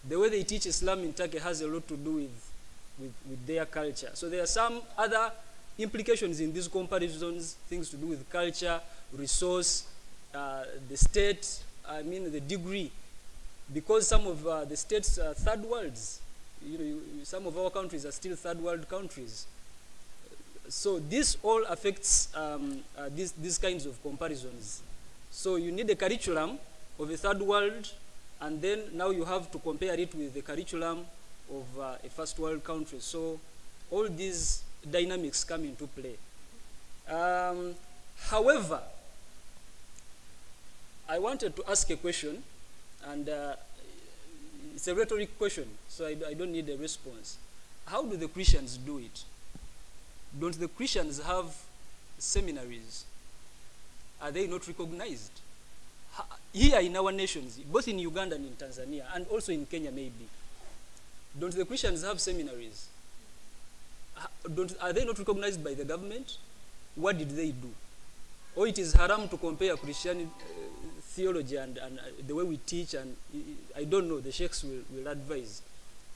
The way they teach Islam in Turkey has a lot to do with their culture. So there are some other implications in these comparisons, things to do with culture, resource, the state, the degree, because some of the states are third worlds. Some of our countries are still third world countries. So this all affects these kinds of comparisons. So you need a curriculum of a third world, and then now you have to compare it with the curriculum of a first world country. So all these dynamics come into play. However, I wanted to ask a question, and It's a rhetoric question, so I don't need a response. How do the Christians do it? Don't the Christians have seminaries? Are they not recognized? Here in our nations, both in Uganda and in Tanzania, and also in Kenya maybe, don't the Christians have seminaries? Are they not recognized by the government? What did they do? Or it is haram to compare Christian theology and the way we teach, and I don't know, the sheikhs will advise.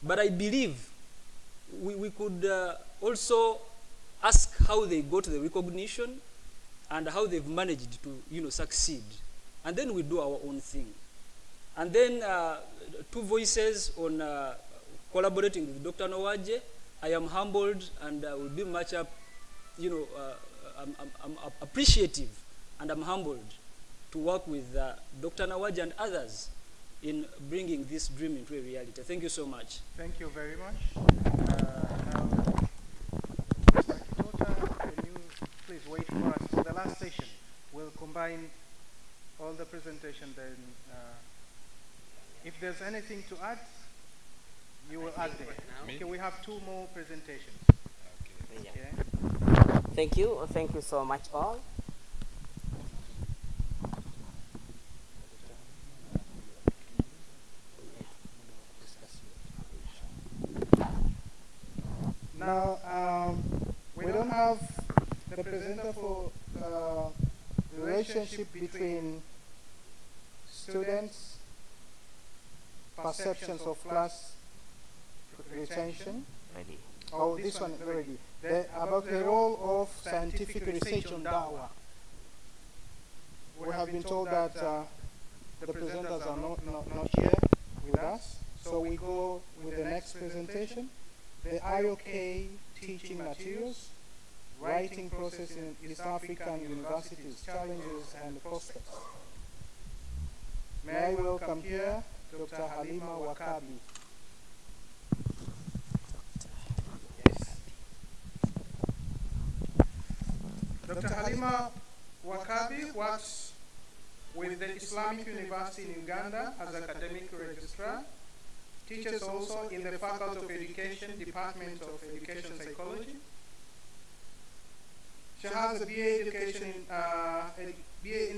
But I believe we could also ask how they got the recognition and how they've managed to succeed. And then we do our own thing. And then two voices on collaborating with Dr. Nawaje. I am humbled and will be much I'm appreciative and I'm humbled to work with Dr. Nawaje and others in bringing this dream into a reality. Thank you so much. Thank you very much. Now, Mr. Kitota, can you please wait for us for the last session? We'll combine all the presentation, then if there's anything to add, you will add there. Okay, we have 2 more presentations. Yeah. Okay. Thank you so much all. Now, we don't have the presenter for relationship between students' perceptions of class retention. Ready. Oh, this one already. About the role of scientific research on dawah. We have been told that the presenters are not here with us, so we go with the next presentation. The IOK teaching materials, writing process in East African universities, challenges and prospects. May I welcome here Dr. Halima Wakabi. Yes. Dr. Halima Wakabi works with the Islamic University in Uganda as academic registrar. Teaches also in the Faculty of Education, Department of Education Psychology. She has a BA in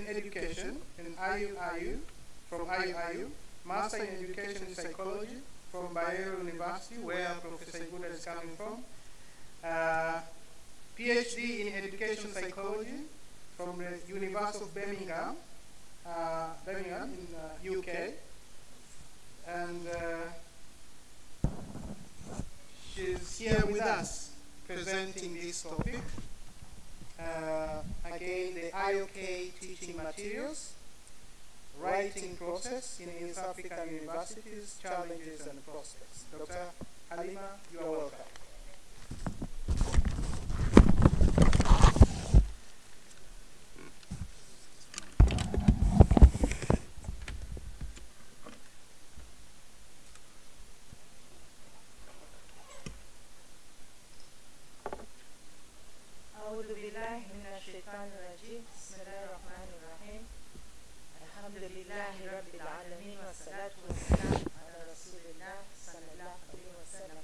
Education in IIIT from IIIT, Master in Education in Psychology from Bayero University, where Professor Iguda is coming from. PhD in Education Psychology from the University of Birmingham in UK. And she's here with us presenting this topic. Again, the IOK teaching materials, writing process in East African universities, challenges and prospects. Dr. Halima, you are welcome. أعوذ بالله من الشيطان الرجيم بسم الله الرحمن الرحيم الحمد لله رب العالمين والصلاة والسلام على رسول الله صلى الله عليه وسلم.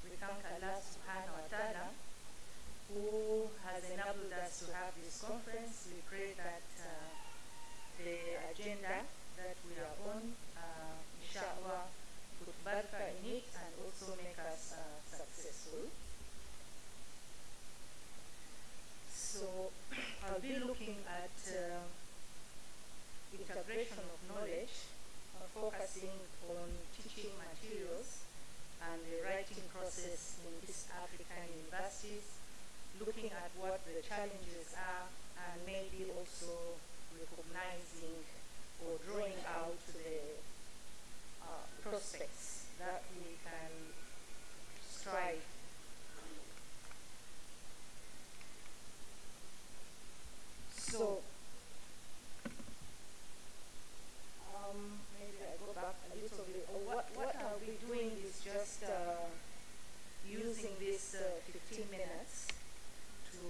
We thank Allah subhanahu wa ta'ala who has enabled us to have this conference. We pray that the agenda that we are on, inshallah, put barakah in it and also make us successful. So I'll be looking at integration of knowledge, focusing on teaching materials and the writing process in East African universities, looking at what the challenges are and maybe also recognizing or drawing out the prospects that we can strive. So, maybe I go back a little bit. What I'll be doing is just using this 15 minutes to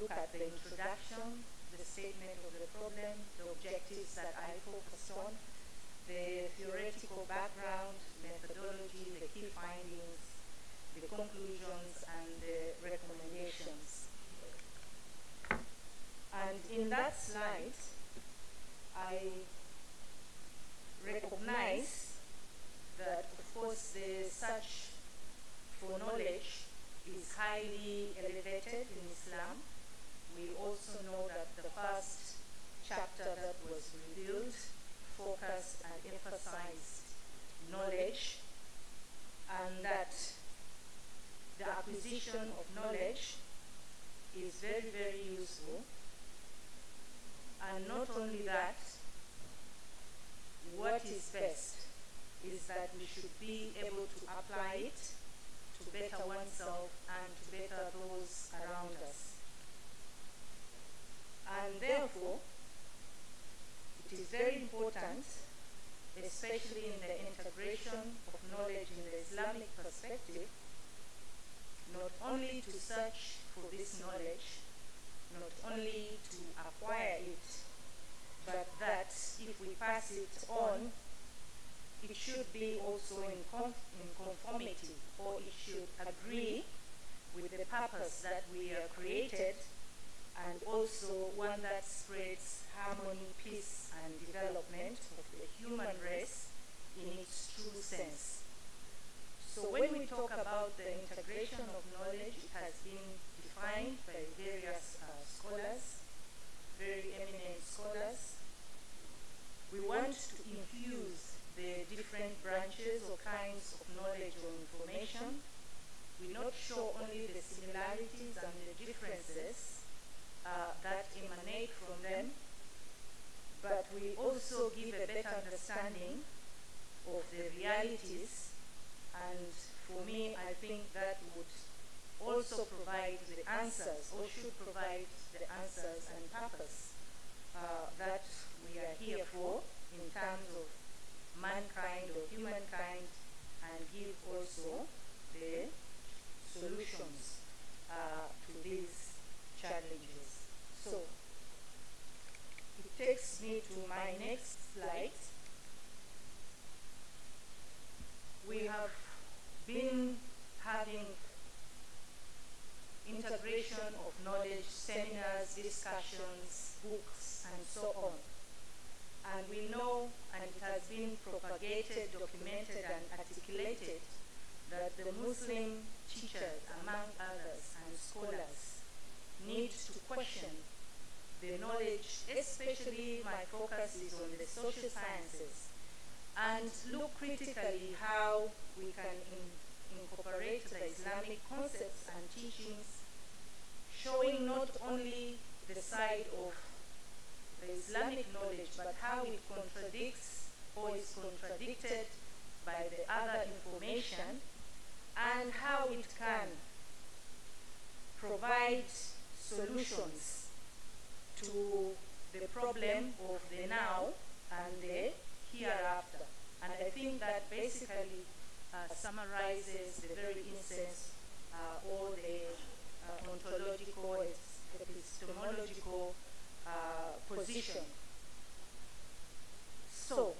look at the introduction, the statement of the problem, the objectives that I focused on, the theoretical background the conclusions and the recommendations. And in that slide, I recognize that, of course, the search for knowledge is highly elevated in Islam. We also know that the first chapter that was revealed focused and emphasized knowledge, and that the acquisition of knowledge is very, very useful. And not only that, what is best is that we should be able to apply it to better oneself and to better those around us. And therefore, it is very important, especially in the integration of knowledge in the Islamic perspective, not only to search for this knowledge, not only to acquire it, but that if we pass it on, it should be also in conformity, or it should agree with the purpose that we are created, and also one that spreads harmony, peace, and development of the human race in its true sense. So when we talk about the integration of knowledge, it has been defined by various scholars, very eminent scholars. We want to infuse the different branches or kinds of knowledge or information. We not show only the similarities and the differences that emanate from them, but we also give a better understanding of the realities. And for me, I think that would also provide the answers, or should provide the answers and purpose that we are here for in terms of mankind or humankind, and give also the solutions to these challenges. So it takes me to my next slide. We have been having integration of knowledge, seminars, discussions, books, and so on. And we know, and it has been propagated, documented, and articulated, that the Muslim teachers, among others, and scholars, need to question the knowledge, especially my focus is on the social sciences, and look critically how we can incorporate the Islamic concepts and teachings, showing not only the side of the Islamic knowledge, but how it contradicts or is contradicted by the other information, and how it can provide solutions to the problem of the now and the hereafter. And I think that basically summarizes the very essence or the ontological, epistemological position. So,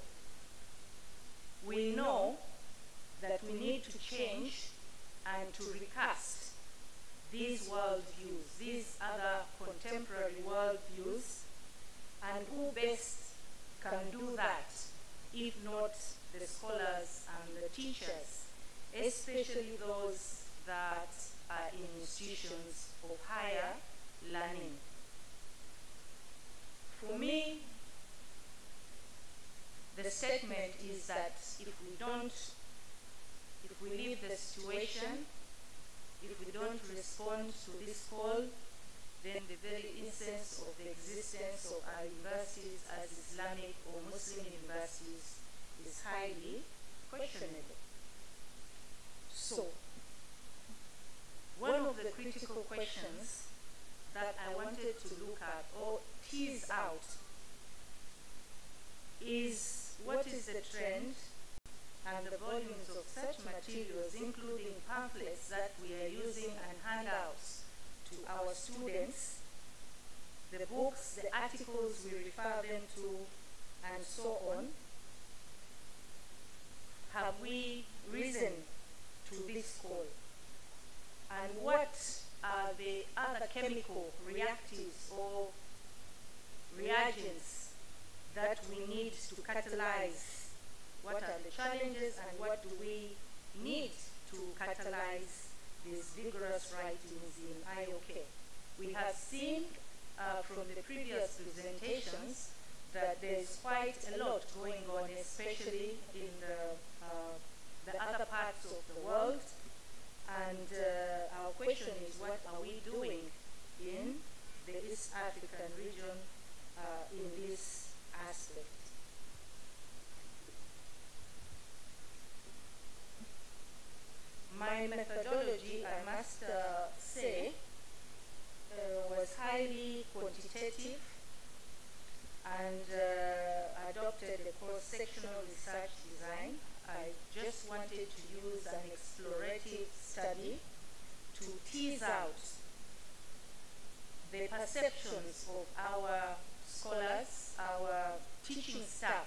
we know that we need to change and to recast these worldviews, these other contemporary worldviews, and who best can do that if not the scholars and the teachers, especially those that are in institutions of higher learning. For me, the statement is that if we leave the situation, if we don't respond to this call, then the very essence of the existence of our universities as Islamic or Muslim universities is highly questionable. So, one of the critical questions that I wanted to look at or tease out is, what is the trend and the volumes of such materials, including pamphlets that we are using and handouts to our students, the books, the articles we refer them to, and so on. Have we risen to this call? and what are the other chemical reactives or reagents that we need to catalyze? What are the challenges and what do we need to catalyze these vigorous writings in IOK? We have seen from the previous presentations that there's quite a lot going on, especially in the other parts of the world. And our question is, what are we doing in the East African region in this aspect? My methodology, I must say, was highly quantitative and adopted a cross-sectional research design. I just wanted to use an explorative study to tease out the perceptions of our scholars, our teaching staff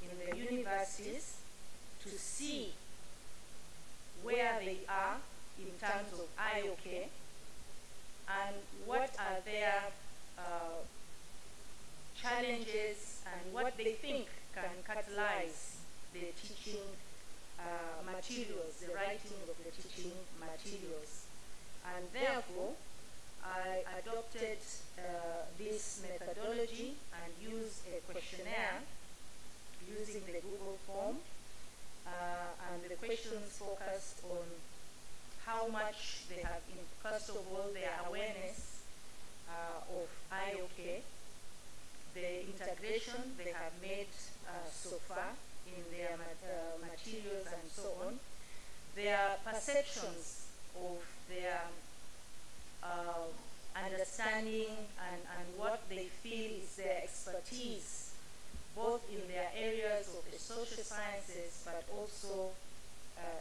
in the universities, to see where they are in terms of IOK and what are their challenges and what they think can catalyze the teaching materials, the writing of the teaching materials. And therefore, I adopted this methodology and used a questionnaire using the Google form. And the questions focused on how much they have, first of all, their awareness of IOK, the integration they have made so far in their materials and so on, their perceptions of their understanding and what they feel is their expertise, both in their areas of the social sciences, but also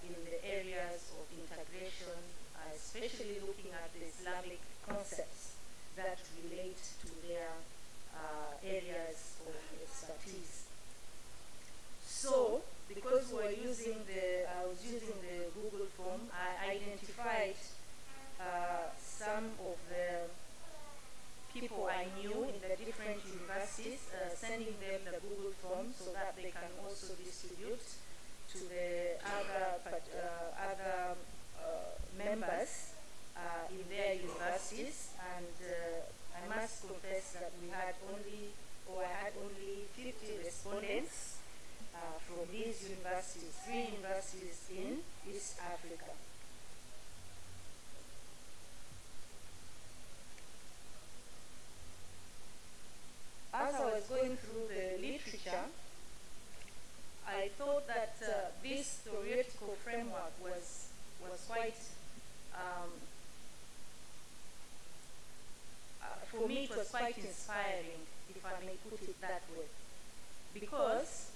in the areas of integration, especially looking at the Islamic concepts that relate to their areas of expertise. So, because I was using the Google form, I identified some of the people I knew in the different universities, sending them the Google form so that they can also distribute to the other members in their universities. And I must confess that I had only 50 respondents from these universities, 3 universities in East Africa. As I was going through the literature, I thought that this theoretical framework was quite, for me it was quite inspiring, if I may put it that way, because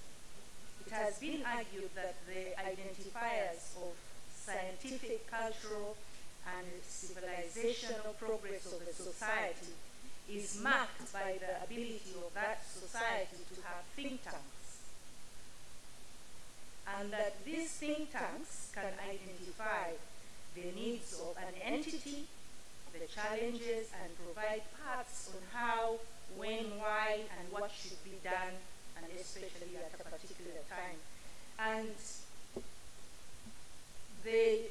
it has been argued that the identifiers of scientific, cultural, and civilizational progress of a society is marked by the ability of that society to have think tanks. And that these think tanks can identify the needs of an entity, the challenges, and provide paths on how, when, why, and what should be done, and especially at a particular time. And they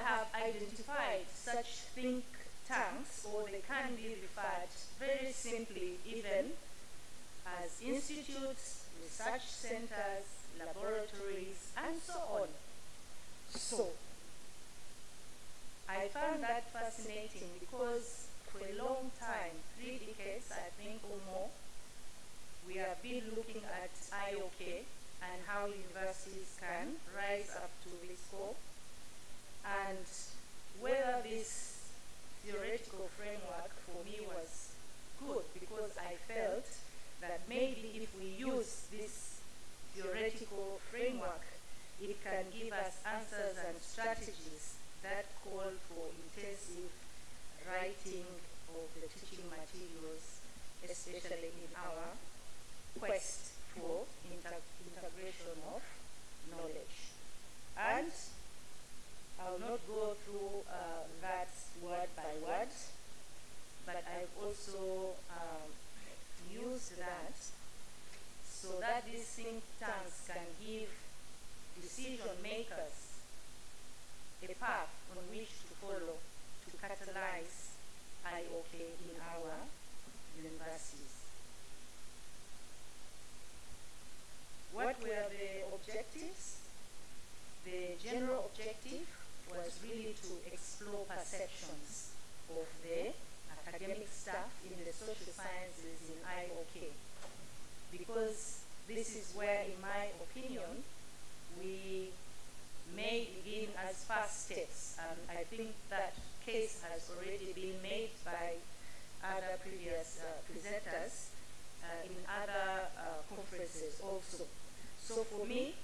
have identified such think tanks, or they can be referred very simply even as institutes, research centers, laboratories, and so on. So, I found that fascinating because for a long time, 3 decades I think or more, we have been looking at IOK and how universities can rise up to this goal, and whether this theoretical framework for me was good, because I felt that maybe if we use this theoretical framework, it can give us answers and strategies that call for intensive writing of the teaching materials, especially in our quest for integration of knowledge. And I'll not go through so that these think tanks can give decision makers a path on which to follow to catalyze IOK in our universities. What were the objectives? The general objective was really to explore perceptions of the academic staff in the social sciences in IOK, because this is where, in my opinion, we may begin as first steps, and I think that case has already been made by other previous presenters in other conferences also. So for me,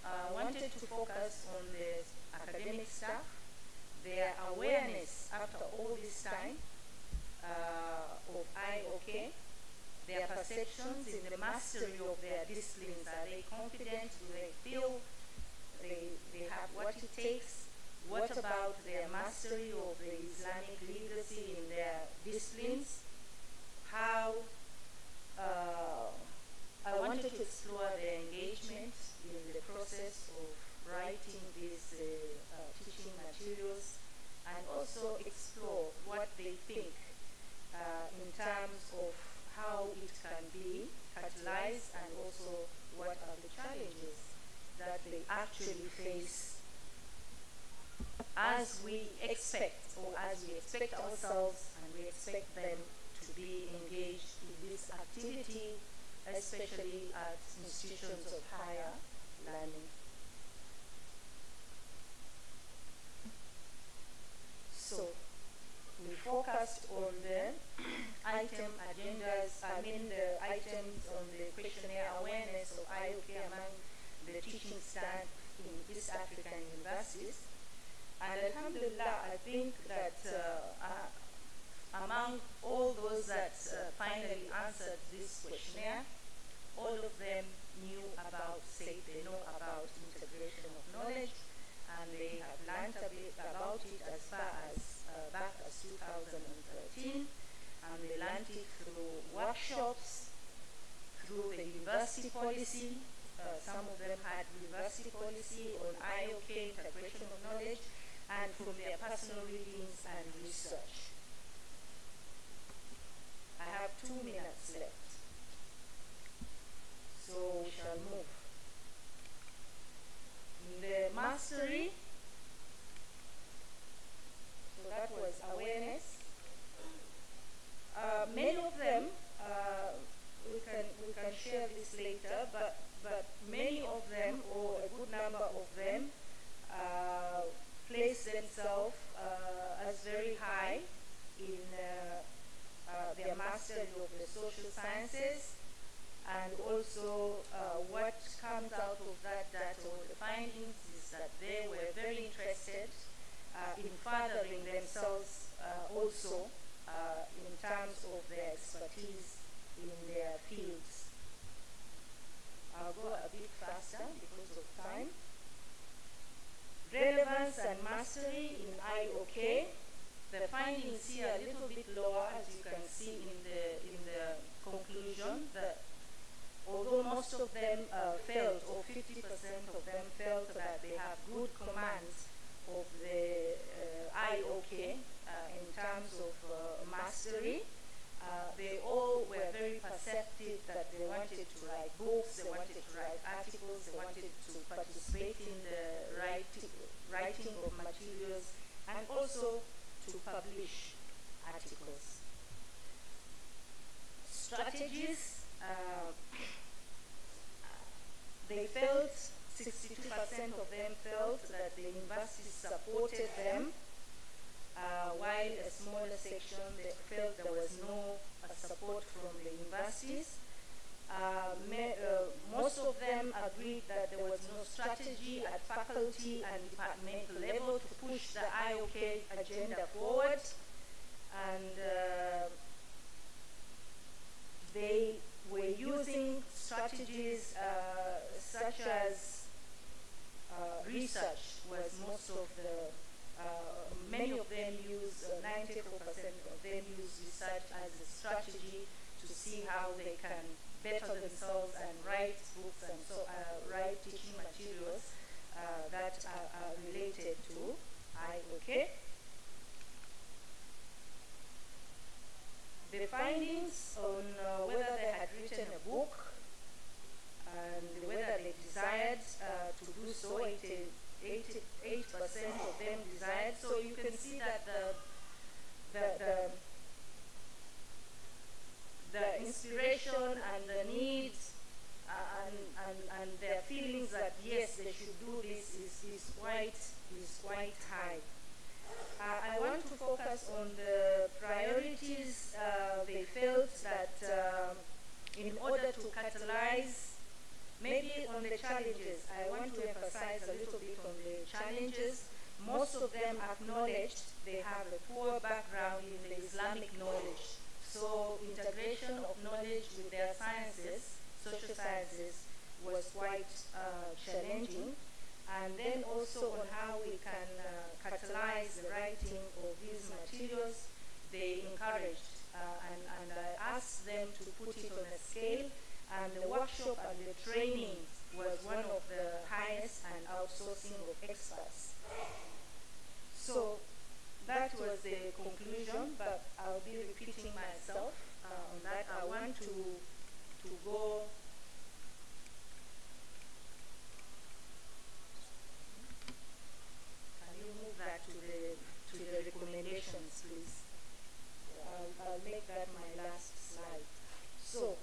I wanted to focus on the academic staff, their awareness after all this time of IOK, their perceptions in the mastery of their disciplines. Are they confident? Do they feel they have what it takes? What about their mastery of the Islamic literacy in their disciplines? How I wanted to explore their engagement in the process of writing these teaching materials, and also explore what they think in terms of how it can be catalyzed, and also what are the challenges that they actually face as we expect, or as we expect ourselves and we expect them to be engaged in this activity, especially at institutions of higher learning. So we focused on the item agendas, the items on the questionnaire awareness of IOK among the teaching staff in East African universities. And alhamdulillah, I think that among all those that finally answered this questionnaire, all of them knew about, they know about integration of knowledge, and they have learned a bit about it as far as back as 2013, and they learned it through workshops, through the university policy. Some of them had university policy on IOK, integration of knowledge, and from their personal readings and research. I have 2 minutes left, so we shall move. The mastery, so that was awareness. Many of them, we can share this later, but many of them, or a good number of them, place themselves as very high in their mastery of the social sciences, and also what comes out of that data, or the findings, is that they were very interested in furthering themselves also in terms of their expertise in their fields. I'll go a bit faster because of time. Relevance and mastery in IOK. The findings here are a little bit lower, as you can see in the conclusion, that although most of them felt, or 50% of them felt that they have good command of the IOK in terms of mastery, they all were very perceptive that they wanted to write books, they wanted to write articles, they wanted to participate in the writing of materials, and also to publish articles. Strategies, they felt, 62% of them felt that the universities supported them, while a smaller section they felt there was no support from the universities. Most of them agreed that there was no strategy at faculty and departmental level to push the IOK agenda forward, and they were using strategies such as research was most of the many of them use, 94% of them use research as a strategy to see how they can better themselves and write books and so write teaching materials that are related to IOK. The findings on whether they had written a book and whether they desired to do so, 88% of them desired. So you can see that the inspiration and the needs and their feelings that yes, they should do this is quite high. I want to focus on the priorities. They felt that in order to catalyze, maybe on the challenges, I want to emphasize a little bit on the challenges. Most of them acknowledged they have a poor background in the Islamic knowledge. So integration of knowledge with their sciences, social sciences, was quite challenging. And then also on how we can catalyze the writing of these materials, they encouraged and I asked them to put it on a scale, and the workshop and the training was one of the highest, and outsourcing of experts. So that was the conclusion, but I'll be repeating myself on that. I want to go. Can you move that to the recommendations, please? I'll make that my last slide. So,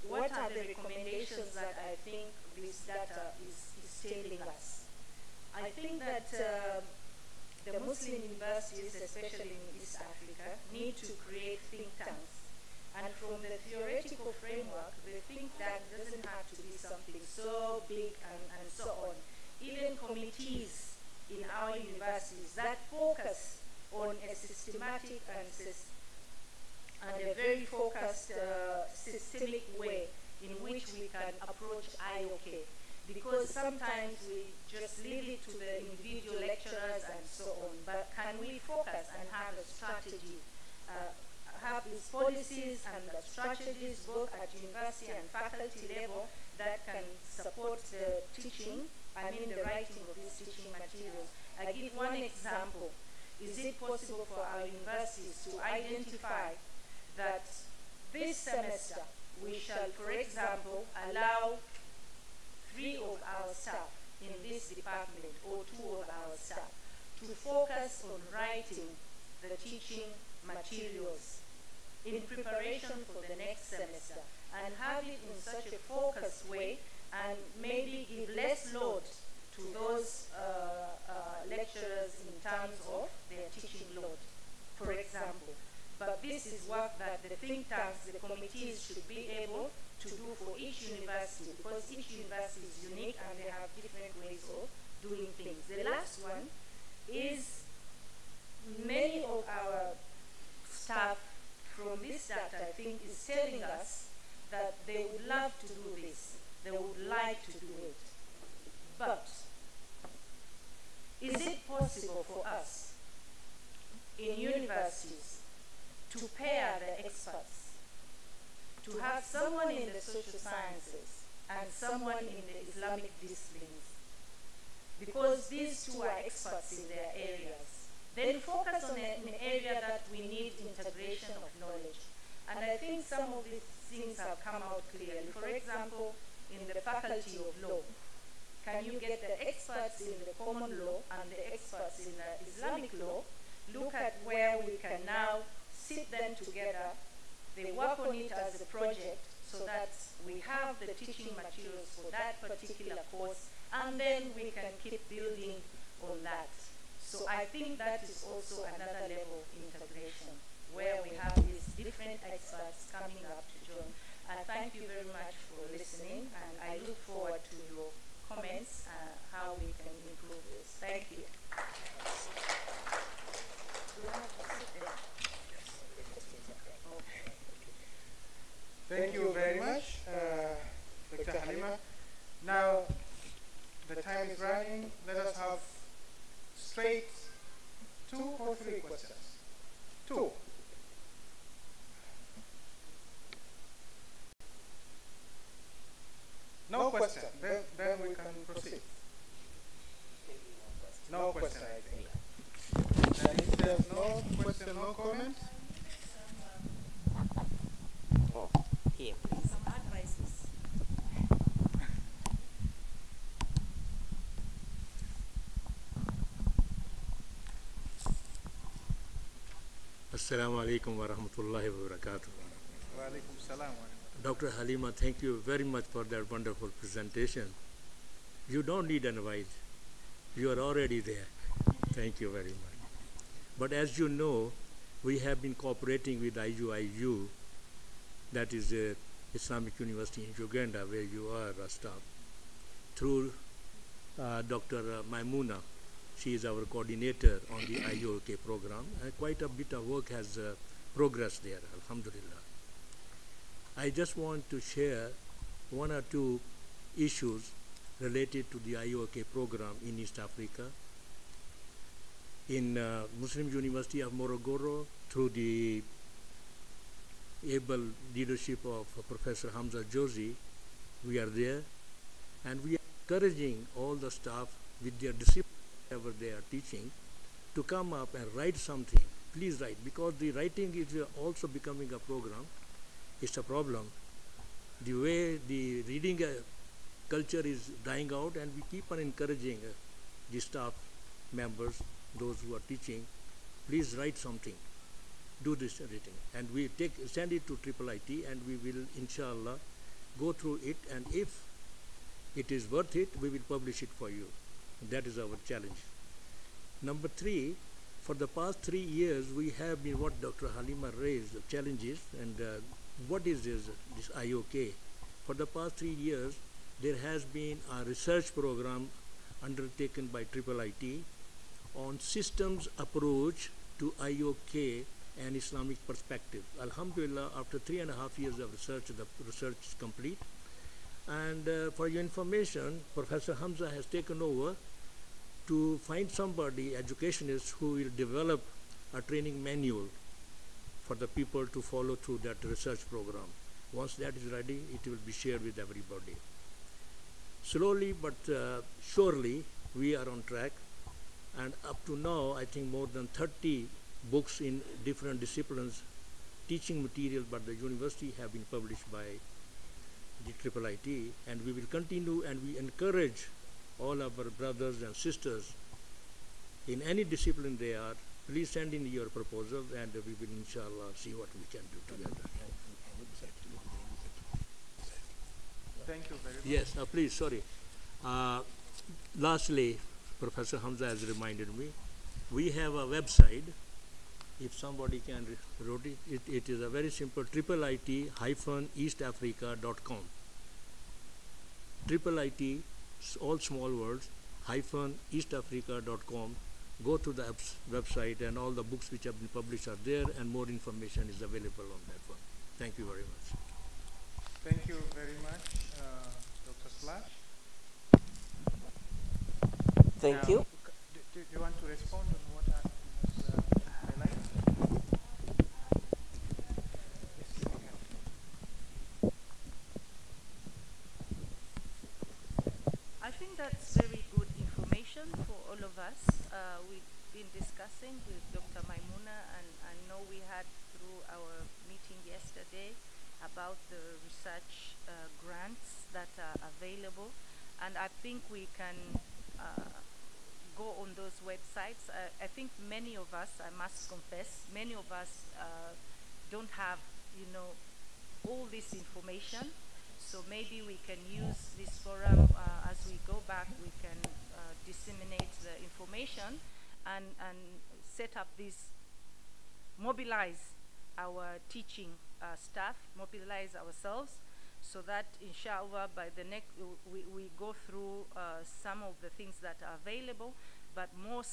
what are the recommendations that I think this data is telling us? I think that the Muslim universities, especially in East Africa, need to create think tanks. And from the theoretical framework, the think tank doesn't have to be something so big and so on. Even committees in our universities that focus on a systematic and a very focused systemic way in which we can approach IOK. Because sometimes we just leave it to the individual lecturers and so on, but can we focus and have a strategy, have these policies and the strategies both at university and faculty level that can support the teaching, the writing of these teaching materials. I give one example. Is it possible for our universities to identify that this semester we shall, for example, allow 3 of our staff in this department or 2 of our staff to focus on writing the teaching materials in preparation for the next semester, and have it in such a focused way, and maybe give less load to those lecturers in terms of their teaching load, for example. But this is work that the think tanks, the committees should be able to do for each university, because each university is unique and they have different ways of doing things. The last one is many of our staff from this data, I think, is telling us that they would love to do this, they would like to do it. But is it possible for us in universities to pair the experts, to have someone in the social sciences and someone in the Islamic disciplines? Because these two are experts in their areas. Then focus on an area that we need integration of knowledge. And I think some of these things have come out clearly. For example, in the faculty of law, can you get the experts in the common law and the experts in the Islamic law, look at where we can now sit them together, they work on it as a project so that we have the teaching materials for that particular course, and then we can keep building on that. So I think that is also another level of integration, where we have these different experts coming up to join. And thank you very much for listening, and I look forward to your comments, how we can improve this. Thank you. Thank you very much, Dr. Halima. Now, the time is running. Let us have straight 2 or 3 questions. 2. No question. Then we can proceed. No question, I think. And if there's no question, no comment. Oh, here, please. Some advices. Assalamu alaikum wa rahmatullahi wa barakatuh. Wa alaikum salam. Dr. Halima, thank you very much for that wonderful presentation. You don't need advice. You are already there. Thank you very much. But as you know, we have been cooperating with IUIU, that is Islamic University in Uganda, where you are a staff, through Dr. Maimuna. She is our coordinator on the IOK program, and quite a bit of work has progressed there, alhamdulillah. I just want to share one or two issues related to the IOK program in East Africa. In Muslim University of Morogoro, through the able leadership of Professor Hamza Jozi, we are there, and we are encouraging all the staff with their discipline, whatever they are teaching, to come up and write something. Please write, because the writing is also becoming a program. It's a problem. The way the reading culture is dying out, and we keep on encouraging the staff members, those who are teaching, please write something. Do this writing. And we send it to IIIT, and we will, inshallah, go through it, and if it is worth it, we will publish it for you. That is our challenge. Number 3, for the past 3 years, we have been, what Dr. Halima raised, the challenges, and what is this IOK? For the past 3 years, there has been a research program undertaken by IIIT on systems approach to IOK and Islamic perspective. Alhamdulillah, after 3.5 years of research, the research is complete. And for your information, Professor Hamza has taken over to find somebody, educationists, who will develop a training manual for the people to follow through that research program. Once that is ready, it will be shared with everybody. Slowly but surely, we are on track. And up to now, I think more than 30 books in different disciplines, teaching material by the university, have been published by the IIIT, and we will continue, and we encourage all our brothers and sisters in any discipline they are, please send in your proposals, and we will inshallah see what we can do together. Thank you very much. Yes, please, sorry. Lastly, Professor Hamza has reminded me, we have a website. If somebody can wrote it, it is a very simple, IIIT-eastafrica.com. IIIT, all small words, -eastafrica.com. Go to the website, and all the books which have been published are there, and more information is available on that one. Thank you very much. Thank you very much, Dr. Slash. Thank you. Do you want to respond on what I was highlighted? I think that's very good information for all of us. We've been discussing with Dr. Maimuna, and I know we had through our meeting yesterday about the research grants that are available, and I think we can go on those websites. I think many of us, I must confess, many of us don't have, all this information. So maybe we can use this forum as we go back. We can disseminate the information and set up this, mobilize our teaching staff, mobilize ourselves, so that inshallah by the next we go through some of the things that are available, but more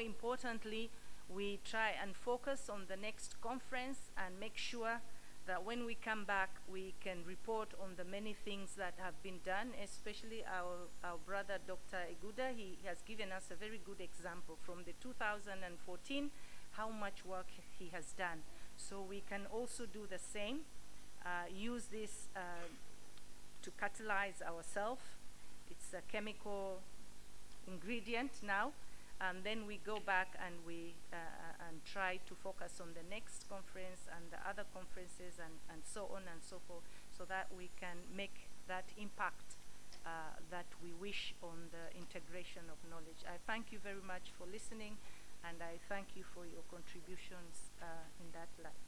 importantly, we try and focus on the next conference and make sure that when we come back, we can report on the many things that have been done, especially our brother, Dr. Iguda. He has given us a very good example from the 2014, how much work he has done. So we can also do the same, use this to catalyze ourselves. It's a chemical ingredient now, and then we go back and we and try to focus on the next conference and the other conferences and so on and so forth, so that we can make that impact that we wish on the integration of knowledge. I thank you very much for listening, and I thank you for your contributions in that light.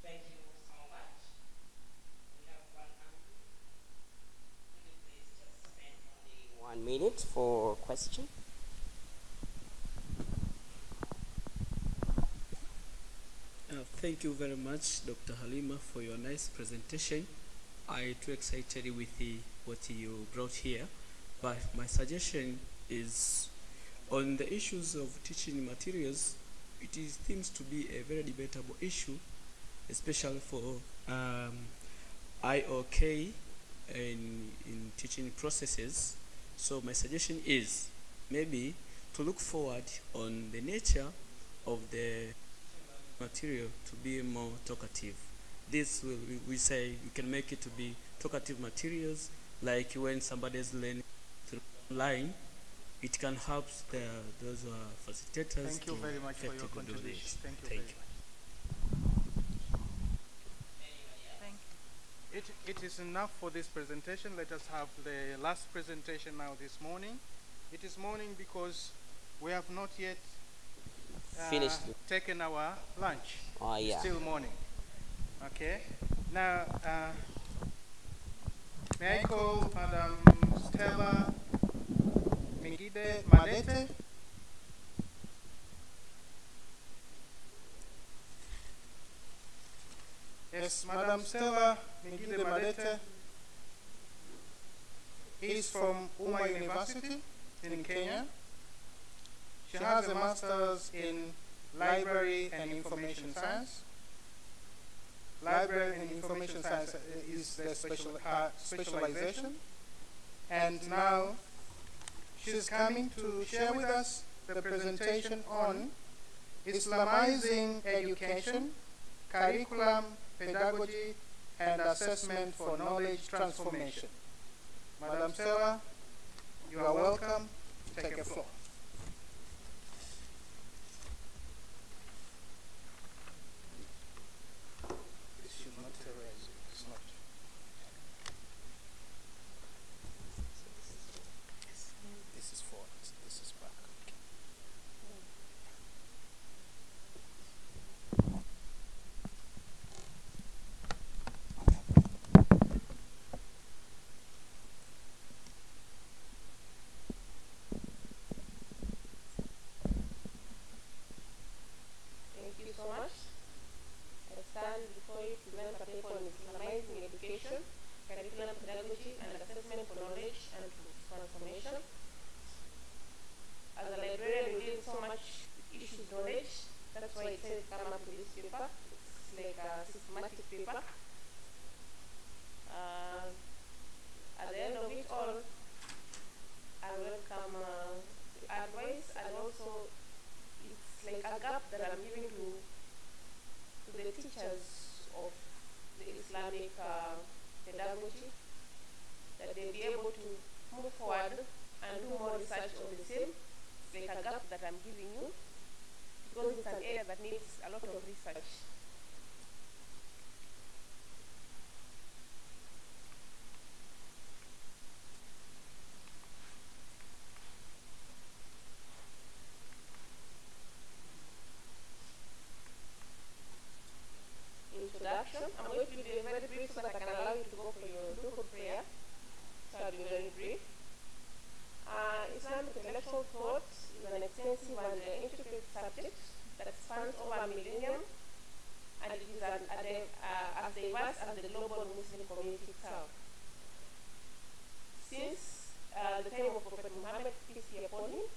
Thank you so much. We have one minute. Could you please just spend only 1 minute for question? Thank you very much, Dr. Halima, for your nice presentation. I'm too excited with what you brought here, but my suggestion is on the issues of teaching materials. It seems to be a very debatable issue, especially for IOK in teaching processes. So my suggestion is maybe to look forward on the nature of the material to be more talkative. This will, we say you can make it to be talkative materials, like when somebody is learning through online, it can help those who are facilitators. Thank you very much for your contribution. Thank you very much. It is enough for this presentation. Let us have the last presentation now this morning. It is morning because we have not yet finished taken our lunch. Oh, yeah. It's still morning. Okay. Now, may I call Madam Stella Mingide Madete? Yes, Madam Stella Mingide Madete is from Uma University in Kenya. She has a master's in Library and Information Science. Library and Information Science is the specialization. And now she's coming to share with us the presentation on Islamizing Education, Curriculum, Pedagogy, and Assessment for Knowledge Transformation. Madam Stella, you are welcome. Take the floor. Islamic pedagogy, that they'll be able to move forward and do more research on the same. It's like a gap that I'm giving you, because it's an area that needs a lot of research. Introduction. I'm going to be very brief so that I can allow you to go for your Duhur prayer. So I'll be very brief. Islamic intellectual thought is an extensive and intricate subject that spans over a millennium, and it is as diverse as the global Muslim community itself. Since the time of Prophet Muhammad, peace be upon him,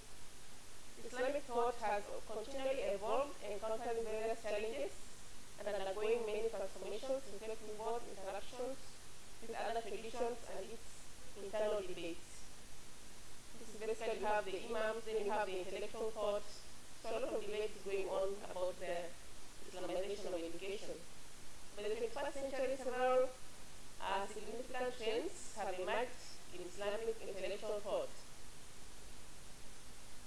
Islamic thought has continually evolved, encountering various challenges and undergoing many transformations, reflecting both interactions with other traditions and its internal debates. This is basically, you have the imams, then you have the intellectual thought. So a lot of debate is going on about the Islamization of education. By the 21st century, several significant trends have emerged in Islamic intellectual thought.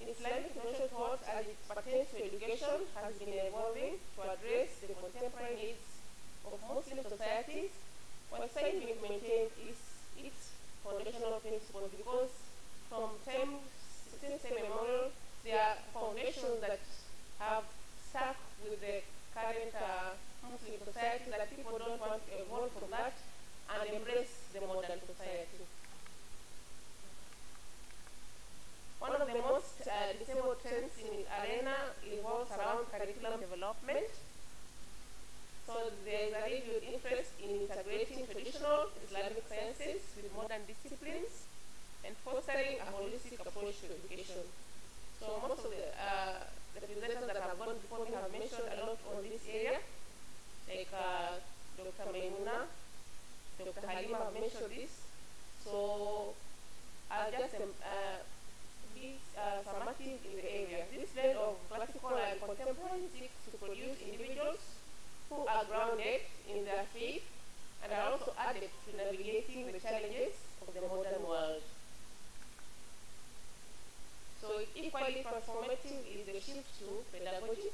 In Islamic intellectual thought, as it pertains to education, has been evolving to address the contemporary needs of Muslim societies, while still maintains its foundational principles, because from since time immemorial, there are foundations that have stuck with the current Muslim society, that people don't want to evolve from that and embrace the modern society. One of the most visible trends in the arena revolves around curriculum development. So there is a renewed interest in integrating traditional Islamic sciences with modern disciplines and fostering a holistic approach to education. So most of the presenters that have gone before me have mentioned a lot on this area, like Dr. Maimuna, Dr. Halima have mentioned this. So I'll just be summative in the area. This blend of classical and contemporary seeks to produce individuals who are grounded in their faith and are also adept to navigating the challenges of the modern world. So equally transformative is the shift to pedagogy,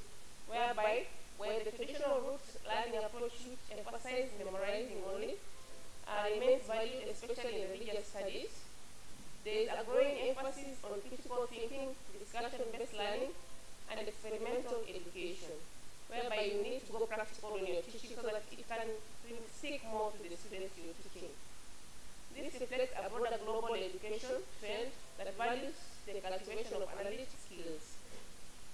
whereby when the traditional roots learning approach which emphasize memorizing only remains valued, especially in religious studies, there is a growing emphasis on critical thinking, discussion-based learning, and experimental education, whereby you need to go practical in your teaching so that it can stick more to the students you're teaching. This reflects a broader global education trend that values the cultivation of analytic skills.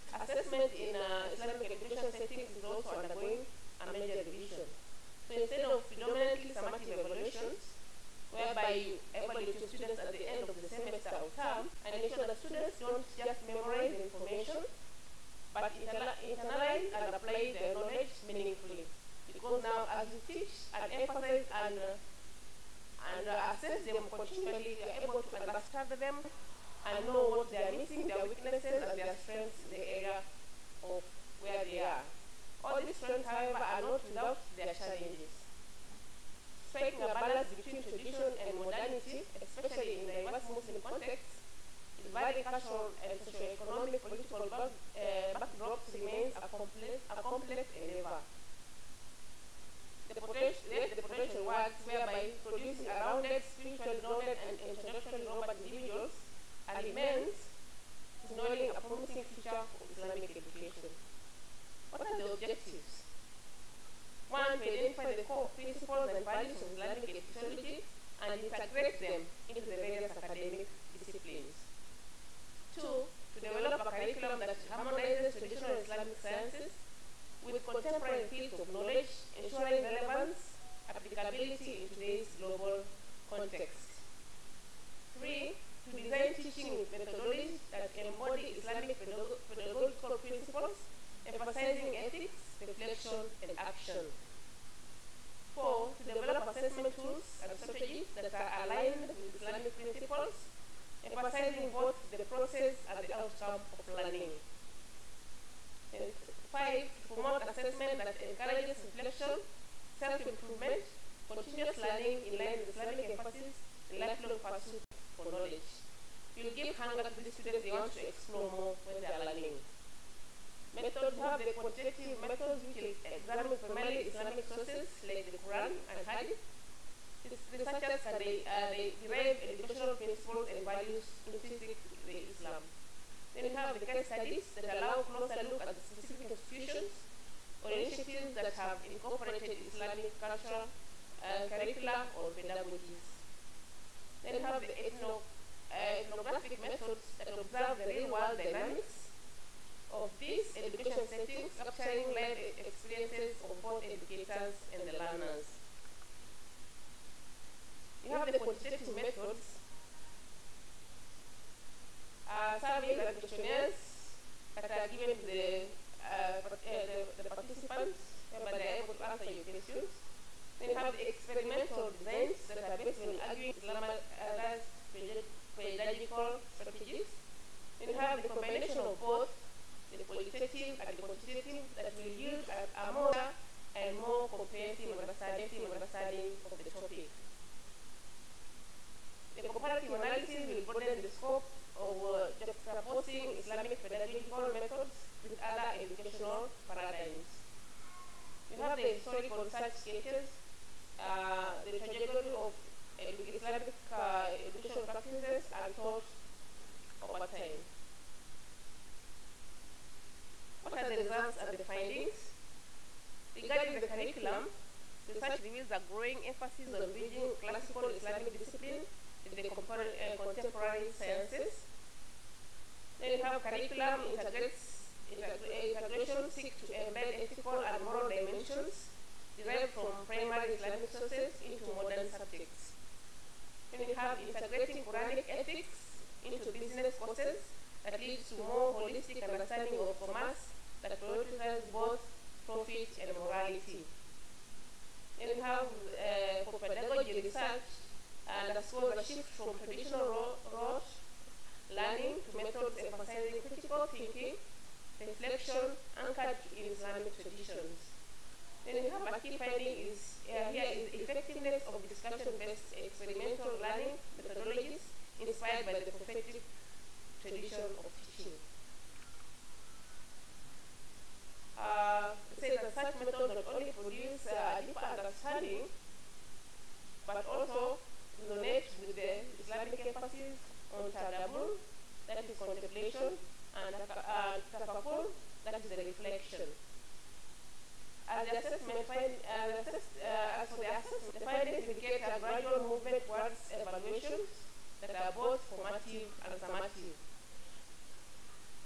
Assessment in Islamic education settings is also undergoing a major revision. So instead of predominantly summative evaluations, whereby you evaluate your students at the end of the semester or term and ensure that students don't just memorize the information, but internalize and apply their knowledge meaningfully. Because now, as you teach and emphasize and assess them continually, you are able to understand them and know what they are missing, their weaknesses and their strengths in the area of where they are. All these strengths, however, are not without their challenges. Striking a balance between tradition and modernity, especially in diverse Muslim contexts, in varying cultural and socio-economic political backdrops, remains a complex endeavor. The potential works whereby producing a rounded, spiritually grounded, and intellectually robust individuals are immense, signaling a promising future of Islamic education. What are the objectives? One, to identify the core principles and values of Islamic ethology and integrate them into the various academic disciplines. Two, to develop a curriculum that harmonizes traditional Islamic sciences with contemporary fields of knowledge, ensuring relevance, applicability in today's global context. Three, to design teaching methodologies that embody Islamic pedagogical principles, emphasizing ethics, reflection, and action. Four, to develop assessment tools and strategies that are aligned with Islamic principles, emphasizing both the process and the outcome of learning. And five, to promote assessment that encourages reflection, self-improvement, continuous learning in line with Islamic emphasis, and lifelong pursuit for knowledge. You will give hunger to the students they want to explore more when they are learning. Methods have the quantitative methods which will examine primarily Islamic sources like the Quran and Hadith. Researchers can derive educational principles and values intrinsic to Islam. Then you have the case studies that allow closer look at the specific institutions or initiatives that have incorporated Islamic culture, curricula, or pedagogies. Then you have the ethnographic methods that observe the real-world dynamics of these education settings, capturing live experiences of both educators and the learners. You have the quantitative methods, surveys and questionnaires that are given to the participants, whereby they are able to answer your questions. Then you have the experimental designs that are based on arguing Islam's pedagogical strategies. Then you have the combination of both the qualitative and the quantitative that will yield a more and more comprehensive understanding of the topic. The comparative analysis will broaden the scope of juxtaposing Islamic pedagogical methods with other educational paradigms. We have the historical research sketches, the trajectory of Islamic educational practices and thought over time. What are the results and the findings? Regarding the curriculum, research reveals a growing emphasis on bridging classical Islamic discipline with the contemporary sciences. Then we have curriculum integration seek to embed ethical and moral dimensions derived from primary Islamic sources into modern subjects. Then we have integrating Quranic ethics into business courses that leads to more holistic understanding of commerce that prioritizes both profit and morality. Then we have for pedagogy research underscores a shift from traditional rote learning to methods emphasizing critical thinking, reflection anchored in Islamic traditions. Then we have a key finding is here is effectiveness of discussion-based experimental learning methodologies inspired by the prophetic tradition of teaching. It says that such methods not only produce a deeper understanding, but also resonate with the Islamic emphasis on tadabbur, that is contemplation, and tafakkur, that is the reflection. As the assessment as for the assessment, the findings indicate a gradual movement towards evaluations that are both formative and summative.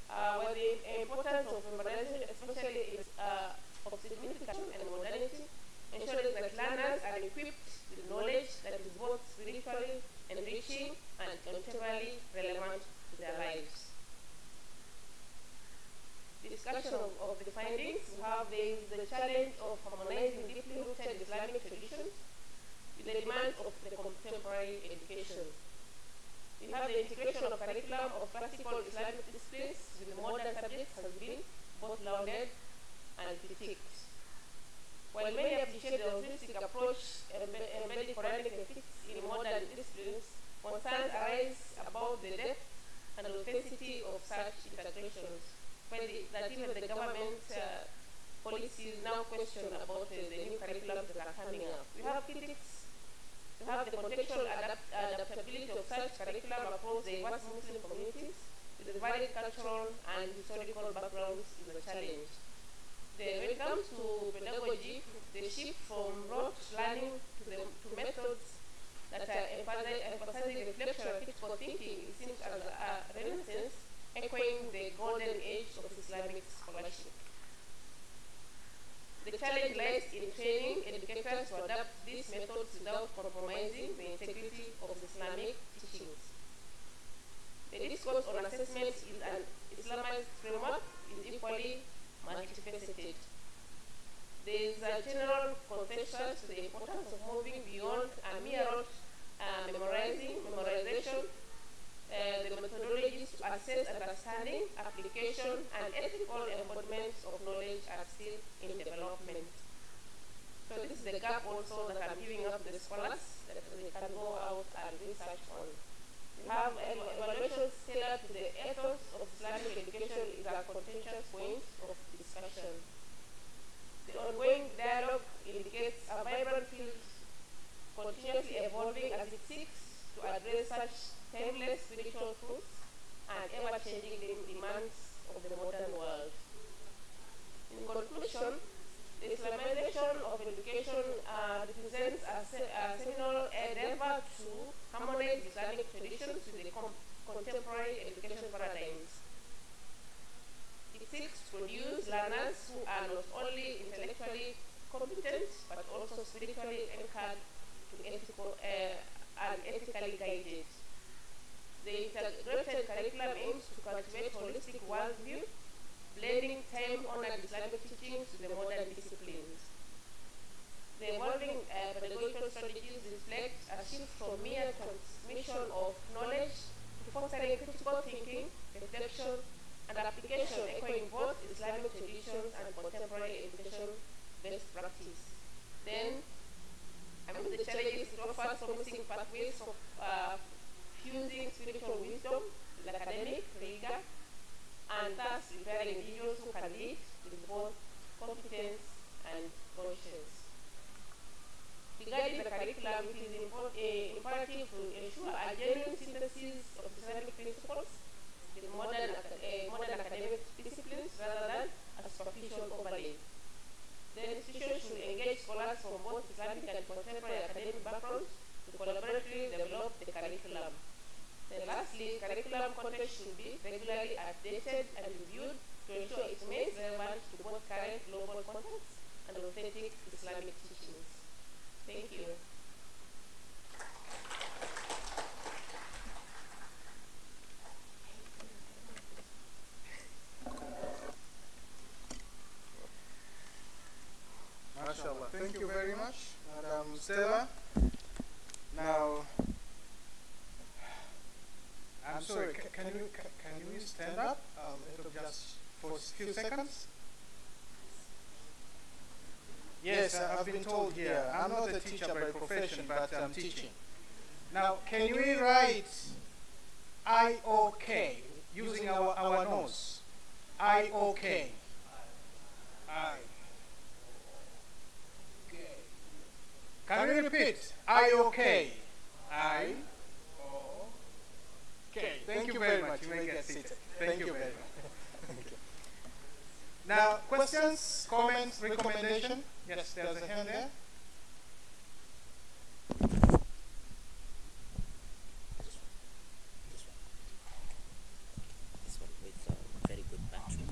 Where the importance of memorization, especially of significance and modernity, ensuring that learners are equipped with knowledge that is both spiritually enriching and contemporarily relevant to their lives. The discussion of the findings, we have the challenge of harmonizing deeply rooted Islamic traditions with the demands of the contemporary education. We have the integration of curriculum of classical Islamic disciplines with the modern subjects has been both lauded and critiqued. While many appreciate the holistic approach embedding Quranic ethics in modern disciplines, concerns arise about the depth and authenticity of such integrations, that even the government policies now question about the new curriculums that are coming up. We have critics. We have the contextual adaptability of such curriculum across the vast Muslim communities with the varied cultural and historical backgrounds is a challenge. When it comes to pedagogy, the shift from rote learning to methods that are emphasizing reflection and critical thinking, it seems as a renaissance, echoing the golden age of Islamic scholarship. The challenge lies in training educators to adapt these methods without compromising the integrity of Islamic teachings. The discourse on assessment in an Islamized framework is equally multifaceted. There is a general consensus to the importance of moving beyond a mere rote memorization. The methodologies to assess understanding, application, and ethical embodiments of knowledge are still in development. So this is the gap also that I'm giving up to the scholars that they can go out and research on. We have evaluations tailored to the ethos of Islamic education is a contentious point of discussion. The ongoing dialogue indicates a vibrant field continuously evolving as it seeks to address such timeless spiritual truths and ever-changing demands of the modern world. In conclusion, the Islamization of education represents a seminal endeavor to harmonize Islamic traditions with the contemporary education paradigms. It seeks to produce learners who are not only intellectually competent but also spiritually anchored to ethical and ethically guided. The integrated curriculum aims to cultivate holistic worldview, blending time-honored Islamic teachings with the modern disciplines. The evolving pedagogical strategies reflect a shift from mere transmission of knowledge to fostering critical thinking, reflection, and application, echoing both Islamic traditions and contemporary education best practice. Then, amid the challenges, it offers promising pathways infusing spiritual wisdom with academic rigor, and thus preparing individuals who can lead with both competence and conscience. Regarding the curriculum, it is imperative to ensure a genuine synthesis of Islamic principles with modern academic disciplines rather than a superficial overlay. The institution should engage scholars from both Islamic and contemporary academic backgrounds to collaboratively develop the curriculum. Then lastly, curriculum content should be regularly updated and reviewed to ensure it remains relevant to both current global contexts and authentic Islamic teachings. Thank you. MashaAllah. Thank you very much, Madam Stella. Now, I'm sorry, can you stand up just for a few seconds? Yes, I've been told here, I'm not a teacher by profession, but I'm teaching. Now, can we write I-O-K using our nose? I-O-K. Can we repeat? I-O-K. I-O-K. Thank you very much. You may get seated. Thank you very much. Now, questions, comments, recommendation? Yes, there's a hand there. This one with very good battery.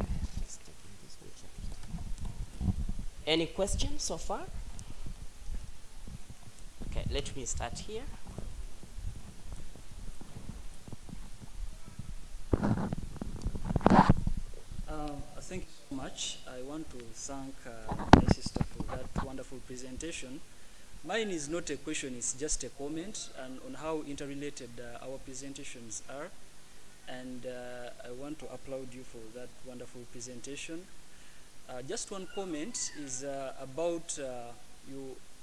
Any questions so far? Okay, let me start here. Thank you so much. I want to thank my sister for that wonderful presentation. Mine is not a question, it's just a comment on how interrelated our presentations are. And I want to applaud you for that wonderful presentation. Just one comment is about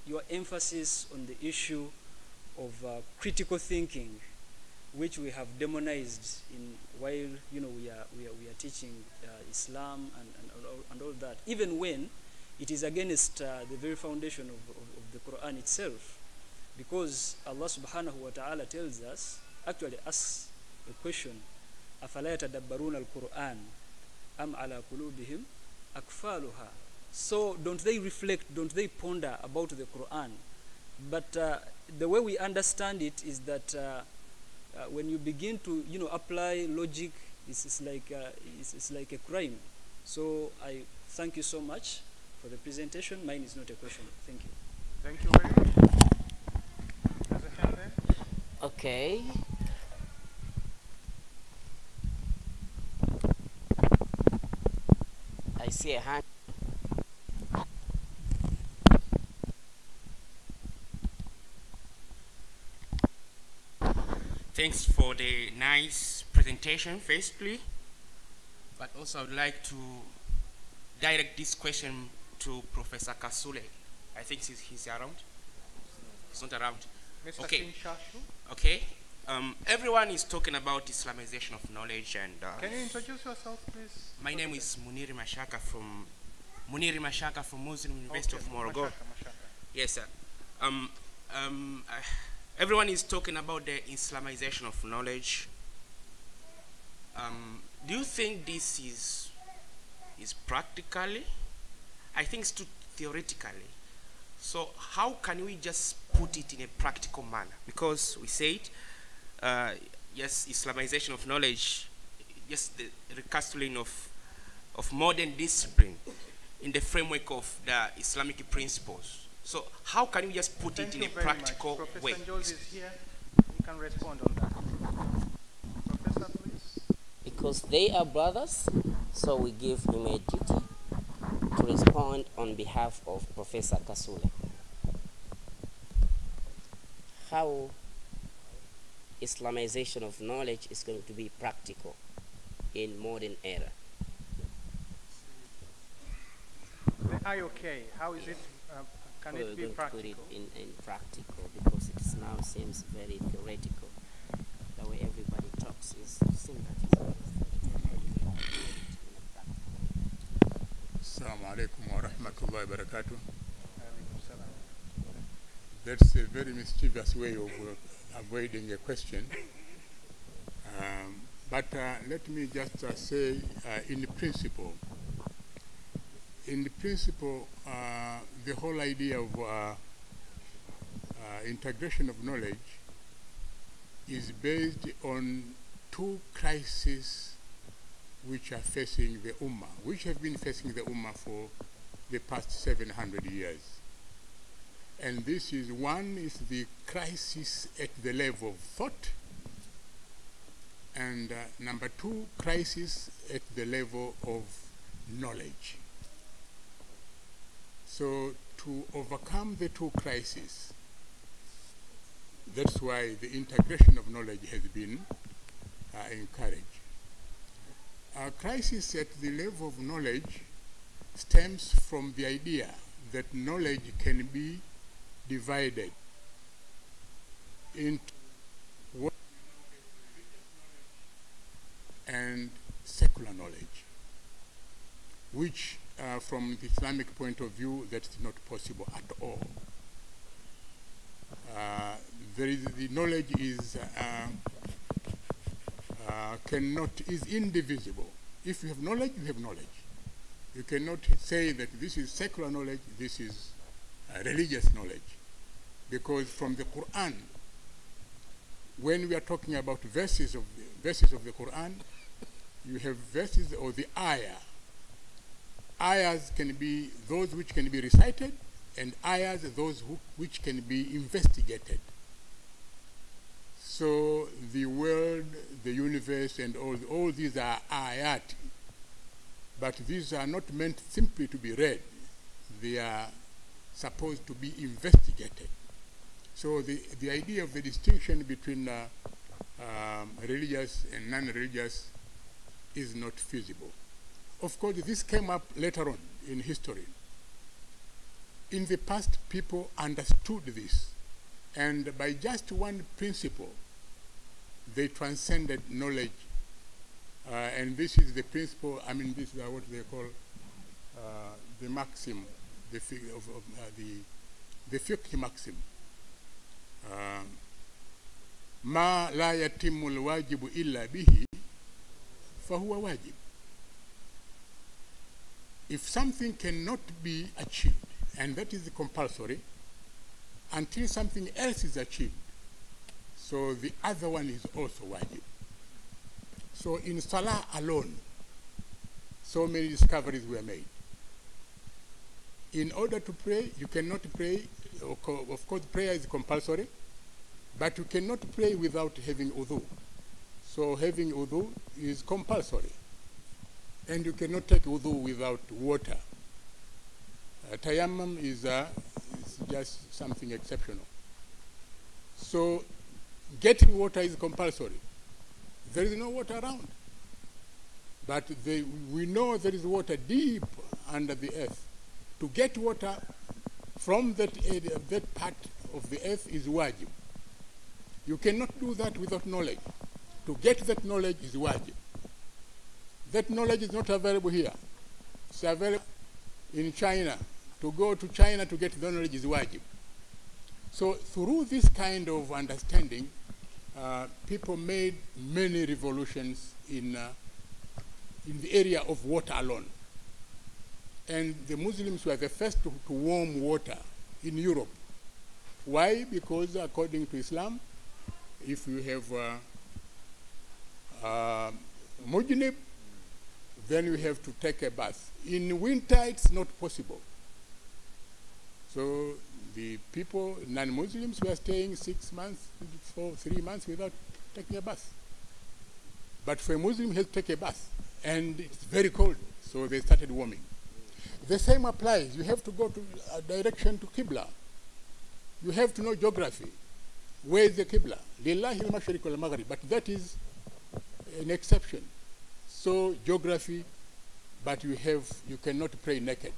your emphasis on the issue of critical thinking, which we have demonized while we are teaching Islam and all that, even when it is against the very foundation of the Quran itself, because Allah subhanahu wa ta'ala tells us, actually asks a question, أَفَلَا يَتَدَبَّرُونَ الْقُرْآنَ أَمْ عَلَى قُلُوبِهِمْ أَكْفَالُهَا. So don't they reflect, don't they ponder about the Quran? But the way we understand it is that when you begin to apply logic, it's like a crime. So I thank you so much for the presentation. Mine is not a question. Thank you. Thank you very much. There's a hand there. Okay. I see a hand. Thanks for the nice presentation, firstly. But also I would like to direct this question to Professor Kasule. I think he's around. He's not around. Mr. Okay. Kinshashu. Okay. Everyone is talking about Islamization of knowledge, and can you introduce yourself, please? My name is Muniri Mashaka from Muslim University of Morogoro. Mashaka. Yes, sir. Everyone is talking about the Islamization of knowledge. Do you think this is practically? I think it's too theoretically. So how can we just put it in a practical manner? Because we said, yes, Islamization of knowledge, just the recastling of modern discipline in the framework of the Islamic principles. So how can we just put it in a practical way? Professor Jones is here. He can respond on that. Professor, please. Because they are brothers, so we give him a duty to respond on behalf of Professor Kasule. How Islamization of knowledge is going to be practical in modern era. The IOK, how is it? Can it be practical? Put it in practical, because it now seems very theoretical. The talks is something that is Assalamu alaikum wa rahmatullahi wa barakatuh. That's a very mischievous way of avoiding a question. But let me just say, in principle, the whole idea of integration of knowledge is based on two crises which are facing the Ummah, which have been facing the Ummah for the past 700 years. And this is, one is the crisis at the level of thought, and number two, crisis at the level of knowledge. So to overcome the two crises, that's why the integration of knowledge has been encouraged. A crisis at the level of knowledge stems from the idea that knowledge can be divided into what and secular knowledge, which from the Islamic point of view, that's not possible at all. The knowledge is is indivisible. If you have knowledge, you have knowledge. You cannot say that this is secular knowledge, this is religious knowledge, because from the Quran, when we are talking about verses of the Quran, you have verses or the ayah. Ayahs can be those which can be recited, and ayahs are those which can be investigated. So the world, the universe, and all these are ayat. But these are not meant simply to be read. They are supposed to be investigated. So the idea of the distinction between religious and non-religious is not feasible. Of course, this came up later on in history. In the past, people understood this, and by just one principle, they transcended knowledge. And this is the principle, I mean, this is what they call the maxim, the fiqh maxim. ما لا يتم الواجب إلا به فهو واجب. If something cannot be achieved, and that is compulsory, until something else is achieved, so the other one is also wajib. So in Salah alone, so many discoveries were made. In order to pray, you cannot pray, of course prayer is compulsory, but you cannot pray without having wudu. So having wudu is compulsory. And you cannot take wudu without water. Tayammum is just something exceptional. So getting water is compulsory. There is no water around. But we know there is water deep under the earth. To get water from that area, that part of the earth is wajib. You cannot do that without knowledge. To get that knowledge is wajib. That knowledge is not available here. It's available in China. To go to China to get the knowledge is wajib. So through this kind of understanding, people made many revolutions in the area of water alone. And the Muslims were the first to warm water in Europe. Why? Because according to Islam, if you have mujnib, then you have to take a bath. In winter, it's not possible. So the people, non-Muslims, were staying 6 months, 3 months without taking a bath. But for a Muslim, he has to take a bath. And it's very cold, so they started warming. The same applies. You have to go to a direction to Qibla. You have to know geography. Where is the Qibla? Lillahi al-mashriq wal-maghrib. But that is an exception. So geography, but you cannot pray naked.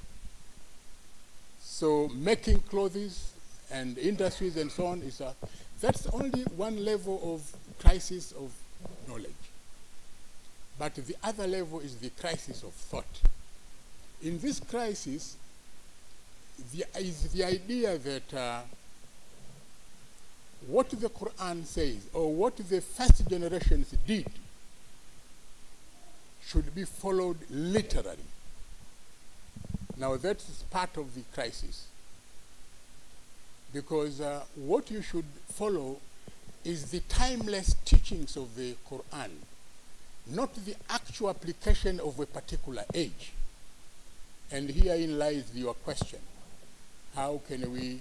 So making clothes and industries and so on that's only one level of crisis of knowledge. But the other level is the crisis of thought. In this crisis, is the idea that what the Quran says, or what the first generations did, should be followed literally. Now that's part of the crisis. Because what you should follow is the timeless teachings of the Quran, not the actual application of a particular age. And herein lies your question. How can we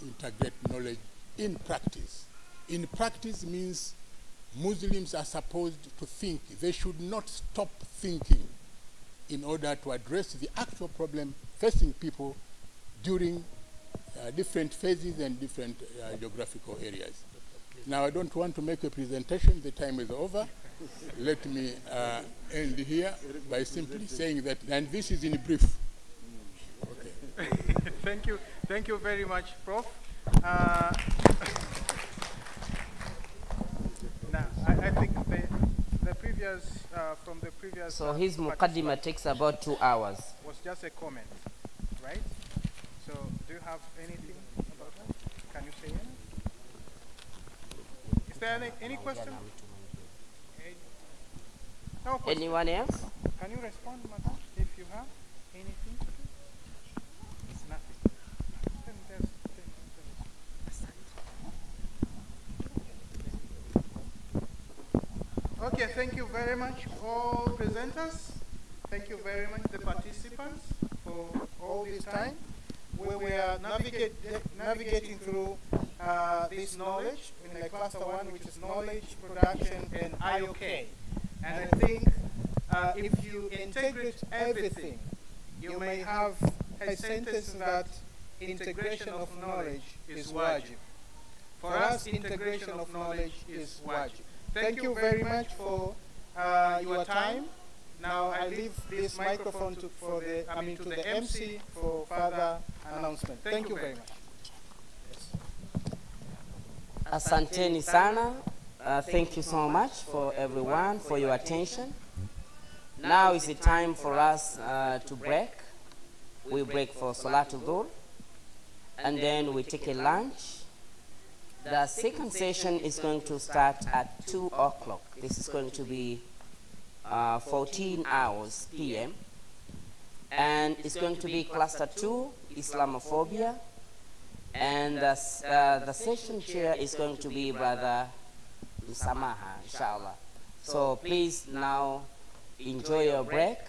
integrate knowledge in practice? In practice means Muslims are supposed to think. They should not stop thinking in order to address the actual problem facing people during different phases and different geographical areas. Now, I don't want to make a presentation. The time is over. Let me end here by simply saying that, and this is in brief. Okay. Thank you very much, Prof. Now, I think the previous, from the previous... So his muqaddimah takes about 2 hours. Was just a comment, right? So do you have anything about that? Can you say anything? Is there any question? No question. Anyone else? Can you respond, madam, if you have anything to do? It's nothing. Then there's okay, thank you very much, all presenters. Thank you very much, the participants, for all this time. We are navigating through this knowledge in the cluster 1, which is knowledge, production, and IOK. And I think if you integrate everything, you may have a sentence that integration of knowledge is wajib. For us, integration of knowledge is wajib. Thank you very much for your time. Now I leave this microphone to the MC for further announcement. Thank you very much. Yes. Asanteni sana. Thank you so much for everyone for your attention. Now is the time for us to break. We break for Salatul Dhuhr, and then we take a lunch. The second session is going to start at 2 o'clock. This is going to be 14 hours p.m. And it's going to be cluster 2, Islamophobia. And the session chair is going to be Brother Samaha, inshallah. So please now enjoy your break,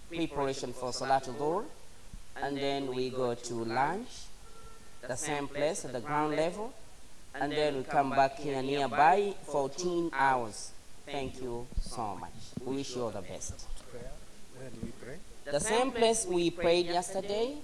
preparation for Salatul Dhuhr, and then we go to lunch, the same place at the ground level, and then we come back here nearby 14 hours. Thank you so much. We wish you all the best. Where do we pray? The same place we prayed yesterday,